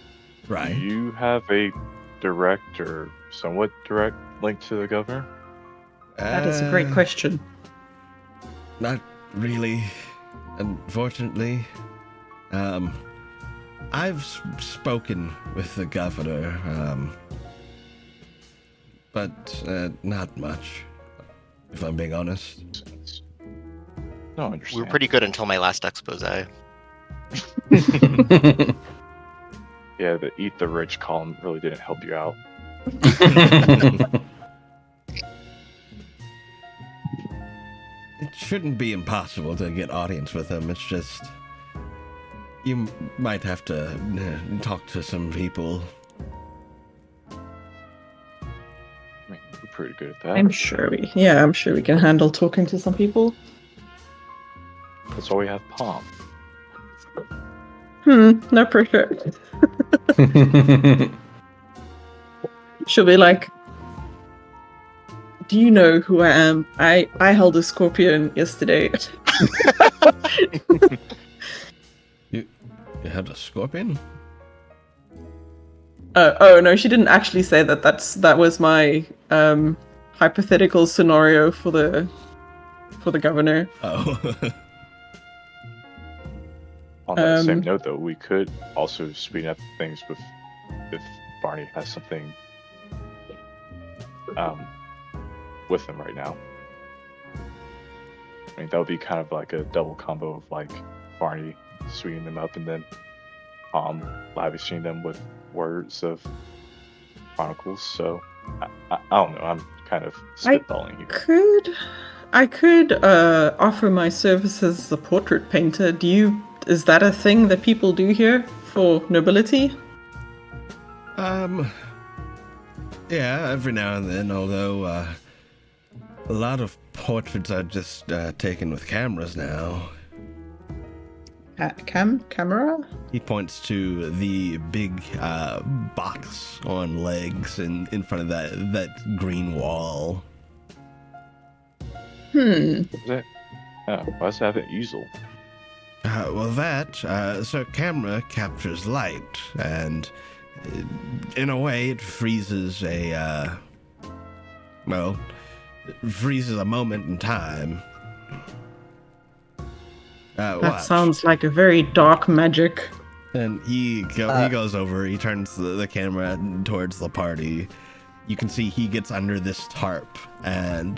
Speaker 6: Do
Speaker 1: Right.
Speaker 6: you have a direct or somewhat direct link to the governor?
Speaker 4: That is a great question.
Speaker 1: Not really, unfortunately. I've spoken with the governor, but not much, if I'm being honest.
Speaker 6: No, I
Speaker 3: We
Speaker 6: understand.
Speaker 3: were pretty good until my last expose.
Speaker 6: Yeah, the eat the rich column really didn't help you out.
Speaker 1: It shouldn't be impossible to get audience with him. It's just you might have to talk to some people.
Speaker 6: I mean, we're pretty good at that.
Speaker 4: I'm sure we can handle talking to some people.
Speaker 6: That's why we have Palm.
Speaker 4: No pressure. She'll be like, do you know who I am? I held a scorpion yesterday.
Speaker 1: You had a scorpion?
Speaker 4: Oh no, she didn't actually say that. That was my hypothetical scenario for the governor.
Speaker 1: Oh.
Speaker 6: On that same note, though, we could also speed up things with if Barney has something with him right now. I mean, that would be kind of like a double combo of like Barney sweetening them up and then lavishing them with words of chronicles. So I don't know. I'm kind of spitballing here.
Speaker 4: I could offer my services as a portrait painter. Is that a thing that people do here for nobility?
Speaker 1: Yeah, every now and then, although a lot of portraits are just taken with cameras now.
Speaker 4: Camera?
Speaker 1: He points to the big box on legs in front of that green wall.
Speaker 6: Why does it have an easel?
Speaker 1: So camera captures light, and in a way it freezes it freezes a moment in time.
Speaker 4: That sounds like a very dark magic.
Speaker 1: And he goes over, he turns the camera towards the party. You can see he gets under this tarp, and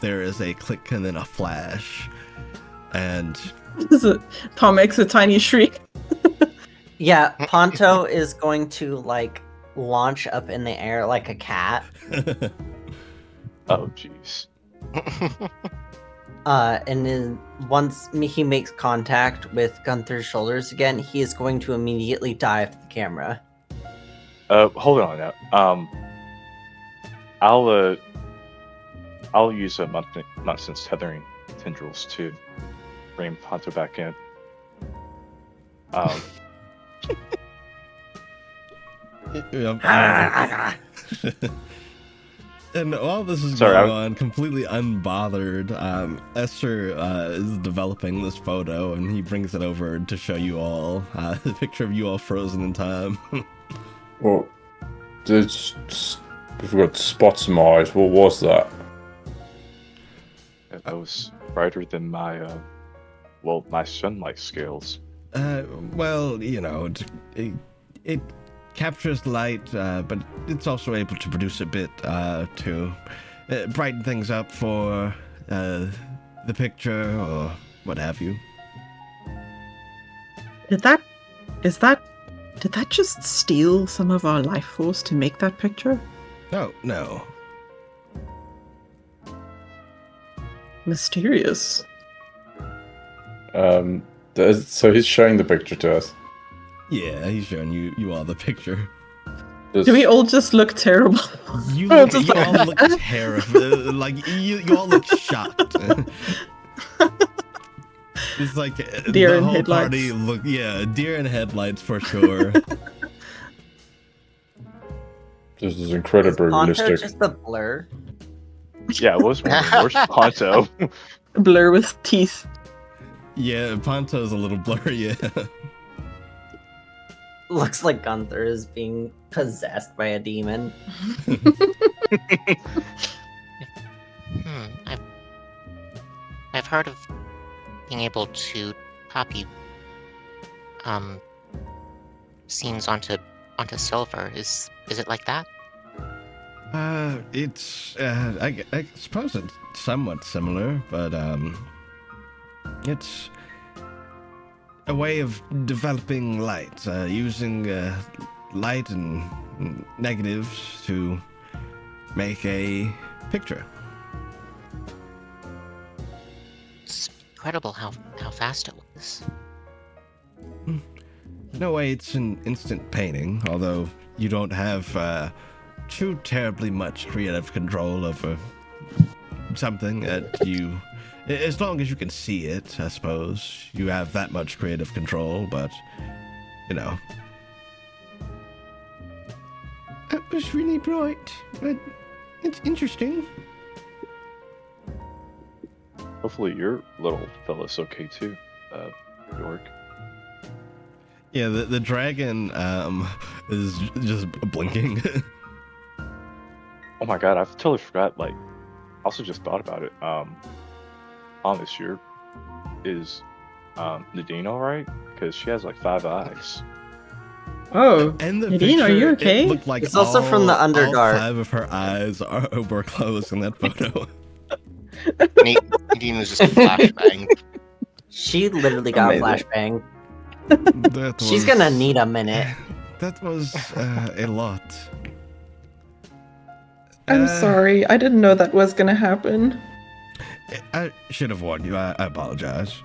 Speaker 1: there is a click and then a flash. And
Speaker 4: Tom makes a tiny shriek.
Speaker 2: Yeah, Ponto is going to like launch up in the air like a cat.
Speaker 6: Oh, jeez.
Speaker 2: And then once he makes contact with Gunther's shoulders again, he is going to immediately dive to the camera.
Speaker 6: Hold on now. I'll use a nonsense tethering tendrils to bring Ponto back in.
Speaker 1: And while this is going on, completely unbothered, Esther is developing this photo, and he brings it over to show you all the picture of you all frozen in time.
Speaker 5: Well, we've got spots in my eyes. What was that?
Speaker 6: That was brighter than my sunlight scales.
Speaker 1: Well, you know, it captures light, but it's also able to produce a bit to brighten things up for the picture or what have you.
Speaker 4: Did that just steal some of our life force to make that picture?
Speaker 1: Oh, no.
Speaker 4: Mysterious.
Speaker 5: So he's showing the picture to us.
Speaker 1: Yeah, he's showing you all the picture.
Speaker 4: Do we all just look terrible?
Speaker 1: You all look terrible. Like you all look shocked. It's like
Speaker 4: deer
Speaker 1: the
Speaker 4: in
Speaker 1: whole
Speaker 4: headlights.
Speaker 1: party look. Yeah, deer in headlights for sure.
Speaker 5: This is incredibly
Speaker 2: Ponto
Speaker 5: realistic.
Speaker 2: just a blur?
Speaker 6: Yeah, I was wondering, where's Ponto?
Speaker 4: Blur with teeth.
Speaker 1: Yeah, Ponto's a little blurry. Yeah.
Speaker 2: looks like Gunther is being possessed by a demon.
Speaker 7: I've heard of being able to copy scenes onto silver. Is it like that?
Speaker 1: It's I suppose it's somewhat similar, but it's a way of developing light, using light and negatives to make a picture.
Speaker 7: It's incredible how fast it was.
Speaker 1: In a way, it's an instant painting, although you don't have too terribly much creative control over something that you... As long as you can see it, I suppose, you have that much creative control, but, you know. That was really bright, but it's interesting.
Speaker 6: Hopefully your little fella's okay too, York.
Speaker 1: Yeah, the dragon is just blinking.
Speaker 6: Oh my god, I totally forgot. Like, also just thought about it. On this year, is Nadine all right? Because she has like 5 eyes.
Speaker 4: Oh,
Speaker 1: And the
Speaker 4: Nadine, are you
Speaker 1: picture,
Speaker 4: okay?
Speaker 1: It looked like
Speaker 2: It's also from the Underdark.
Speaker 1: All 5 of her eyes were closed in that photo.
Speaker 3: Nadine was just flashbang.
Speaker 2: She literally got
Speaker 4: Amazing.
Speaker 2: flashbang.
Speaker 1: That
Speaker 2: She's
Speaker 1: was-
Speaker 2: gonna need a minute.
Speaker 1: That was a lot.
Speaker 4: I'm sorry. I didn't know that was gonna happen.
Speaker 1: I should have warned you. I apologize.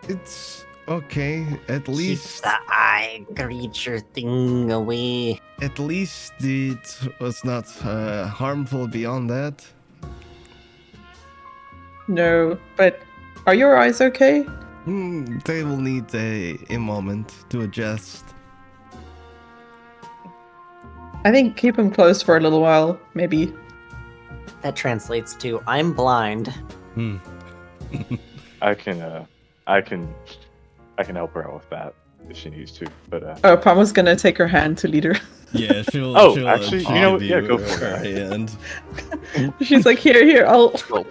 Speaker 1: It's okay. At
Speaker 2: Keep
Speaker 1: least,
Speaker 2: the eye creature thing away.
Speaker 1: at least it was not harmful beyond that.
Speaker 4: No, but are your eyes okay?
Speaker 1: They will need a moment to adjust.
Speaker 4: I think keep them closed for a little while, maybe.
Speaker 2: That translates to I'm blind.
Speaker 6: I can help her out with that if she needs to. But
Speaker 4: Oh, Palma's gonna take her hand to lead her.
Speaker 1: Yeah, she'll.
Speaker 6: Oh,
Speaker 1: she'll
Speaker 6: actually, you know what? Yeah, go for
Speaker 1: her
Speaker 6: it.
Speaker 1: hand.
Speaker 4: She's like, here, I'll show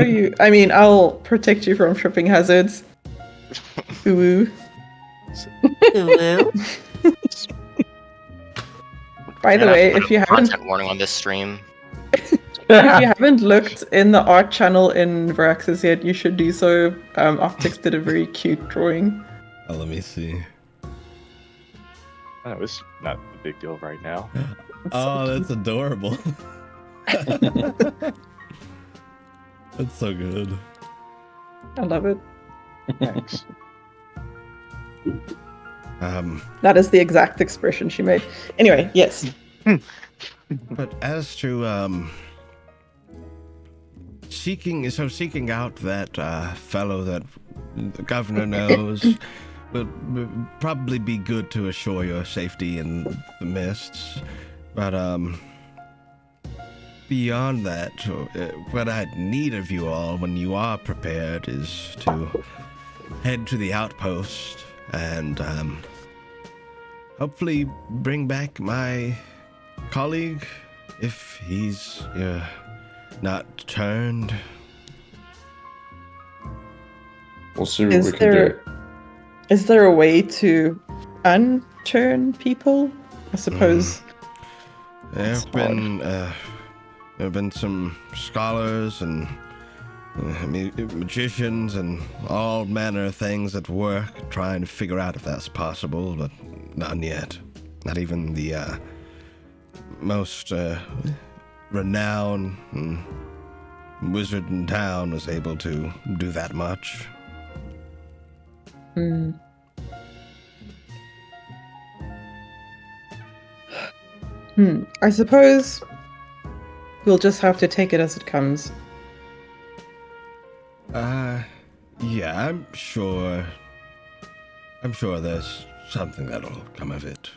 Speaker 4: you. I mean, I'll protect you from tripping hazards. Ooh.
Speaker 2: Ooh.
Speaker 4: By the
Speaker 3: And
Speaker 4: way,
Speaker 3: I've put
Speaker 4: if
Speaker 3: a
Speaker 4: you haven't
Speaker 3: content warning on this stream.
Speaker 4: if you haven't looked in the art channel in Varaxes yet, you should do so. Optics did a very cute drawing.
Speaker 1: Oh, let me see.
Speaker 6: I know it's not a big deal right now.
Speaker 1: Oh, that's adorable. That's so good.
Speaker 4: I love it.
Speaker 6: Thanks.
Speaker 4: That is the exact expression she made. Anyway, yes.
Speaker 1: But as to seeking out that fellow that the governor knows will probably be good to assure your safety in the mists. But beyond that, what I'd need of you all when you are prepared is to head to the outpost and hopefully bring back my colleague if he's not turned.
Speaker 5: We'll see what we can do.
Speaker 4: Is there a way to unturn people? I suppose.
Speaker 1: There
Speaker 4: That's
Speaker 1: have been some scholars and magicians and all manner of things at work trying to figure out if that's possible, but none yet. Not even the most renowned wizard in town was able to do that much.
Speaker 4: I suppose we'll just have to take it as it comes.
Speaker 1: Yeah, I'm sure there's something that'll come of it.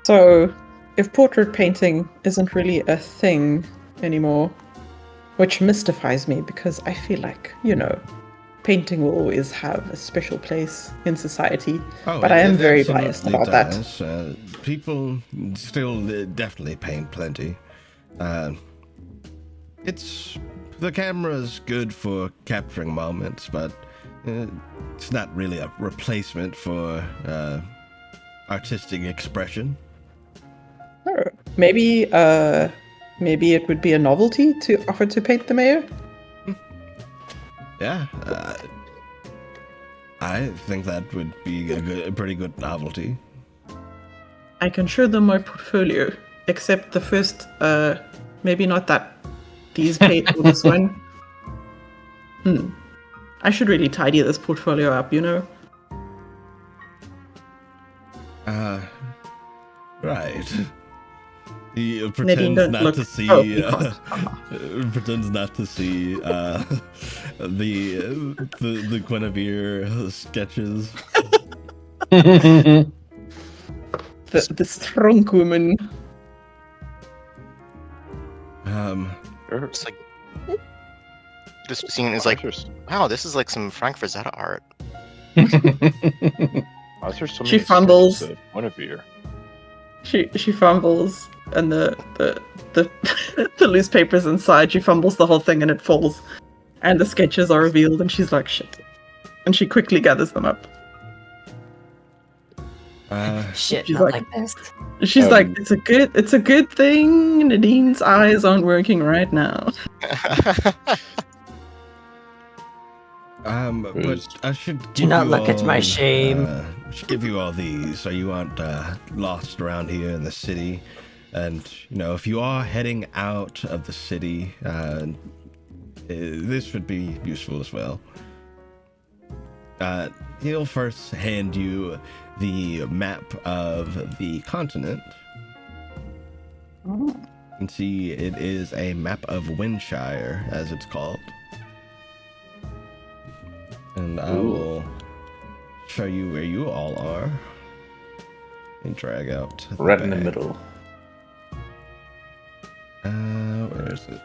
Speaker 4: So, if portrait painting isn't really a thing anymore, which mystifies me because I feel like, painting will always have a special place in society.
Speaker 1: Oh,
Speaker 4: But I am
Speaker 1: it
Speaker 4: very
Speaker 1: absolutely
Speaker 4: biased about that.
Speaker 1: does. People still definitely paint plenty. The camera's good for capturing moments, but it's not really a replacement for artistic expression.
Speaker 4: Maybe it would be a novelty to offer to paint the mayor.
Speaker 1: Yeah, I think that would be a pretty good novelty.
Speaker 4: I can show them my portfolio, except the first, maybe not that. These page or this one. I should really tidy this portfolio up, you know?
Speaker 1: Right. He
Speaker 4: Nadine,
Speaker 1: pretends
Speaker 4: don't
Speaker 1: not
Speaker 4: look.
Speaker 1: to see.
Speaker 4: Oh, you can't.
Speaker 1: Pretends not to see the Guinevere sketches.
Speaker 4: The strong woman.
Speaker 3: It's like this scene is like, wow, this is like some Frank Frazetta art.
Speaker 6: Why is there so
Speaker 4: She
Speaker 6: many
Speaker 4: fumbles.
Speaker 6: sketches of Guinevere?
Speaker 4: She fumbles, and the the loose papers inside. She fumbles the whole thing, and it falls, and the sketches are revealed, and she's like, "Shit!" And she quickly gathers them up.
Speaker 2: Shit,
Speaker 4: she's
Speaker 2: not
Speaker 4: like-
Speaker 2: like this.
Speaker 4: She's like, "It's a good thing Nadine's eyes aren't working right now."
Speaker 1: But I should
Speaker 2: Do
Speaker 1: give
Speaker 2: not
Speaker 1: you
Speaker 2: look at my
Speaker 1: all,
Speaker 2: shame.
Speaker 1: I should give you all these so you aren't lost around here in the city. And, if you are heading out of the city, this would be useful as well. He'll first hand you the map of the continent. You can see it is a map of Windshire, as it's called. And I will show you where you all are. And drag out the
Speaker 5: Right in the
Speaker 1: bag.
Speaker 5: middle.
Speaker 1: Where is it?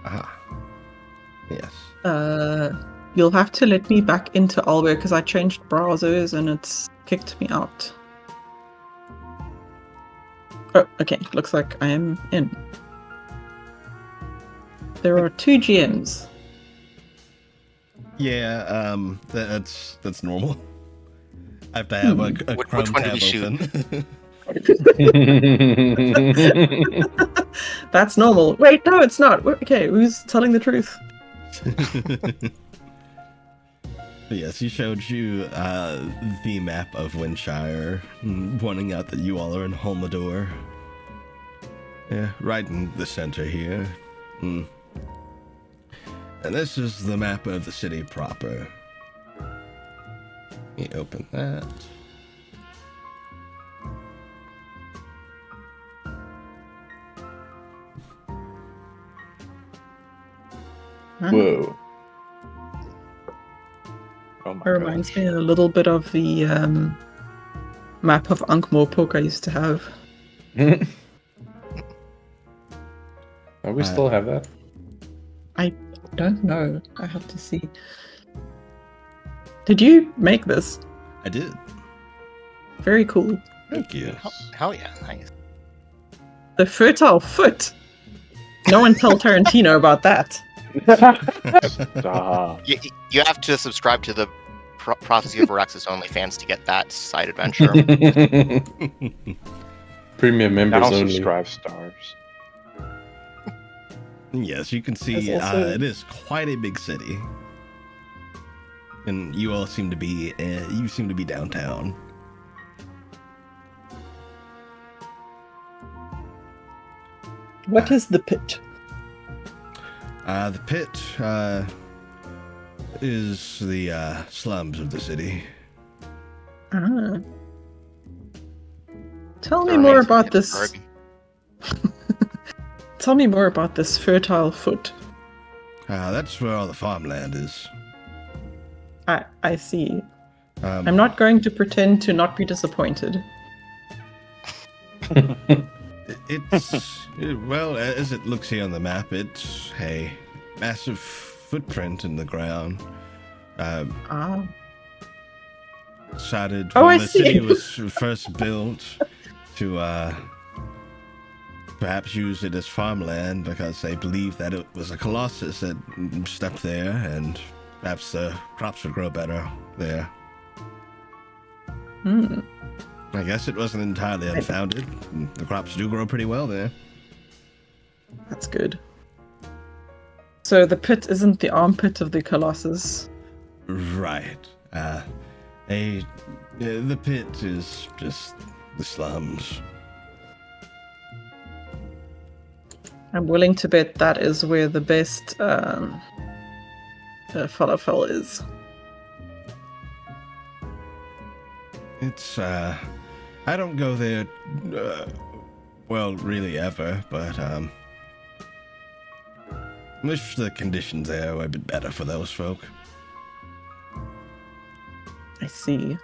Speaker 1: Ah. Yes.
Speaker 4: You'll have to let me back into Alware because I changed browsers and it's kicked me out. Oh, okay. Looks like I am in. There are 2 GMs.
Speaker 1: Yeah, that's normal. I have to have a
Speaker 3: Which
Speaker 1: Chrome
Speaker 3: one did
Speaker 1: tab
Speaker 3: we shoot?
Speaker 1: open.
Speaker 4: That's normal. Wait, no, it's not. Okay, who's telling the truth?
Speaker 1: Yes, he showed you the map of Windshire, pointing out that you all are in Holmador. Yeah, right in the center here. And this is the map of the city proper. You open that.
Speaker 5: Whoa.
Speaker 6: Oh my
Speaker 4: It reminds me a little bit of the map of Ankh-Morpork I used to have.
Speaker 5: Oh, we still have that?
Speaker 4: I don't know. I have to see. Did you make this?
Speaker 1: I did.
Speaker 4: Very cool.
Speaker 1: Thank you.
Speaker 3: Hell yeah, nice.
Speaker 4: The fertile foot. No one tell Tarantino about that.
Speaker 6: Stop.
Speaker 3: You have to subscribe to the Prophecy of Varaxes OnlyFans to get that side adventure.
Speaker 5: Premium members
Speaker 6: Now
Speaker 5: only.
Speaker 6: subscribe stars.
Speaker 1: Yes, you can see
Speaker 4: There's also-
Speaker 1: it is quite a big city, and you all seem to be downtown.
Speaker 4: What is the pit?
Speaker 1: The pit is the slums of the city.
Speaker 4: Ah. Tell
Speaker 3: The
Speaker 4: me more
Speaker 3: remains of
Speaker 4: about this.
Speaker 3: Pittsburgh.
Speaker 4: Tell me more about this fertile foot.
Speaker 1: That's where all the farmland is.
Speaker 4: I see.
Speaker 1: Um,
Speaker 4: I'm not going to pretend to not be disappointed.
Speaker 1: It's well, as it looks here on the map, it's massive footprint in the ground. Decided
Speaker 4: Oh,
Speaker 1: when
Speaker 4: I
Speaker 1: the
Speaker 4: see.
Speaker 1: city was first built to perhaps use it as farmland because they believed that it was a colossus that stepped there, and perhaps the crops would grow better there. I guess it wasn't entirely unfounded. The crops do grow pretty well there.
Speaker 4: That's good. So the pit isn't the armpit of the Colossus.
Speaker 1: Right. The pit is just the slums.
Speaker 4: I'm willing to bet that is where the best falafel is.
Speaker 1: It's, I don't go there, well, really ever, but, wish the conditions there were a bit better for those folk.
Speaker 4: I see.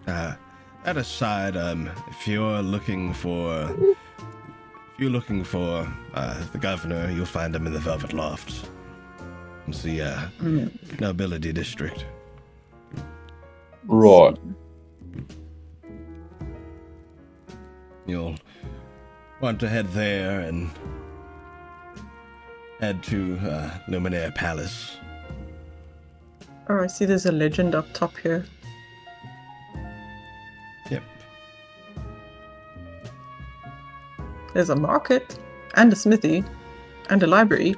Speaker 1: That aside, if you're looking for the governor, you'll find him in the Velvet Lofts. It's the nobility district.
Speaker 5: Right.
Speaker 1: You'll want to head there and head to Luminaire Palace.
Speaker 4: Oh, I see there's a legend up top here.
Speaker 1: Yep.
Speaker 4: There's a market, and a smithy, and a library.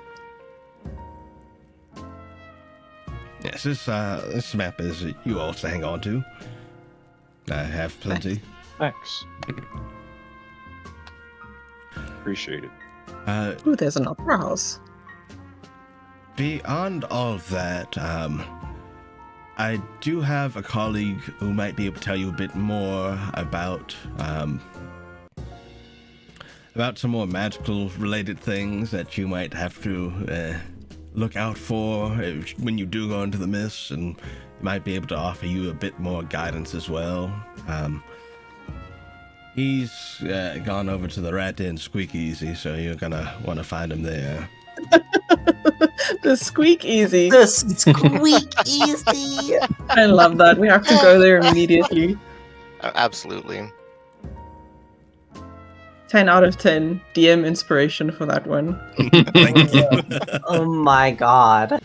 Speaker 1: Yes, this map is you all to hang on to. I have plenty.
Speaker 6: Thanks. Appreciate it.
Speaker 4: Ooh, there's an opera house.
Speaker 1: Beyond all of that, I do have a colleague who might be able to tell you a bit more about some more magical related things that you might have to look out for when you do go into the mists, and might be able to offer you a bit more guidance as well. He's gone over to the Rat Den Squeak Easy, so you're gonna want to find him there.
Speaker 4: The Squeak Easy.
Speaker 2: The Squeak Easy.
Speaker 4: I love that. We have to go there immediately.
Speaker 3: Absolutely.
Speaker 4: 10 out of 10 DM inspiration for that one.
Speaker 1: Thank you.
Speaker 2: Oh my god.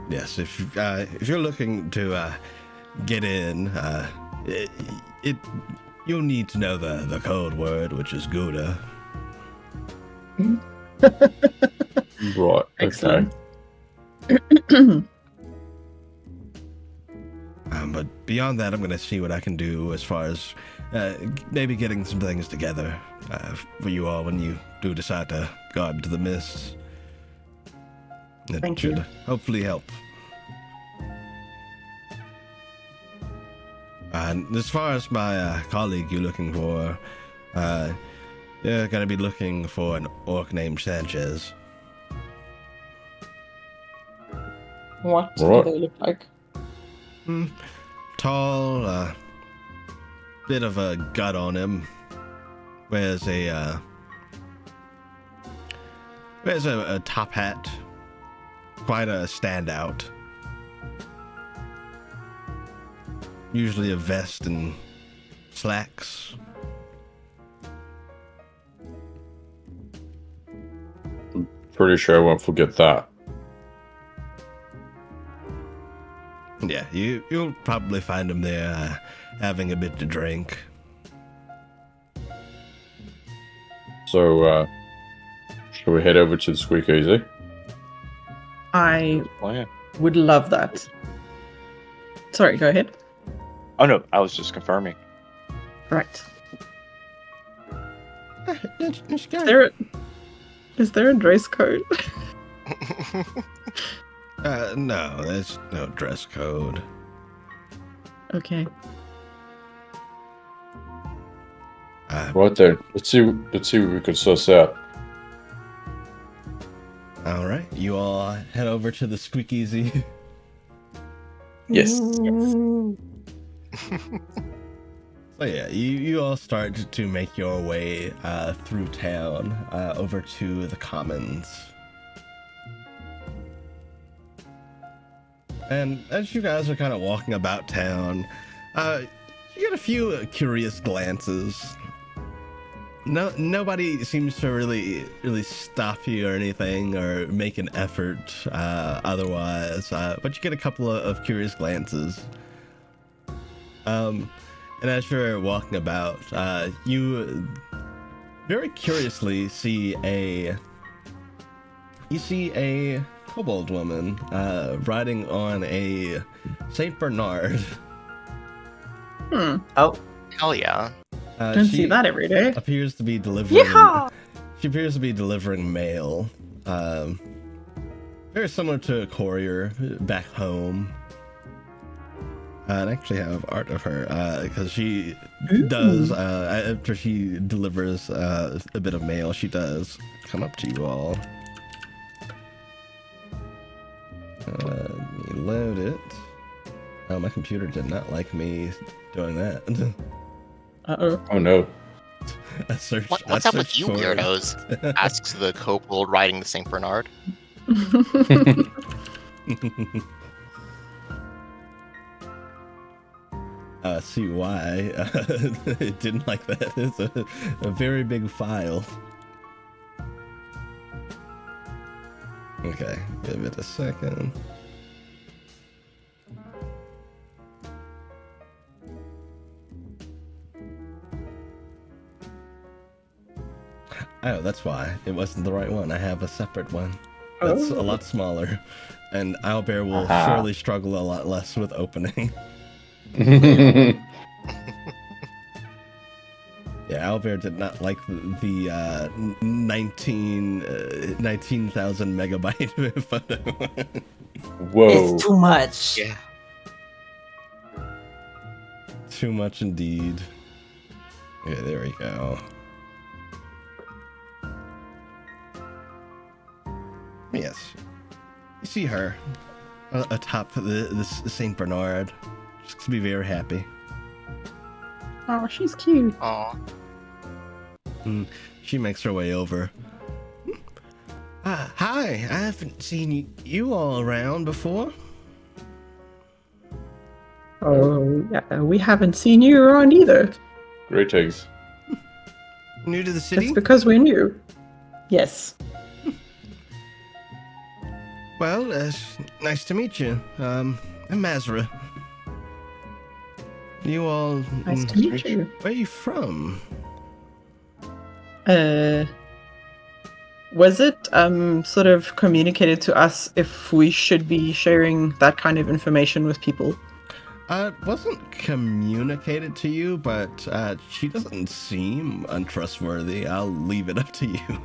Speaker 1: Yes, if you're looking to get in, you'll need to know the code word, which is Gouda.
Speaker 5: Right.
Speaker 4: Excellent.
Speaker 5: Okay.
Speaker 1: But beyond that, I'm going to see what I can do as far as maybe getting some things together for you all when you do decide to go out into the mists. It
Speaker 4: Thank
Speaker 1: should
Speaker 4: you.
Speaker 1: hopefully help. And as far as my colleague you're looking for, you're going to be looking for an orc named Sanchez.
Speaker 4: What
Speaker 5: Right.
Speaker 4: do they look like?
Speaker 1: Tall, bit of a gut on him. Wears a top hat. Quite a standout. Usually a vest and slacks.
Speaker 5: Pretty sure I won't forget that.
Speaker 1: Yeah, you'll probably find him there having a bit to drink.
Speaker 5: So, shall we head over to the Squeak Easy?
Speaker 4: I
Speaker 6: Plan.
Speaker 4: would love that. Sorry, go ahead.
Speaker 6: Oh no, I was just confirming.
Speaker 4: Right.
Speaker 1: This guy.
Speaker 4: Is there a dress code?
Speaker 1: No, there's no dress code.
Speaker 4: Okay.
Speaker 5: Right there. Let's see what we can suss out.
Speaker 1: All right, you all head over to the Squeak Easy.
Speaker 5: Yes.
Speaker 1: So yeah, you all start to make your way through town over to the commons. And as you guys are kind of walking about town, you get a few curious glances. Nobody seems to really stop you or anything or make an effort otherwise, but you get a couple of curious glances. And as you're walking about, you very curiously see a kobold woman riding on a Saint Bernard.
Speaker 2: Oh,
Speaker 3: Hell yeah.
Speaker 4: Don't see that every day.
Speaker 1: Appears to be delivering.
Speaker 2: yeehaw!
Speaker 1: She appears to be delivering mail. Very similar to a courier back home. I actually have art of her because she does after she delivers a bit of mail, she does come up to you all. Let me load it. Oh, my computer did not like me doing that.
Speaker 4: Uh-oh.
Speaker 5: Oh no.
Speaker 3: What's up with you weirdos? Asks the kobold riding the Saint Bernard.
Speaker 1: See why it didn't like that. It's a very big file. Okay, give it a second. Oh, that's why it wasn't the right one. I have a separate one that's a lot smaller, and Owlbear will surely struggle a lot less with opening. Yeah, Owlbear did not like the 19,000 megabyte photo.
Speaker 5: Whoa.
Speaker 2: It's too much.
Speaker 3: Yeah.
Speaker 1: Too much indeed. Okay, there we go. Yes, you see her atop this Saint Bernard. She's gonna be very happy.
Speaker 4: Oh, she's cute.
Speaker 3: Aw.
Speaker 1: She makes her way over. Hi, I haven't seen you all around before.
Speaker 4: Oh, yeah, we haven't seen you around either.
Speaker 5: Greetings.
Speaker 1: New to the city?
Speaker 4: That's because we're new. Yes.
Speaker 1: Well, nice to meet you. I'm Mazra. You all...
Speaker 4: Nice to meet you.
Speaker 1: Where are you from?
Speaker 4: Was it sort of communicated to us if we should be sharing that kind of information with people?
Speaker 1: It wasn't communicated to you, but she doesn't seem untrustworthy. I'll leave it up to you.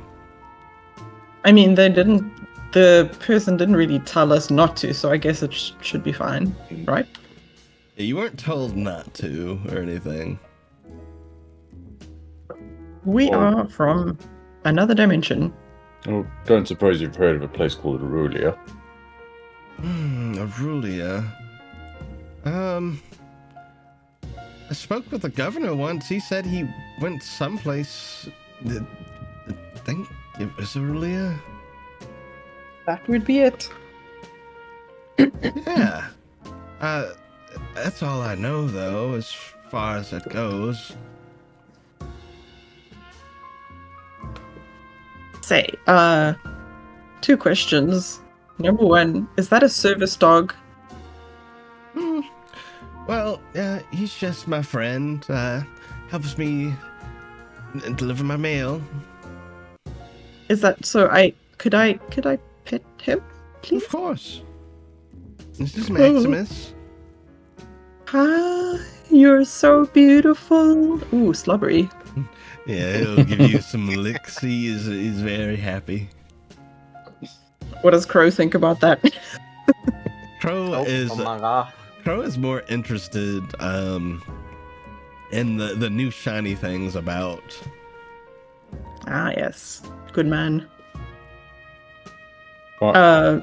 Speaker 4: I mean, the person didn't really tell us not to, so I guess it should be fine, right?
Speaker 1: You weren't told not to, or anything.
Speaker 4: We are from another dimension.
Speaker 5: Oh, don't suppose you've heard of a place called Aurelia?
Speaker 1: Aurelia. I spoke with the governor once. He said he went someplace. I think it was Aurelia.
Speaker 4: That would be it.
Speaker 1: Yeah. That's all I know, though, as far as it goes.
Speaker 4: Say, 2 questions. Number 1, is that a service dog?
Speaker 1: Well, he's just my friend. Helps me deliver my mail.
Speaker 4: Is that so? Could I pet him, please?
Speaker 1: Of course. This is Maximus.
Speaker 4: Hi, you're so beautiful. Ooh, slobbery.
Speaker 1: Yeah, he'll give you some licks. He's very happy.
Speaker 4: What does Crow think about that?
Speaker 1: Crow
Speaker 2: Oh my god.
Speaker 1: Crow is more interested in the new shiny things about.
Speaker 4: Ah, yes. Good man.
Speaker 5: Bar-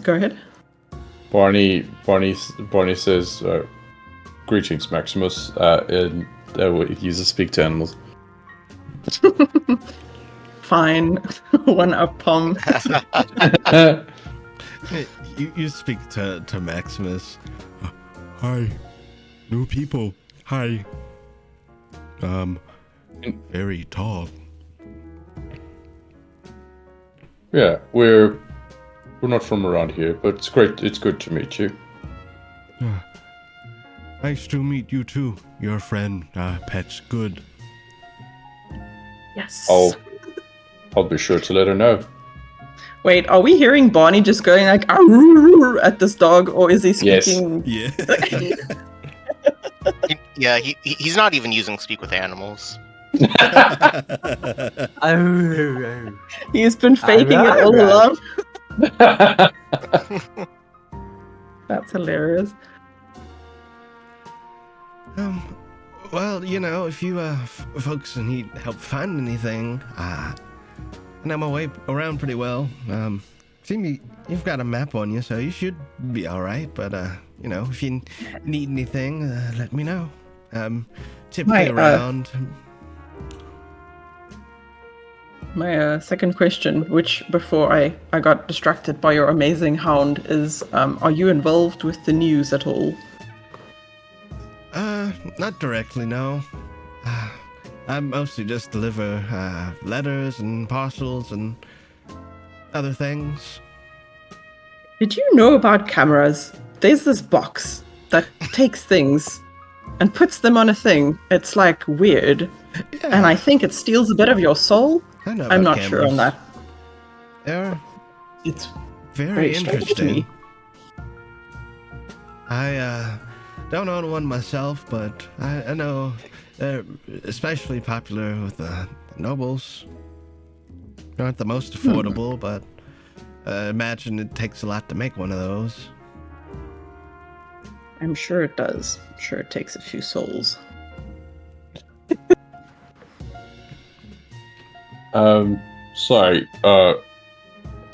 Speaker 4: Go ahead.
Speaker 5: Barney says, greetings, Maximus. And he uses speak to animals.
Speaker 4: Fine. One up, Pom.
Speaker 1: You speak to Maximus. Hi, new people. Hi. Very tall.
Speaker 5: Yeah, we're not from around here, but it's great. It's good to meet you.
Speaker 1: Nice to meet you too. Your friend, Pet's good.
Speaker 4: Yes.
Speaker 5: I'll be sure to let her know.
Speaker 4: Wait, are we hearing Barney just going like "Arr!" at this dog, or is he speaking?
Speaker 1: Yeah.
Speaker 3: Yeah, he's not even using speak with animals.
Speaker 4: He's been faking it all along. That's hilarious.
Speaker 1: Well, if you folks need help find anything, I know my way around pretty well. You've got a map on you, so you should be all right. But if you need anything, let me know. Typically around.
Speaker 4: My second question, which before I got distracted by your amazing hound, is are you involved with the news at all?
Speaker 1: Not directly, no. I mostly just deliver letters and parcels and other things.
Speaker 4: Did you know about cameras? There's this box that takes things and puts them on a thing. It's like weird.
Speaker 1: Yeah,
Speaker 4: And I think it steals a bit of your soul.
Speaker 1: I know
Speaker 4: I'm
Speaker 1: about
Speaker 4: not sure on
Speaker 1: cameras.
Speaker 4: that.
Speaker 1: They're
Speaker 4: It's
Speaker 1: very
Speaker 4: strange to me.
Speaker 1: interesting. I don't own one myself, but I know they're especially popular with the nobles. They aren't the most affordable, but imagine it takes a lot to make one of those.
Speaker 4: I'm sure it does. I'm sure it takes a few souls.
Speaker 5: Sorry,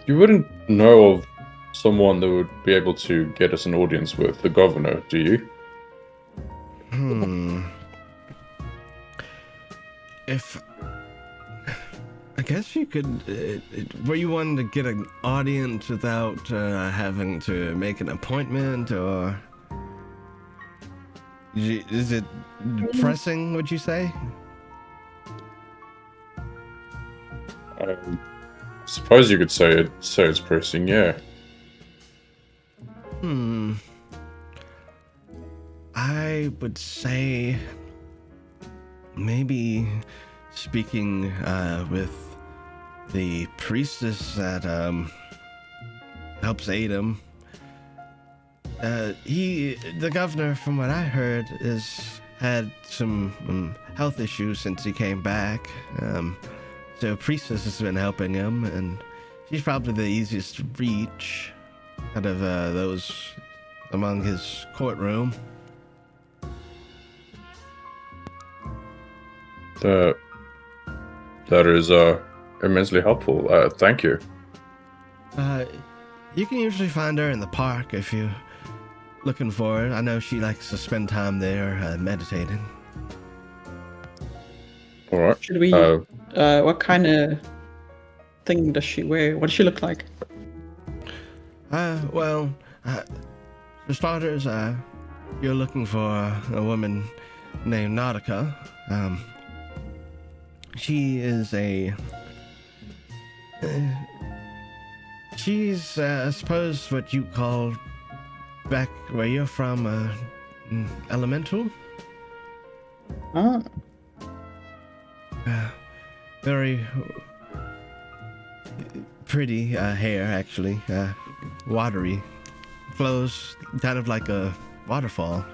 Speaker 5: you wouldn't know of someone that would be able to get us an audience with the governor, do you?
Speaker 1: If I guess you could, were you wanting to get an audience without having to make an appointment, or is it pressing? Would you say?
Speaker 5: I suppose you could say it's pressing, yeah.
Speaker 1: I would say maybe speaking with the priestess that helps aid him. The governor, from what I heard, had some health issues since he came back. So priestess has been helping him, and she's probably the easiest to reach out of those among his courtroom.
Speaker 5: That is immensely helpful. Thank you.
Speaker 1: You can usually find her in the park if you're looking for her. I know she likes to spend time there meditating.
Speaker 5: All right.
Speaker 4: Should we? What kind of thing does she wear? What does she look like?
Speaker 1: For starters, you're looking for a woman named Nautica. She is she's, I suppose, what you call, back where you're from, elemental.
Speaker 4: Oh.
Speaker 1: Very pretty hair, actually. Watery. Flows kind of like a waterfall.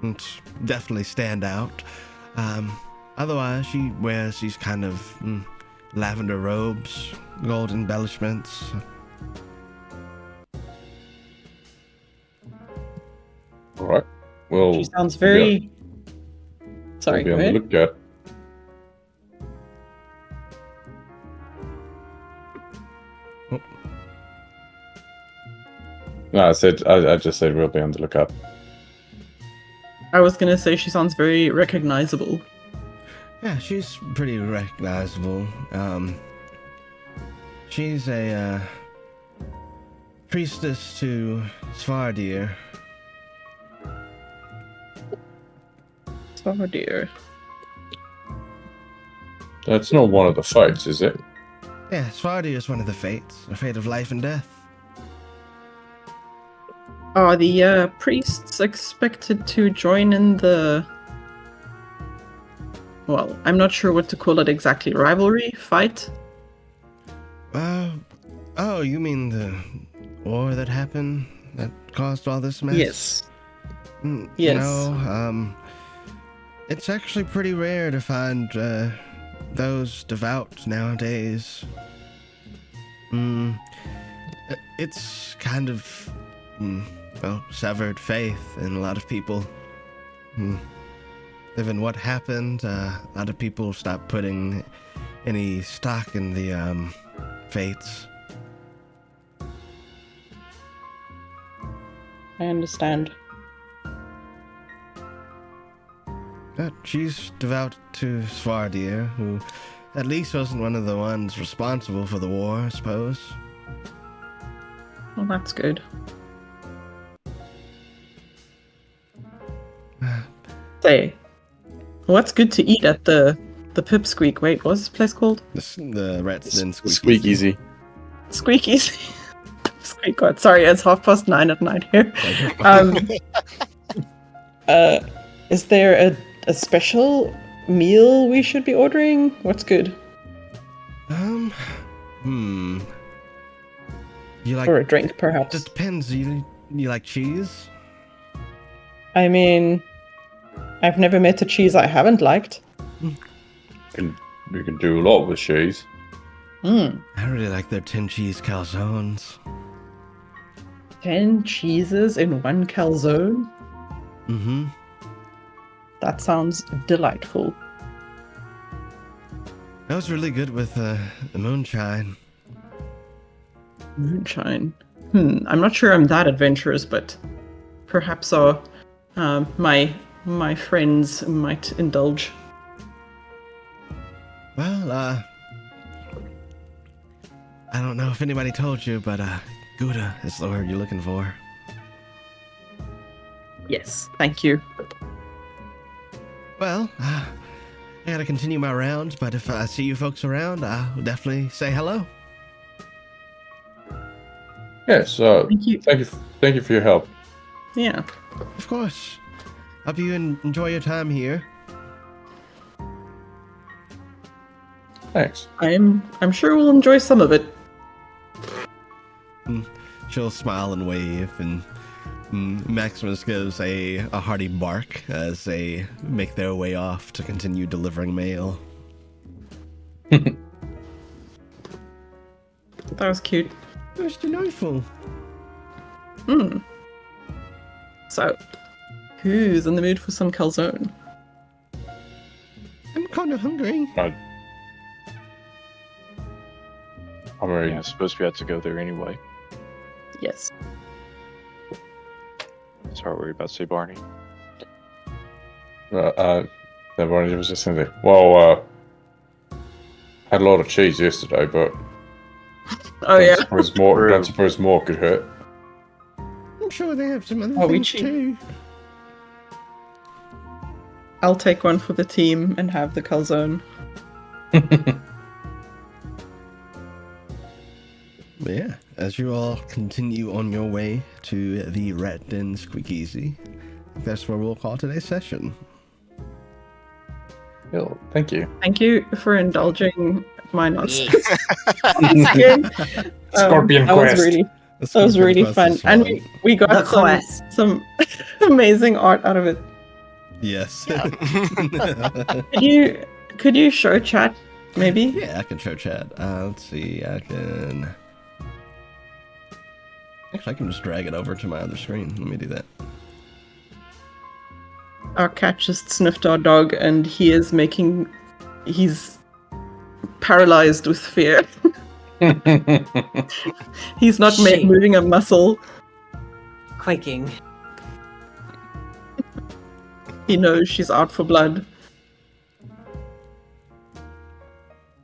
Speaker 1: It's definitely stand out. Otherwise, she wears these kind of lavender robes, gold embellishments.
Speaker 5: All right. Well,
Speaker 4: She sounds very. Sorry,
Speaker 5: we'll
Speaker 4: go
Speaker 5: be on the
Speaker 4: ahead.
Speaker 5: lookout.
Speaker 1: Oh.
Speaker 5: No, I just said we'll be on the lookout.
Speaker 4: I was gonna say she sounds very recognizable.
Speaker 1: Yeah, she's pretty recognizable. She's a priestess to Svardir.
Speaker 4: Oh dear.
Speaker 5: That's not one of the fights, is it?
Speaker 1: Yeah, Svardir is one of the fates, a fate of life and death.
Speaker 4: Are the priests expected to join in the... Well, I'm not sure what to call it exactly. Rivalry? Fight?
Speaker 1: Oh, you mean the war that happened that caused all this mess?
Speaker 4: Yes.
Speaker 1: Yes. No, it's actually pretty rare to find those devout nowadays. It's kind of, severed faith in a lot of people. Given what happened, a lot of people stopped putting any stock in the fates.
Speaker 4: I understand.
Speaker 1: But she's devout to Svardir, who at least wasn't one of the ones responsible for the war, I suppose.
Speaker 4: Well, that's good. Say, what's good to eat at the Pipsqueak? Wait, what's this place called?
Speaker 1: The Rats and
Speaker 5: Squeakeasy.
Speaker 4: Squeakies. Squeak God. Sorry, it's 9:30 at night here. Is there a special meal we should be ordering? What's good?
Speaker 1: You like,
Speaker 4: or a drink, perhaps.
Speaker 1: It depends. You like cheese?
Speaker 4: I mean, I've never met a cheese I haven't liked.
Speaker 5: You can do a lot with cheese.
Speaker 1: I really like their 10 cheese calzones.
Speaker 4: 10 cheeses in one calzone?
Speaker 1: Mm-hmm.
Speaker 4: That sounds delightful.
Speaker 1: That was really good with the moonshine.
Speaker 4: Moonshine. I'm not sure I'm that adventurous, but perhaps my friends might indulge.
Speaker 1: Well, I don't know if anybody told you, but Gouda is the word you're looking for.
Speaker 4: Yes, thank you.
Speaker 1: Well, I gotta continue my rounds, but if I see you folks around, I'll definitely say hello.
Speaker 5: Yes,
Speaker 4: Thank you.
Speaker 5: Thank you for your help.
Speaker 4: Yeah.
Speaker 1: Of course. Hope you enjoy your time here.
Speaker 5: Thanks.
Speaker 4: I'm sure we'll enjoy some of it.
Speaker 1: She'll smile and wave, and Maximus gives a hearty bark as they make their way off to continue delivering mail.
Speaker 4: That was cute.
Speaker 1: It was delightful.
Speaker 4: So, who's in the mood for some calzone?
Speaker 1: I'm kind of hungry.
Speaker 5: I'm ready.
Speaker 6: Yeah, I suppose we had to go there anyway.
Speaker 4: Yes.
Speaker 6: Sorry, what were you about to say, Barney?
Speaker 5: Barney was just saying, well, had a lot of cheese yesterday, but
Speaker 4: Oh yeah.
Speaker 5: Don't suppose more could hurt.
Speaker 1: I'm sure they have some other
Speaker 4: Oh, we
Speaker 1: things
Speaker 4: cheat.
Speaker 1: too.
Speaker 4: I'll take one for the team and have the calzone.
Speaker 1: Yeah, as you all continue on your way to the Rat Den Squeakeasy, that's where we'll call today's session.
Speaker 5: Well, thank you.
Speaker 4: Thank you for indulging my nonsense. Again.
Speaker 5: Scorpion
Speaker 4: that
Speaker 5: Quest.
Speaker 4: That was really fun. And we
Speaker 2: The
Speaker 4: got
Speaker 2: quest.
Speaker 4: some amazing art out of it.
Speaker 1: Yes.
Speaker 4: Could you show chat, maybe?
Speaker 1: Yeah, I can show chat. Let's see, Actually, I can just drag it over to my other screen. Let me do that.
Speaker 4: Our cat just sniffed our dog and he's paralyzed with fear. He's not
Speaker 2: Shit.
Speaker 4: moving a muscle.
Speaker 2: Quaking.
Speaker 4: He knows she's out for blood.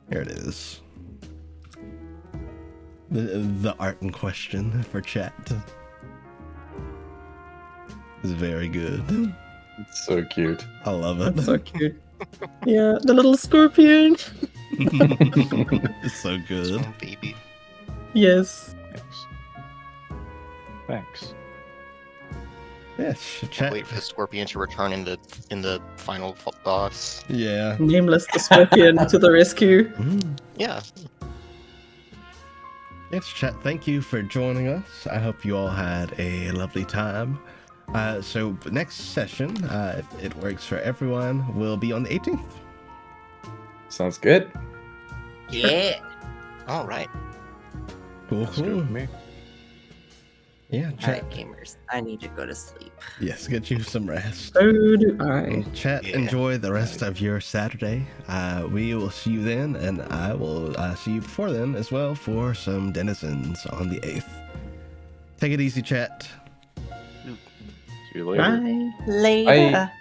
Speaker 1: Here it is. The art in question for chat is very good.
Speaker 5: It's so cute.
Speaker 1: I love it.
Speaker 4: That's so cute. Yeah, the little scorpion.
Speaker 1: It's so good.
Speaker 3: Oh, baby.
Speaker 4: Yes.
Speaker 6: Thanks.
Speaker 1: Yes,
Speaker 3: I'll
Speaker 1: chat.
Speaker 3: wait for the scorpion to return in the final boss.
Speaker 1: Yeah.
Speaker 4: Nameless the scorpion to the rescue.
Speaker 1: Mm.
Speaker 3: Yeah.
Speaker 1: Yes, chat. Thank you for joining us. I hope you all had a lovely time. So next session, if it works for everyone, will be on the 18th.
Speaker 5: Sounds good.
Speaker 2: Yeah.
Speaker 3: All right.
Speaker 1: Cool,
Speaker 6: That's good
Speaker 1: cool.
Speaker 6: with me.
Speaker 1: Yeah, chat.
Speaker 2: Alright, gamers. I need to go to sleep.
Speaker 1: Yes, get you some rest.
Speaker 4: So do I.
Speaker 1: Chat,
Speaker 3: Yeah.
Speaker 1: enjoy the rest of your Saturday. We will see you then, and I will see you before then as well for some denizens on the 8th. Take it easy, chat.
Speaker 6: See you later.
Speaker 4: Bye.
Speaker 2: Later.